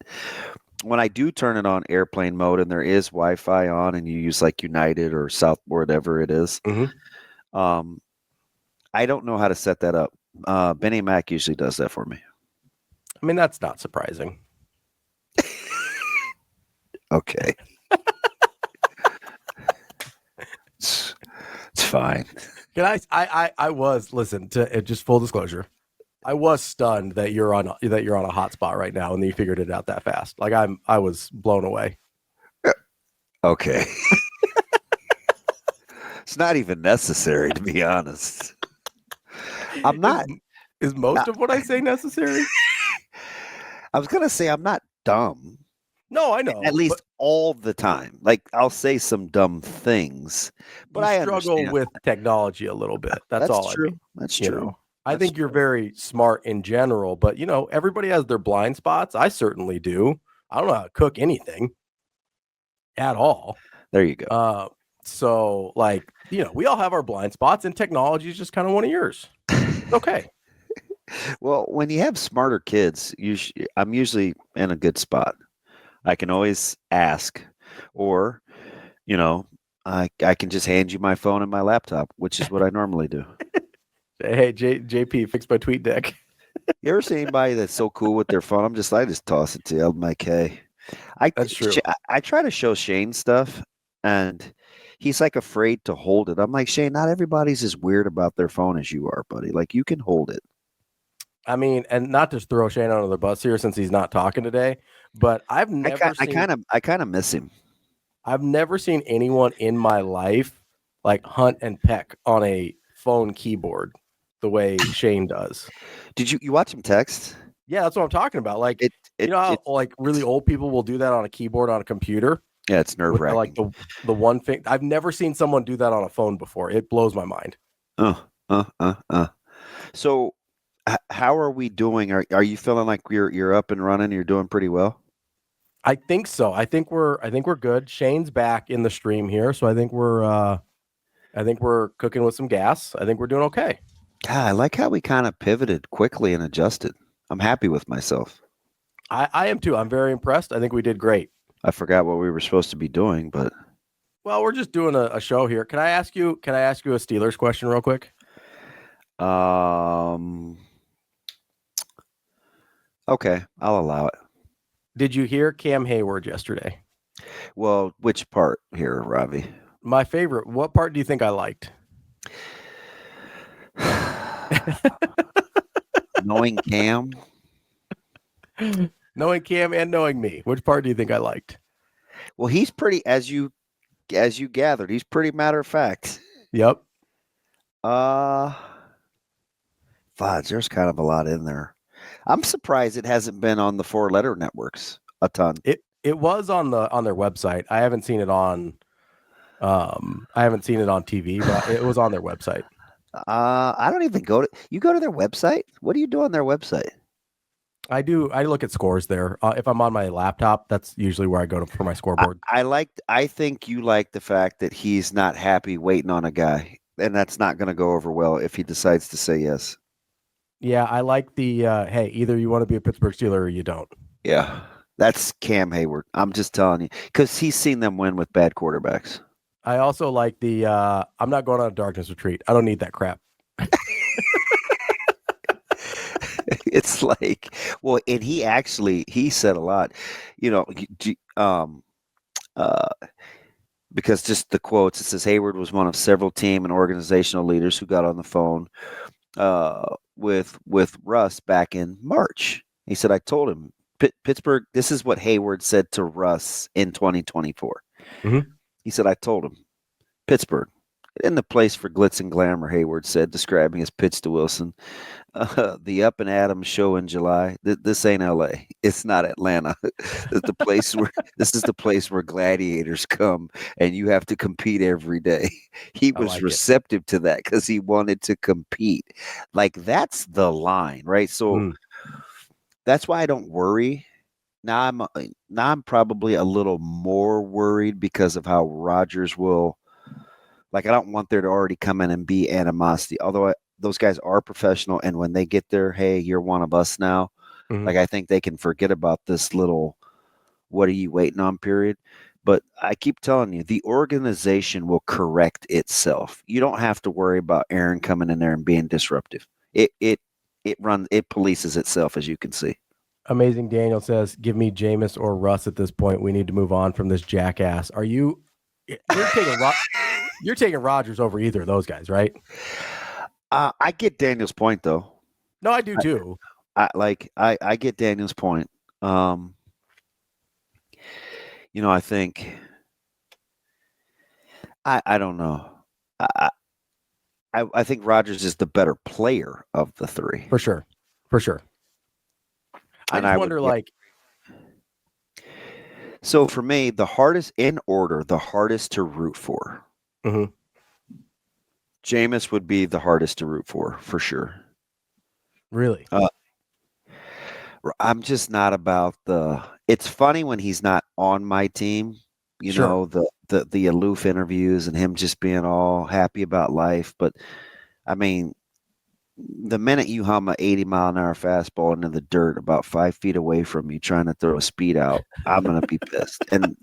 when I do turn it on airplane mode and there is Wi-Fi on and you use like United or South, whatever it is, I don't know how to set that up. Benny Mac usually does that for me. I mean, that's not surprising. Okay. It's fine. Can I was just full disclosure. I was stunned that you're on a hotspot right now and you figured it out that fast. Like I was blown away. Okay. It's not even necessary, to be honest. I'm not. Is most of what I say necessary? I was gonna say I'm not dumb. No, I know. At least all the time. Like I'll say some dumb things, but I struggle understand. with technology a little bit. That's all. True. I mean. That's true. I think you're very smart in general, but everybody has their blind spots. I certainly do. I don't know how to cook anything at all. There you go. So we all have our blind spots, and technology is just kind of one of yours. Okay. Well, when you have smarter kids, I'm usually in a good spot. I can always ask, or, I can just hand you my phone and my laptop, which is what I normally do. Hey, JP, fix my tweet deck. You ever see anybody that's so cool with their phone? I just toss it to you. I'm like, hey. That's true. I try to show Shane stuff, and he's like afraid to hold it. I'm like, Shane, not everybody's as weird about their phone as you are, buddy. Like, you can hold it. I mean, and not to throw Shane under the bus here since he's not talking today, but I kind of miss him. I've never seen anyone in my life like hunt and peck on a phone keyboard the way Shane does. Did you watch him text? Yeah, that's what I'm talking about. Like, how like really old people will do that on a keyboard on a computer? Yeah, it's nerve-wracking. Like the one thing I've never seen someone do that on a phone before. It blows my mind. So how are we doing? Are you feeling like you're up and running? You're doing pretty well? I think so. I think we're good. Shane's back in the stream here, so I think we're cooking with some gas. I think we're doing okay. God, I like how we kind of pivoted quickly and adjusted. I'm happy with myself. I am too. I'm very impressed. I think we did great. I forgot what we were supposed to be doing, but well, we're just doing a show here. Can I ask you a Steelers question real quick? Okay, I'll allow it. Did you hear Cam Hayward yesterday? Well, which part here, Ravi? My favorite. What part do you think I liked? Knowing Cam? Knowing Cam and knowing me. Which part do you think I liked? Well, he's pretty, as you gathered, he's pretty matter of fact. Yep. Fudge, there's kind of a lot in there. I'm surprised it hasn't been on the 4-letter networks a ton. It was on their website. I haven't seen it on TV, but it was on their website. I don't even you go to their website? What do you do on their website? I do. I look at scores there. If I'm on my laptop, that's usually where I go for my scoreboard. I think you like the fact that he's not happy waiting on a guy, and that's not going to go over well if he decides to say yes. Yeah, I like the hey, either you want to be a Pittsburgh Steeler or you don't. Yeah, that's Cam Hayward. I'm just telling you, because he's seen them win with bad quarterbacks. I also like the I'm not going on a darkness retreat. I don't need that crap. It's like, well, and he said a lot, because just the quotes, it says Hayward was one of several team and organizational leaders who got on the phone with Russ back in March. He said, I told him, Pittsburgh, this is what Hayward said to Russ in 2024. Mm-hmm. He said, I told him, Pittsburgh, in the place for glitz and glamour, Hayward said, describing his pitch to Wilson. The Up and Adams show in July. This ain't L.A. It's not Atlanta. This is the place where gladiators come, and you have to compete every day. He was receptive to that because he wanted to compete. Like, that's the line, right? So that's why I don't worry. Now I'm probably a little more worried because of how Rodgers will. Like, I don't want there to already come in and be animosity. Although those guys are professional, and when they get there, hey, you're one of us now. Mm-hmm. Like, I think they can forget about this little what are you waiting on period. But I keep telling you, the organization will correct itself. You don't have to worry about Aaron coming in there and being disruptive. It polices itself, as you can see. Amazing Daniel says, give me Jameis or Russ at this point. We need to move on from this jackass. You're taking Rodgers over either of those guys, right? I get Daniel's point, though. No, I do too. I get Daniel's point. I think I don't know. I think Rodgers is the better player of the three. For sure. I wonder, so for me, the hardest to root for. Mm-hmm. Jameis would be the hardest to root for sure. Really? I'm just not about it's funny when he's not on my team, you know, the aloof interviews and him just being all happy about life. But I mean, the minute you hum a 80-mile-an-hour fastball into the dirt about 5 feet away from you trying to throw a speed out, I'm going to be pissed. And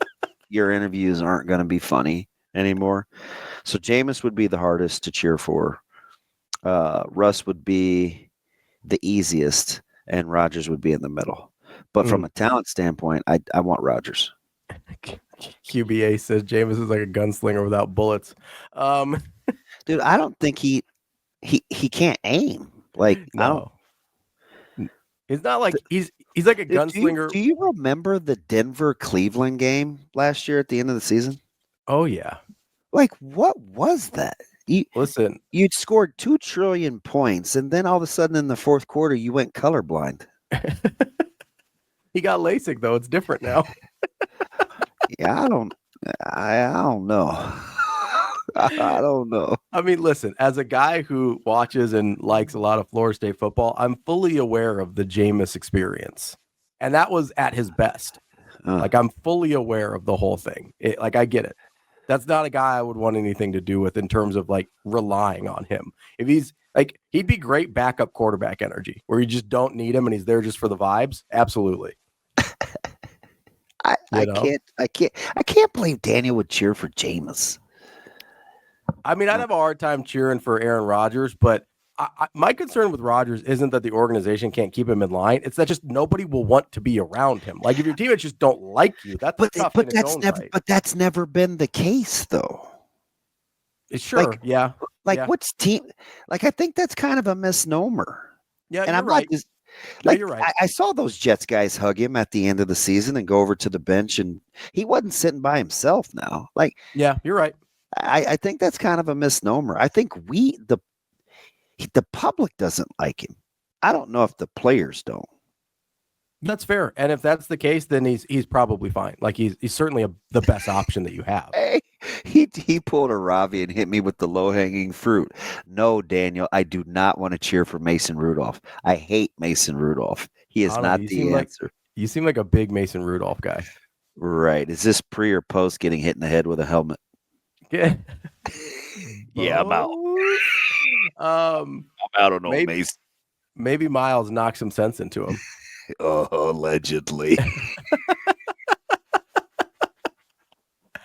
your interviews aren't going to be funny anymore. So Jameis would be the hardest to cheer for. Russ would be the easiest, and Rodgers would be in the middle. But from a talent standpoint, I want Rodgers. QBA says Jameis is like a gunslinger without bullets. Dude, I don't think he can't aim. Like, no. It's not like he's like a gunslinger. Do you remember the Denver-Cleveland game last year at the end of the season? Oh, yeah. Like, what was that? Listen, you'd scored 2 trillion points, and then all of a sudden in the fourth quarter, you went colorblind. He got LASIK, though. It's different now. Yeah, I don't know. I don't know. I mean, listen, as a guy who watches and likes a lot of Florida State football, I'm fully aware of the Jameis experience. And that was at his best. Like, I'm fully aware of the whole thing. I get it. That's not a guy I would want anything to do with in terms of like relying on him. If he's like, he'd be great backup quarterback energy where you just don't need him and he's there just for the vibes. Absolutely. I can't believe Daniel would cheer for Jameis. I mean, I'd have a hard time cheering for Aaron Rodgers, but my concern with Rodgers isn't that the organization can't keep him in line. It's that just nobody will want to be around him. Like, if your teammates just don't like you, that's tough in its own right. But that's never been the case, though. Sure, yeah. What's team? Like, I think that's kind of a misnomer. Yeah, and you're I'm right. You're right. I saw those Jets guys hug him at the end of the season and go over to the bench, and he wasn't sitting by himself now. Like, yeah, you're right. I think that's kind of a misnomer. I think the public doesn't like him. I don't know if the players don't. That's fair. And if that's the case, then he's probably fine. Like, he's certainly the best option that you have. Hey, he pulled a Ravi and hit me with the low-hanging fruit. No, Daniel, I do not want to cheer for Mason Rudolph. I hate Mason Rudolph. He is not the answer. You seem like a big Mason Rudolph guy. Right. Is this pre or post getting hit in the head with a helmet? Yeah. Yeah, I'm out. I'm out on old Mason. Maybe Miles knocked some sense into him. Oh, allegedly.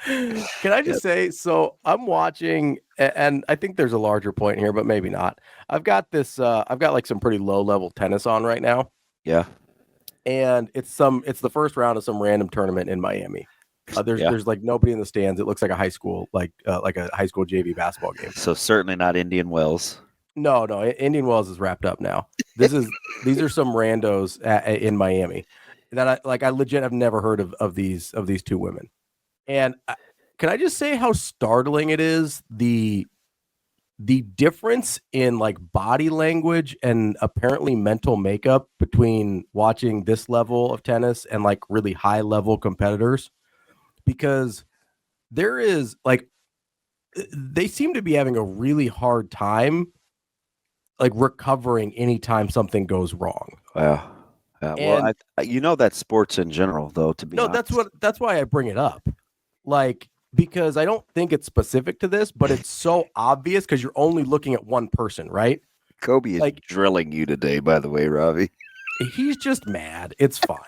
Can I just say, so I'm watching, and I think there's a larger point here, but maybe not. I've got like some pretty low level tennis on right now. Yeah. And it's the first round of some random tournament in Miami. There's like nobody in the stands. It looks like a high school, like a high school JV basketball game. So certainly not Indian Wells. No, Indian Wells is wrapped up now. These are some randos in Miami that I legit have never heard of these two women. And can I just say how startling it is the difference in like body language and apparently mental makeup between watching this level of tennis and like really high level competitors, because there is like they seem to be having a really hard time like recovering anytime something goes wrong. Well, that's sports in general, though. To be honest, that's why I bring it up, like, because I don't think it's specific to this, but it's so obvious because you're only looking at one person, right? Kobe is drilling you today, by the way, Ravi. He's just mad. It's fine.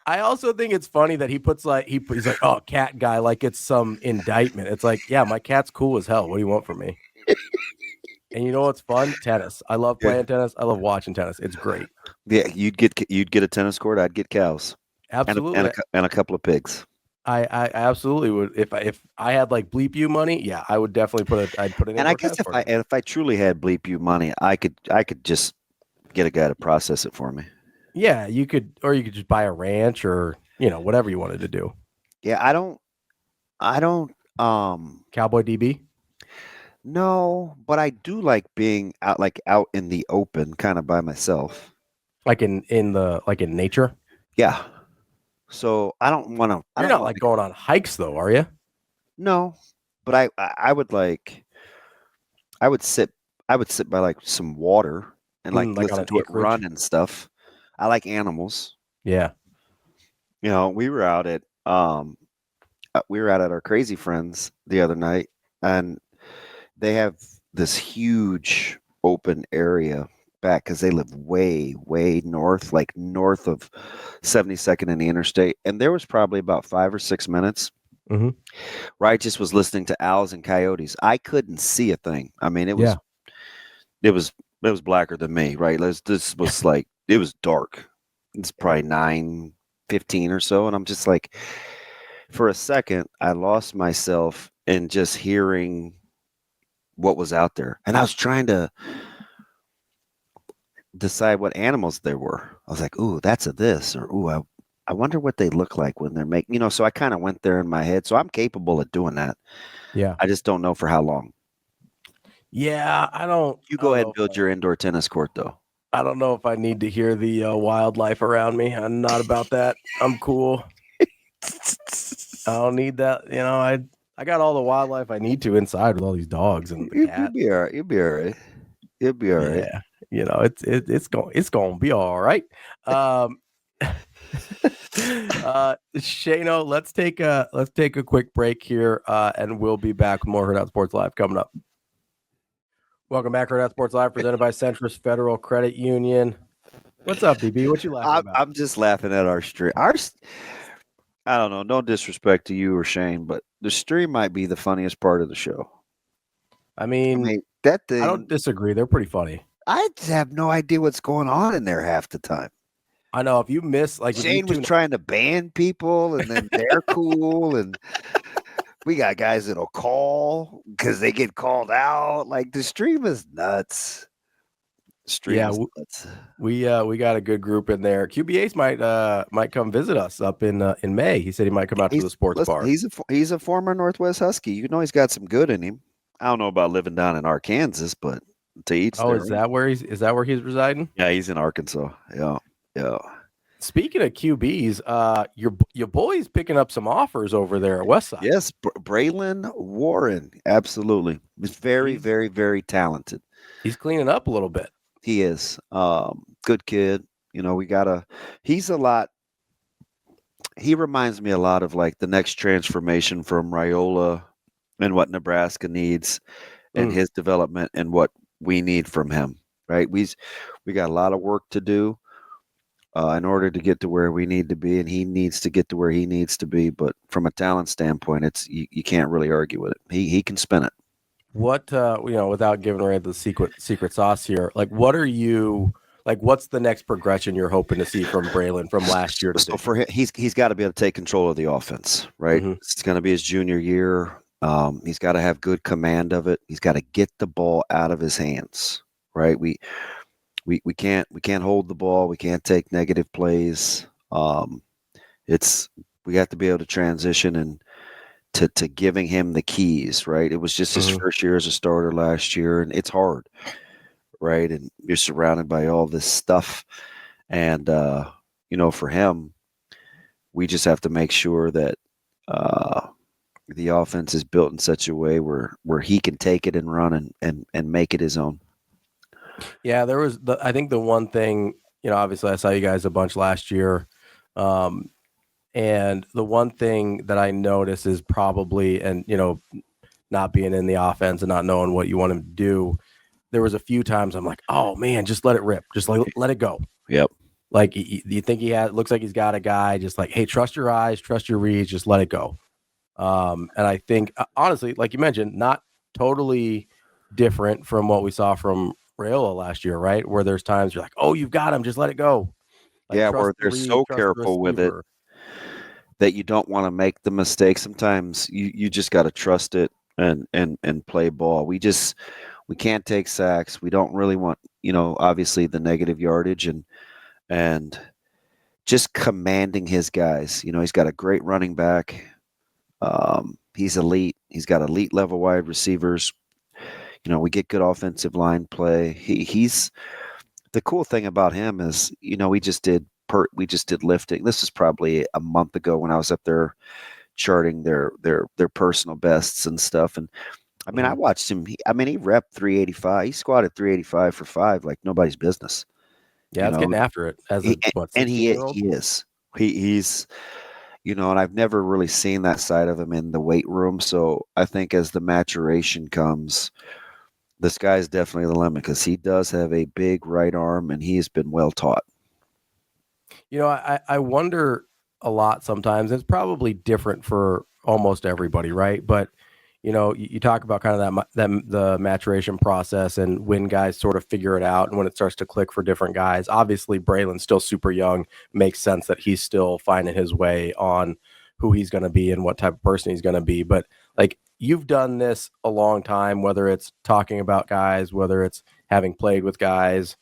I also think it's funny that he puts like he's like, oh, cat guy, like it's some indictment. It's like, yeah, my cat's cool as hell. What do you want from me? And you know what's fun? Tennis. I love playing tennis. I love watching tennis. It's great. Yeah, you'd get a tennis court. I'd get cows. Absolutely, and a couple of pigs. I absolutely would. If I had like Bleep You money, yeah, I would definitely I'd put it in. And I guess if I truly had Bleep You money, I could just get a guy to process it for me. Yeah, you could just buy a ranch or whatever you wanted to do. Yeah, I don't Cowboy DB. No, but I do like being out in the open, kind of by myself. Like in nature. Yeah. So I don't want to. You're not like going on hikes though, are you? No, but I would like. I would sit by like some water and like listen to it run and stuff. I like animals. Yeah. We were out at our Crazy Friends the other night, and they have this huge open area back because they live way, way north, like north of 72nd and the interstate. And there was probably about 5 or 6 minutes where I just was listening to owls and coyotes. I couldn't see a thing. I mean, it was blacker than me, right? This was like, it was dark. It's probably 9:15 or so. And I'm just like, for a second, I lost myself in just hearing what was out there. And I was trying to decide what animals there were. I was like, ooh, that's a this, or ooh, I wonder what they look like when they're making, so I kind of went there in my head. So I'm capable of doing that. Yeah. I just don't know for how long. Yeah, I don't. You go ahead and build your indoor tennis court, though. I don't know if I need to hear the wildlife around me. I'm not about that. I'm cool. I don't need that. I got all the wildlife I need to inside with all these dogs and the cat. You'll be all right. You'll be all right. Yeah. It's going to be all right. Shano, let's take a quick break here, and we'll be back with more Hurrdat Sports Live coming up. Welcome back, Hurrdat Sports Live, presented by Centris Federal Credit Union. What's up, BB? What you laughing about? I'm just laughing at our stream. I don't know. No disrespect to you or Shane, but the stream might be the funniest part of the show. I mean that thing. I don't disagree. They're pretty funny. I have no idea what's going on in there half the time. I know. If you miss, like Shane was trying to ban people, and then they're cool, and we got guys that'll call because they get called out. Like the stream is nuts. We got a good group in there. QBAs might come visit us up in May. He said he might come out to the sports bar. He's a former Northwest Husky. You know he's got some good in him. I don't know about living down in Arkansas, but to each. Oh, is that where he's residing? Yeah, he's in Arkansas. Yeah. Speaking of QBs, your boy's picking up some offers over there at Westside. Yes, Braylon Warren, absolutely. He's very, very, very talented. He's cleaning up a little bit. He is. Good kid. He reminds me a lot of like the next transformation from Raiola and what Nebraska needs and his development and what we need from him, right? We got a lot of work to do in order to get to where we need to be, and he needs to get to where he needs to be. But from a talent standpoint, you can't really argue with it. He can spin it. What without giving away the secret sauce here, like what are you like? What's the next progression you're hoping to see from Braylon from last year to this? So for him, he's got to be able to take control of the offense, right? It's going to be his junior year. He's got to have good command of it. He's got to get the ball out of his hands, right? We can't hold the ball. We can't take negative plays. We have to be able to transition and to giving him the keys, right? It was just his first year as a starter last year, and it's hard, right? And you're surrounded by all this stuff, and for him, we just have to make sure that the offense is built in such a way where he can take it and run and make it his own. Yeah, I think the one thing, obviously I saw you guys a bunch last year. And the one thing that I notice is probably, and, not being in the offense and not knowing what you want him to do, there was a few times I'm like, oh man, just let it rip. Just let it go. Yep. Like you think looks like he's got a guy just like, hey, trust your eyes, trust your reads, just let it go. And I think, honestly, like you mentioned, not totally different from what we saw from Rayola last year, right? Where there's times you're like, oh, you've got him, just let it go. Like, yeah, where they're so careful with it that you don't want to make the mistake. Sometimes you just got to trust it and play ball. We can't take sacks. We don't really want, obviously the negative yardage and just commanding his guys. He's got a great running back. He's elite. He's got elite level wide receivers. We get good offensive line play. He's the cool thing about him is, we just did lifting. This was probably a month ago when I was up there charting their personal bests and stuff. And I mean, I watched him. He repped 385. He squatted 385 for 5 like nobody's business. Yeah, it's getting after it as a and he is. He's and I've never really seen that side of him in the weight room. So I think as the maturation comes, the sky's definitely the limit because he does have a big right arm and he has been well taught. I wonder a lot sometimes. It's probably different for almost everybody, right? But you talk about kind of the maturation process and when guys sort of figure it out and when it starts to click for different guys. Obviously, Braylon's still super young. Makes sense that he's still finding his way on who he's going to be and what type of person he's going to be. But like you've done this a long time, whether it's talking about guys, whether it's having played with guys,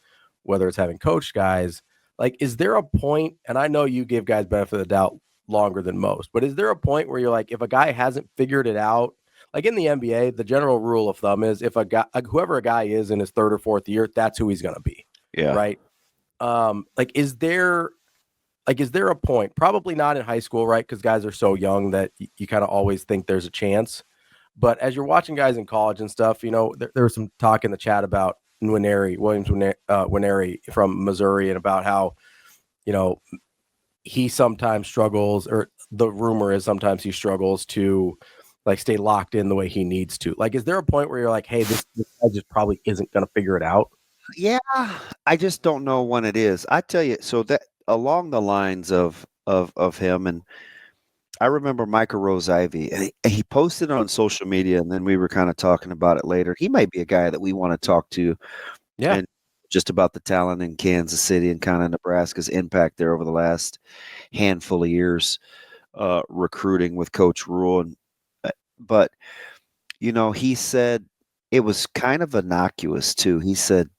whether it's having coached guys. Like, is there a point, and I know you give guys benefit of the doubt longer than most, but is there a point where you're like, if a guy hasn't figured it out, like in the NBA, the general rule of thumb is if whoever a guy is in his third or fourth year, that's who he's going to be. Yeah. Right. Is there a point, probably not in high school, right? Because guys are so young that you kind of always think there's a chance. But as you're watching guys in college and stuff, there was some talk in the chat about Williams Nwaneri from Missouri and about how, he sometimes struggles, or the rumor is sometimes he struggles to like stay locked in the way he needs to. Like, is there a point where you're like, hey, this guy just probably isn't going to figure it out? Yeah, I just don't know when it is. I tell you, so that along the lines of him, and I remember Michael Rose-Ivy, and he posted on social media, and then we were kind of talking about it later. He might be a guy that we want to talk to. Yeah. And just about the talent in Kansas City and kind of Nebraska's impact there over the last handful of years, recruiting with Coach Rule. But, he said it was kind of innocuous too. He said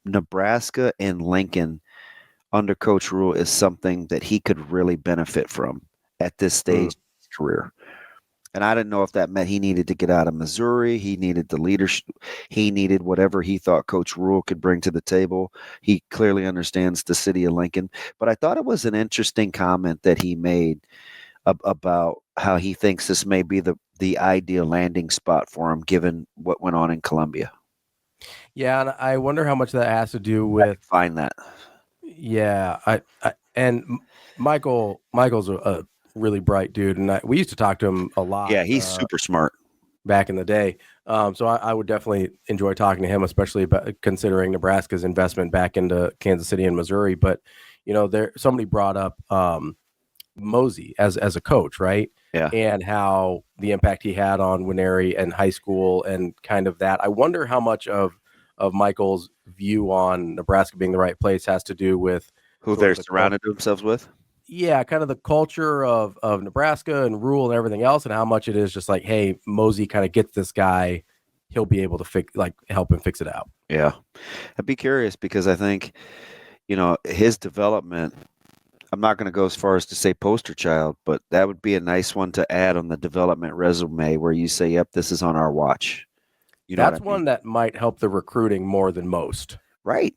Nebraska and Lincoln under Coach Rule is something that he could really benefit from at this stage of his career. And I didn't know if that meant he needed to get out of Missouri. He needed the leadership. He needed whatever he thought Coach Rule could bring to the table. He clearly understands the city of Lincoln. But I thought it was an interesting comment that he made about how he thinks this may be the ideal landing spot for him, given what went on in Columbia. Yeah, and I wonder how much that has to do with find that. Yeah, and Michael's a really bright dude, and we used to talk to him a lot. Yeah, he's super smart back in the day. So I would definitely enjoy talking to him, especially about considering Nebraska's investment back into Kansas City and Missouri. But somebody brought up Mosey as a coach, right? Yeah, and how the impact he had on Nwaneri and high school and kind of that. I wonder how much of Michael's view on Nebraska being the right place has to do with who they're surrounded themselves with. Yeah, kind of the culture of Nebraska and rule and everything else, and how much it is just like, hey, Mosey kind of gets this guy, he'll be able to help him fix it out. Yeah. I'd be curious because I think, his development, I'm not going to go as far as to say poster child, but that would be a nice one to add on the development resume where you say, yep, this is on our watch. That's one that might help the recruiting more than most. Right.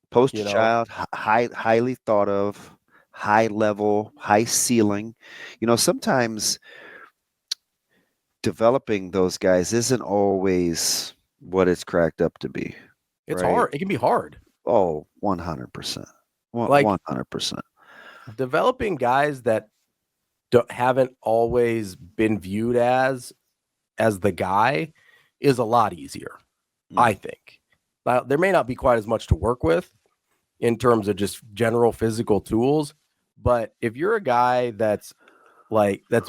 Poster child, highly thought of, high level, high ceiling. Sometimes developing those guys isn't always what it's cracked up to be. It's hard. It can be hard. Oh, 100%. 100%. Developing guys that haven't always been viewed as the guy is a lot easier, I think. Now, there may not be quite as much to work with in terms of just general physical tools, but if you're a guy that's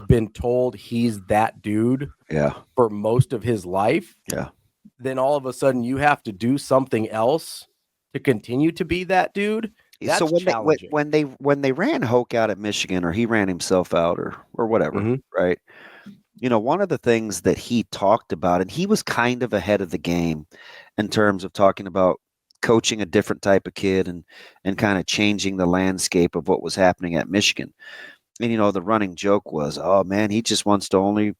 been told he's that dude for most of his life, then all of a sudden you have to do something else to continue to be that dude. That's so challenging. when they ran Hoke out at Michigan, or he ran himself out, or whatever, right? One of the things that he talked about, and he was kind of ahead of the game in terms of talking about coaching a different type of kid and kind of changing the landscape of what was happening at Michigan. And, the running joke was, oh man, he just wants to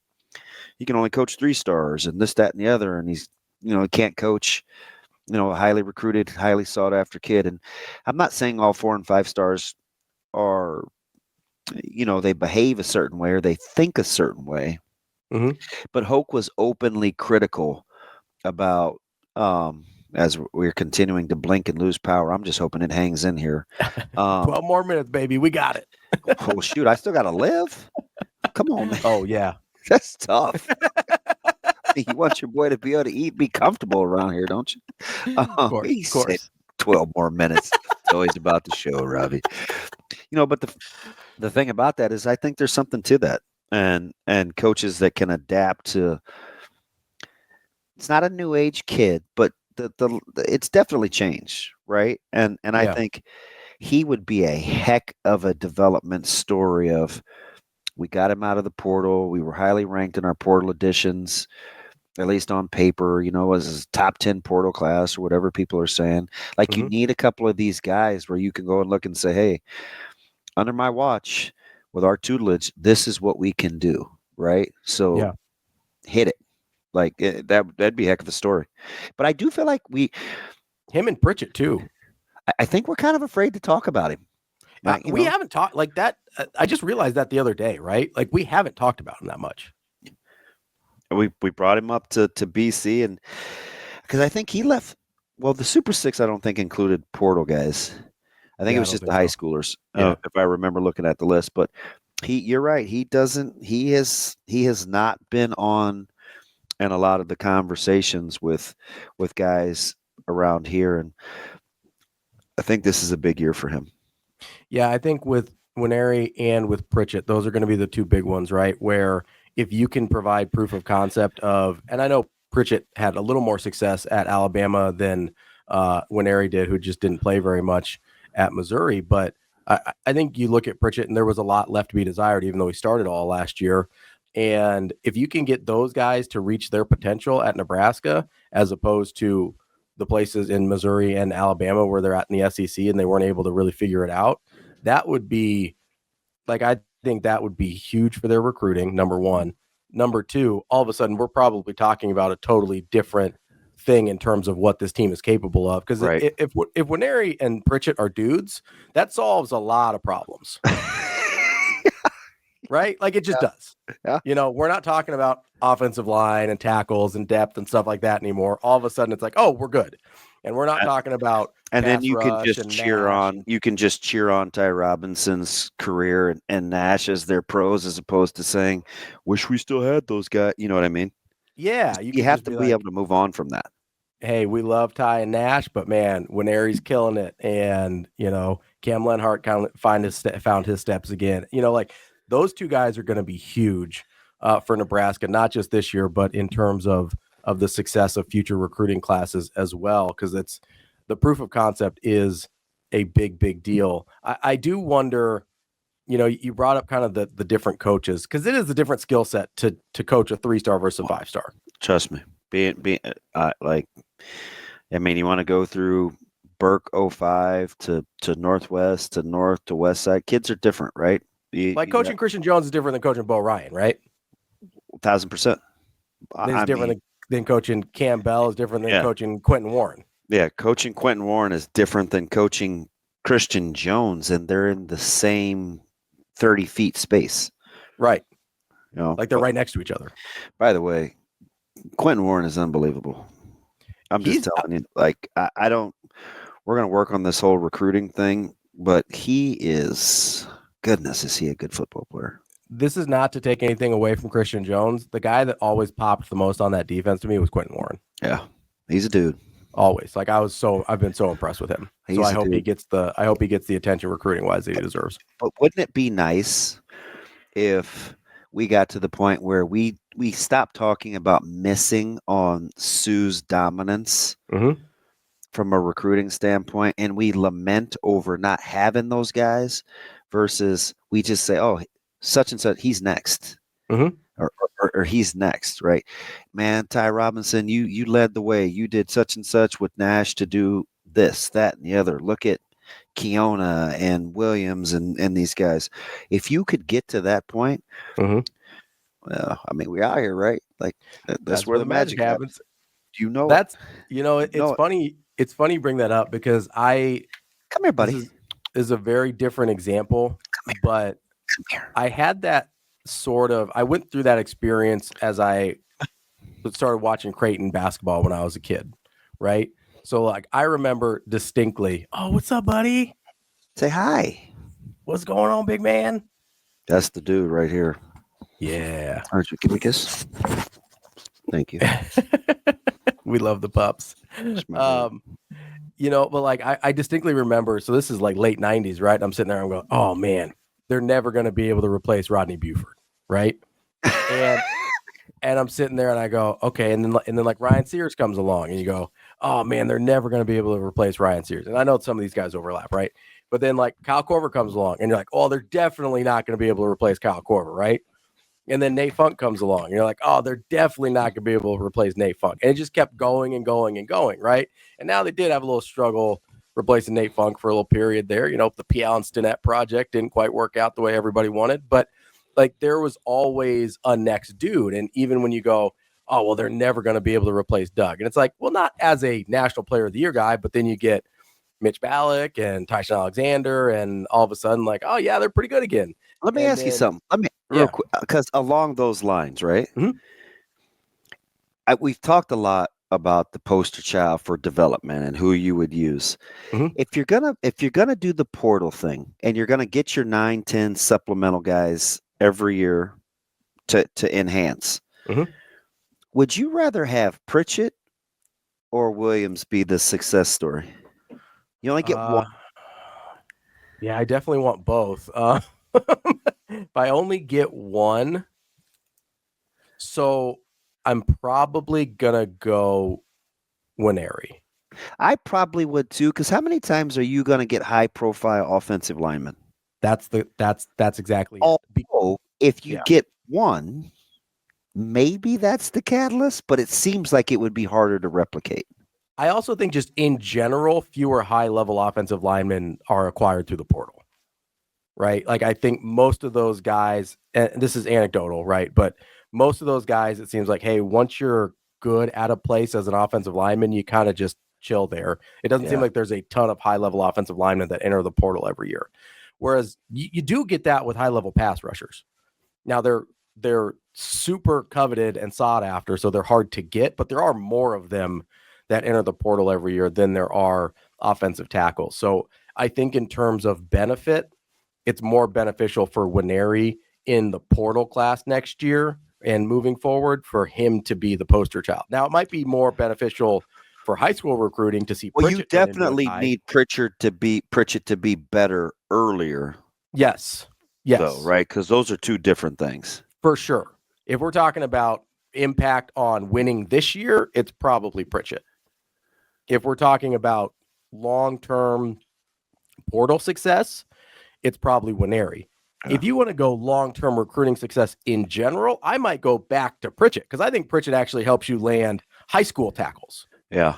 he can only coach 3-stars and this, that, and the other. And he's, he can't coach, a highly recruited, highly sought after kid. And I'm not saying all 4 and 5 stars are, they behave a certain way or they think a certain way. But Hoke was openly critical about, as we're continuing to blink and lose power. I'm just hoping it hangs in here. 12 more minutes, baby. We got it. Oh, shoot. I still got to live. Come on, man. Oh, yeah. That's tough. You want your boy to be able to eat, be comfortable around here, don't you? Of course. 12 more minutes. It's always about the show, Ravi. But the thing about that is I think there's something to that. And coaches that can adapt to, it's not a new age kid, but it's definitely changed, right? And I think he would be a heck of a development story of, we got him out of the portal. We were highly ranked in our portal additions, at least on paper, as his top 10 portal class or whatever people are saying. Like, you need a couple of these guys where you can go and look and say, hey, under my watch, with our tutelage, this is what we can do, right? So hit it. Like, that'd be a heck of a story. But I do feel like him and Pritchett too. I think we're kind of afraid to talk about him. We haven't talked like that. I just realized that the other day, right? Like, we haven't talked about him that much. We brought him up to BC, and because I think he left. Well, the Super 6 I don't think included portal guys. I think it was just the high schoolers, if I remember looking at the list. But you're right. He has not been on in a lot of the conversations with guys around here, and I think this is a big year for him. Yeah, I think with Nwaneri and with Pritchett, those are going to be the two big ones, right? Where if you can provide proof of concept of, and I know Pritchett had a little more success at Alabama than Nwaneri did, who just didn't play very much at Missouri. But I think you look at Pritchett, and there was a lot left to be desired, even though he started all last year. And if you can get those guys to reach their potential at Nebraska, as opposed to the places in Missouri and Alabama where they're at in the SEC and they weren't able to really figure it out, that would be I think that would be huge for their recruiting, number one. Number two, all of a sudden we're probably talking about a totally different thing in terms of what this team is capable of. Because if Nwaneri and Pritchett are dudes, that solves a lot of problems. Right? Like, it just does. Yeah. We're not talking about offensive line and tackles and depth and stuff like that anymore. All of a sudden it's like, oh, we're good. And we're not talking about and then you can just cheer on Ty Robinson's career and Nash as their pros, as opposed to saying, wish we still had those guys. You know what I mean? Yeah. You have to be able to move on from that. Hey, we love Ty and Nash, but man, Nwaneri's killing it. And, Cam Lenhart kind of found his steps again. Like, those two guys are going to be huge for Nebraska, not just this year, but in terms of the success of future recruiting classes as well, because it's the proof of concept is a big deal. I do wonder, you brought up kind of the different coaches, because it is a different skill set to coach a 3-star versus a 5-star. Trust me. You want to go through Burke 05 to Northwest to North to West Side. Kids are different, right? Coaching Christian Jones is different than coaching Bo Ryan, right? 1,000%. It's different than coaching Cam Bell, is different than coaching Quentin Warren. Yeah, coaching Quentin Warren is different than coaching Christian Jones, and they're in the same 30 feet space. Right. They're right next to each other. By the way, Quentin Warren is unbelievable. I'm just telling you, I don't, we're going to work on this whole recruiting thing, but he is, goodness, is he a good football player? This is not to take anything away from Christian Jones. The guy that always popped the most on that defense to me was Quentin Warren. Yeah. He's a dude. Always. I've been so impressed with him. So I hope he gets the attention recruiting wise that he deserves. But wouldn't it be nice if we got to the point where we stopped talking about missing on Sue's dominance from a recruiting standpoint, and we lament over not having those guys, versus we just say, oh, such and such, he's next. Or he's next, right? Man, Ty Robinson, you led the way. You did such and such with Nash to do this, that, and the other. Look at Keona and Williams and these guys. If you could get to that point, well, I mean, we are here, right? That's where the magic happens. It's funny. It's funny you bring that up, because come here, buddy. This is a very different example, but I had that I went through that experience as I started watching Creighton basketball when I was a kid, right? So I remember distinctly, oh, what's up, buddy? Say hi. What's going on, big man? That's the dude right here. Yeah. Aren't you? Give me a kiss. Thank you. We love the pups. But I distinctly remember, so this is late 90s, right? I'm sitting there, I'm going, oh man, they're never going to be able to replace Rodney Buford, right? And I'm sitting there and I go, okay, and then Ryan Sears comes along, and you go, oh man, they're never going to be able to replace Ryan Sears. And I know some of these guys overlap, right? But then Kyle Korver comes along, and you're like, oh, they're definitely not going to be able to replace Kyle Korver, right? And then Nate Funk comes along, and you're like, oh, they're definitely not going to be able to replace Nate Funk. And it just kept going and going and going, right? And now they did have a little struggle replacing Nate Funk for a little period there. The P. Allen Stinnett project didn't quite work out the way everybody wanted, but there was always a next dude. And even when you go, oh, well, they're never going to be able to replace Doug. And it's like, well, not as a National Player of the Year guy, but then you get Mitch Ballack and Tyson Alexander, and all of a sudden, oh yeah, they're pretty good again. Let me ask you something. Real quick, because along those lines, right? We've talked a lot about the poster child for development and who you would use. If you're gonna do the portal thing, and you're gonna get your 9-10 supplemental guys every year to enhance, would you rather have Pritchett or Williams be the success story? You only get one. Yeah, I definitely want both. If I only get one, so I'm probably gonna go Winery. I probably would too, because how many times are you gonna get high-profile offensive linemen? That's exactly. Although, if you get one, maybe that's the catalyst, but it seems like it would be harder to replicate. I also think just in general, fewer high-level offensive linemen are acquired through the portal, right? I think most of those guys, and this is anecdotal, right? But most of those guys, it seems like, hey, once you're good at a place as an offensive lineman, you kind of just chill there. It doesn't seem like there's a ton of high-level offensive linemen that enter the portal every year. Whereas you do get that with high-level pass rushers. Now, they're super coveted and sought after, so they're hard to get, but there are more of them that enter the portal every year than there are offensive tackles. So I think in terms of benefit, it's more beneficial for Winery in the portal class next year and moving forward for him to be the poster child. Now, it might be more beneficial for high school recruiting to see. Well, you definitely need Pritchett to be better earlier. Yes. Though, right? Because those are two different things. For sure. If we're talking about impact on winning this year, it's probably Pritchett. If we're talking about long-term portal success, it's probably Winery. If you want to go long-term recruiting success in general, I might go back to Pritchett because I think Pritchett actually helps you land high school tackles. Yeah.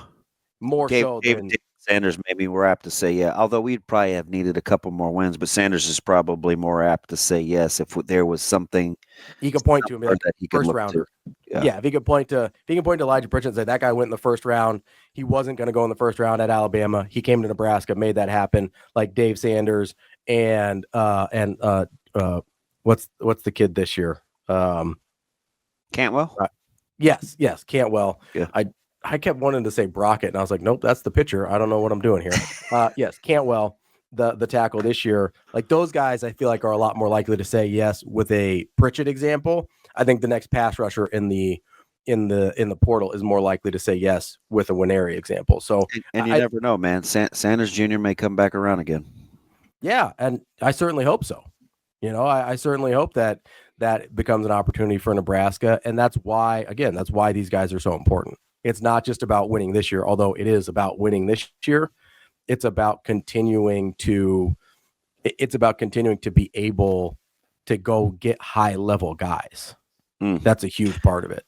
More so than Dave Sanders, maybe we're apt to say yeah. Although we'd probably have needed a couple more wins, but Sanders is probably more apt to say yes if there was something he could point to and be like, that he could first look rounder. to. Yeah. Yeah, if he could point to Elijah Pritchett and say that guy went in the first round, he wasn't going to go in the first round at Alabama. He came to Nebraska, made that happen. Like Dave Sanders and what's the kid this year? Cantwell? Yes, Cantwell. Yeah. I kept wanting to say Brockett, and I was like, nope, that's the pitcher. I don't know what I'm doing here. Yes, Cantwell, the tackle this year. Like those guys, I feel like are a lot more likely to say yes with a Pritchett example. I think the next pass rusher in the portal is more likely to say yes with a Winery example. So and you never know, man. Sanders Jr. may come back around again. Yeah, and I certainly hope so. I certainly hope that becomes an opportunity for Nebraska, and that's why these guys are so important. It's not just about winning this year, although it is about winning this year. It's about continuing to be able to go get high level guys. That's a huge part of it.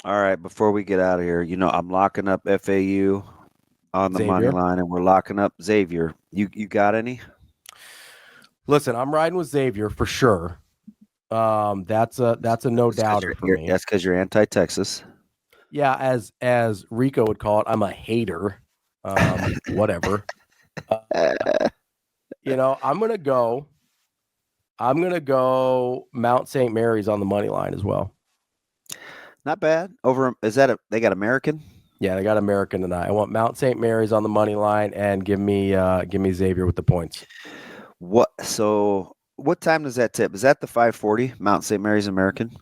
All right, before we get out of here, I'm locking up FAU on the money line, and we're locking up Xavier. You got any? Listen, I'm riding with Xavier for sure. That's a no doubter for me. That's because you're anti-Texas. Yeah, as Rico would call it, I'm a hater. Whatever. I'm gonna go Mount St. Mary's on the money line as well. Not bad. They got American? Yeah, they got American tonight. I want Mount St. Mary's on the money line and give me Xavier with the points. What time does that tip? Is that the 5:40? Mount St. Mary's American?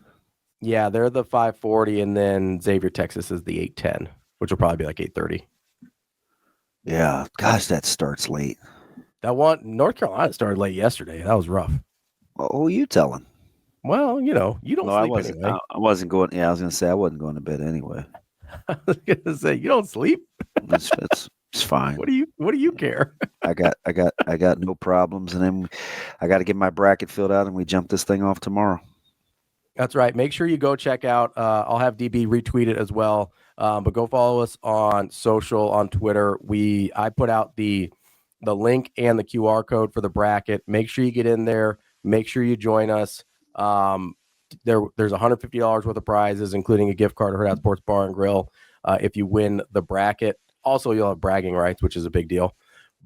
Yeah, they're the 5:40, and then Xavier Texas is the 8:10, which will probably be like 8:30. Yeah, gosh, that starts late. North Carolina started late yesterday. That was rough. Well, who are you telling? Well, you don't sleep anyway. I wasn't going. Yeah, I was going to say I wasn't going to bed anyway. I was going to say you don't sleep. It's fine. What do you care? I got no problems, and then I got to get my bracket filled out, and we jump this thing off tomorrow. That's right. Make sure you go check out. I'll have DB retweet it as well. But go follow us on social, on Twitter. I put out the link and the QR code for the bracket. Make sure you get in there. Make sure you join us. There's $150 worth of prizes, including a gift card to Hurrdat Sports Bar and Grill. If you win the bracket, also you'll have bragging rights, which is a big deal.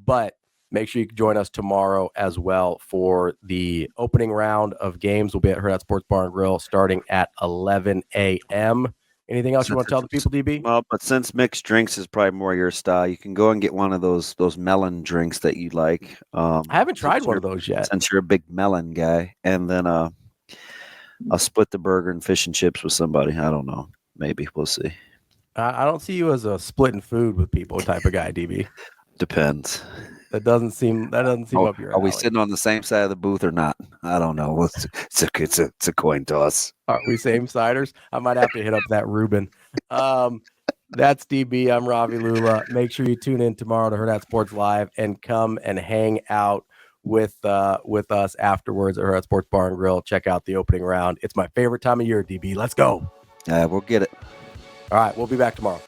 But make sure you can join us tomorrow as well for the opening round of games. We'll be at Hurrdat Sports Bar and Grill starting at 11 a.m. Anything else you want to tell the people, DB? Well, but since mixed drinks is probably more your style, you can go and get one of those melon drinks that you like. I haven't tried one of those yet. Since you're a big melon guy. And then I'll split the burger and fish and chips with somebody. I don't know. Maybe. We'll see. I don't see you as a splitting food with people type of guy, DB. Depends. That doesn't seem up your alley. Are we sitting on the same side of the booth or not? I don't know. It's a coin toss. Are we same siders? I might have to hit up that Reuben. That's DB. I'm Ravi Lulla. Make sure you tune in tomorrow to Hurrdat Sports Live and come and hang out with us afterwards at Hurrdat Sports Bar and Grill. Check out the opening round. It's my favorite time of year, DB. Let's go. We'll get it. All right. We'll be back tomorrow.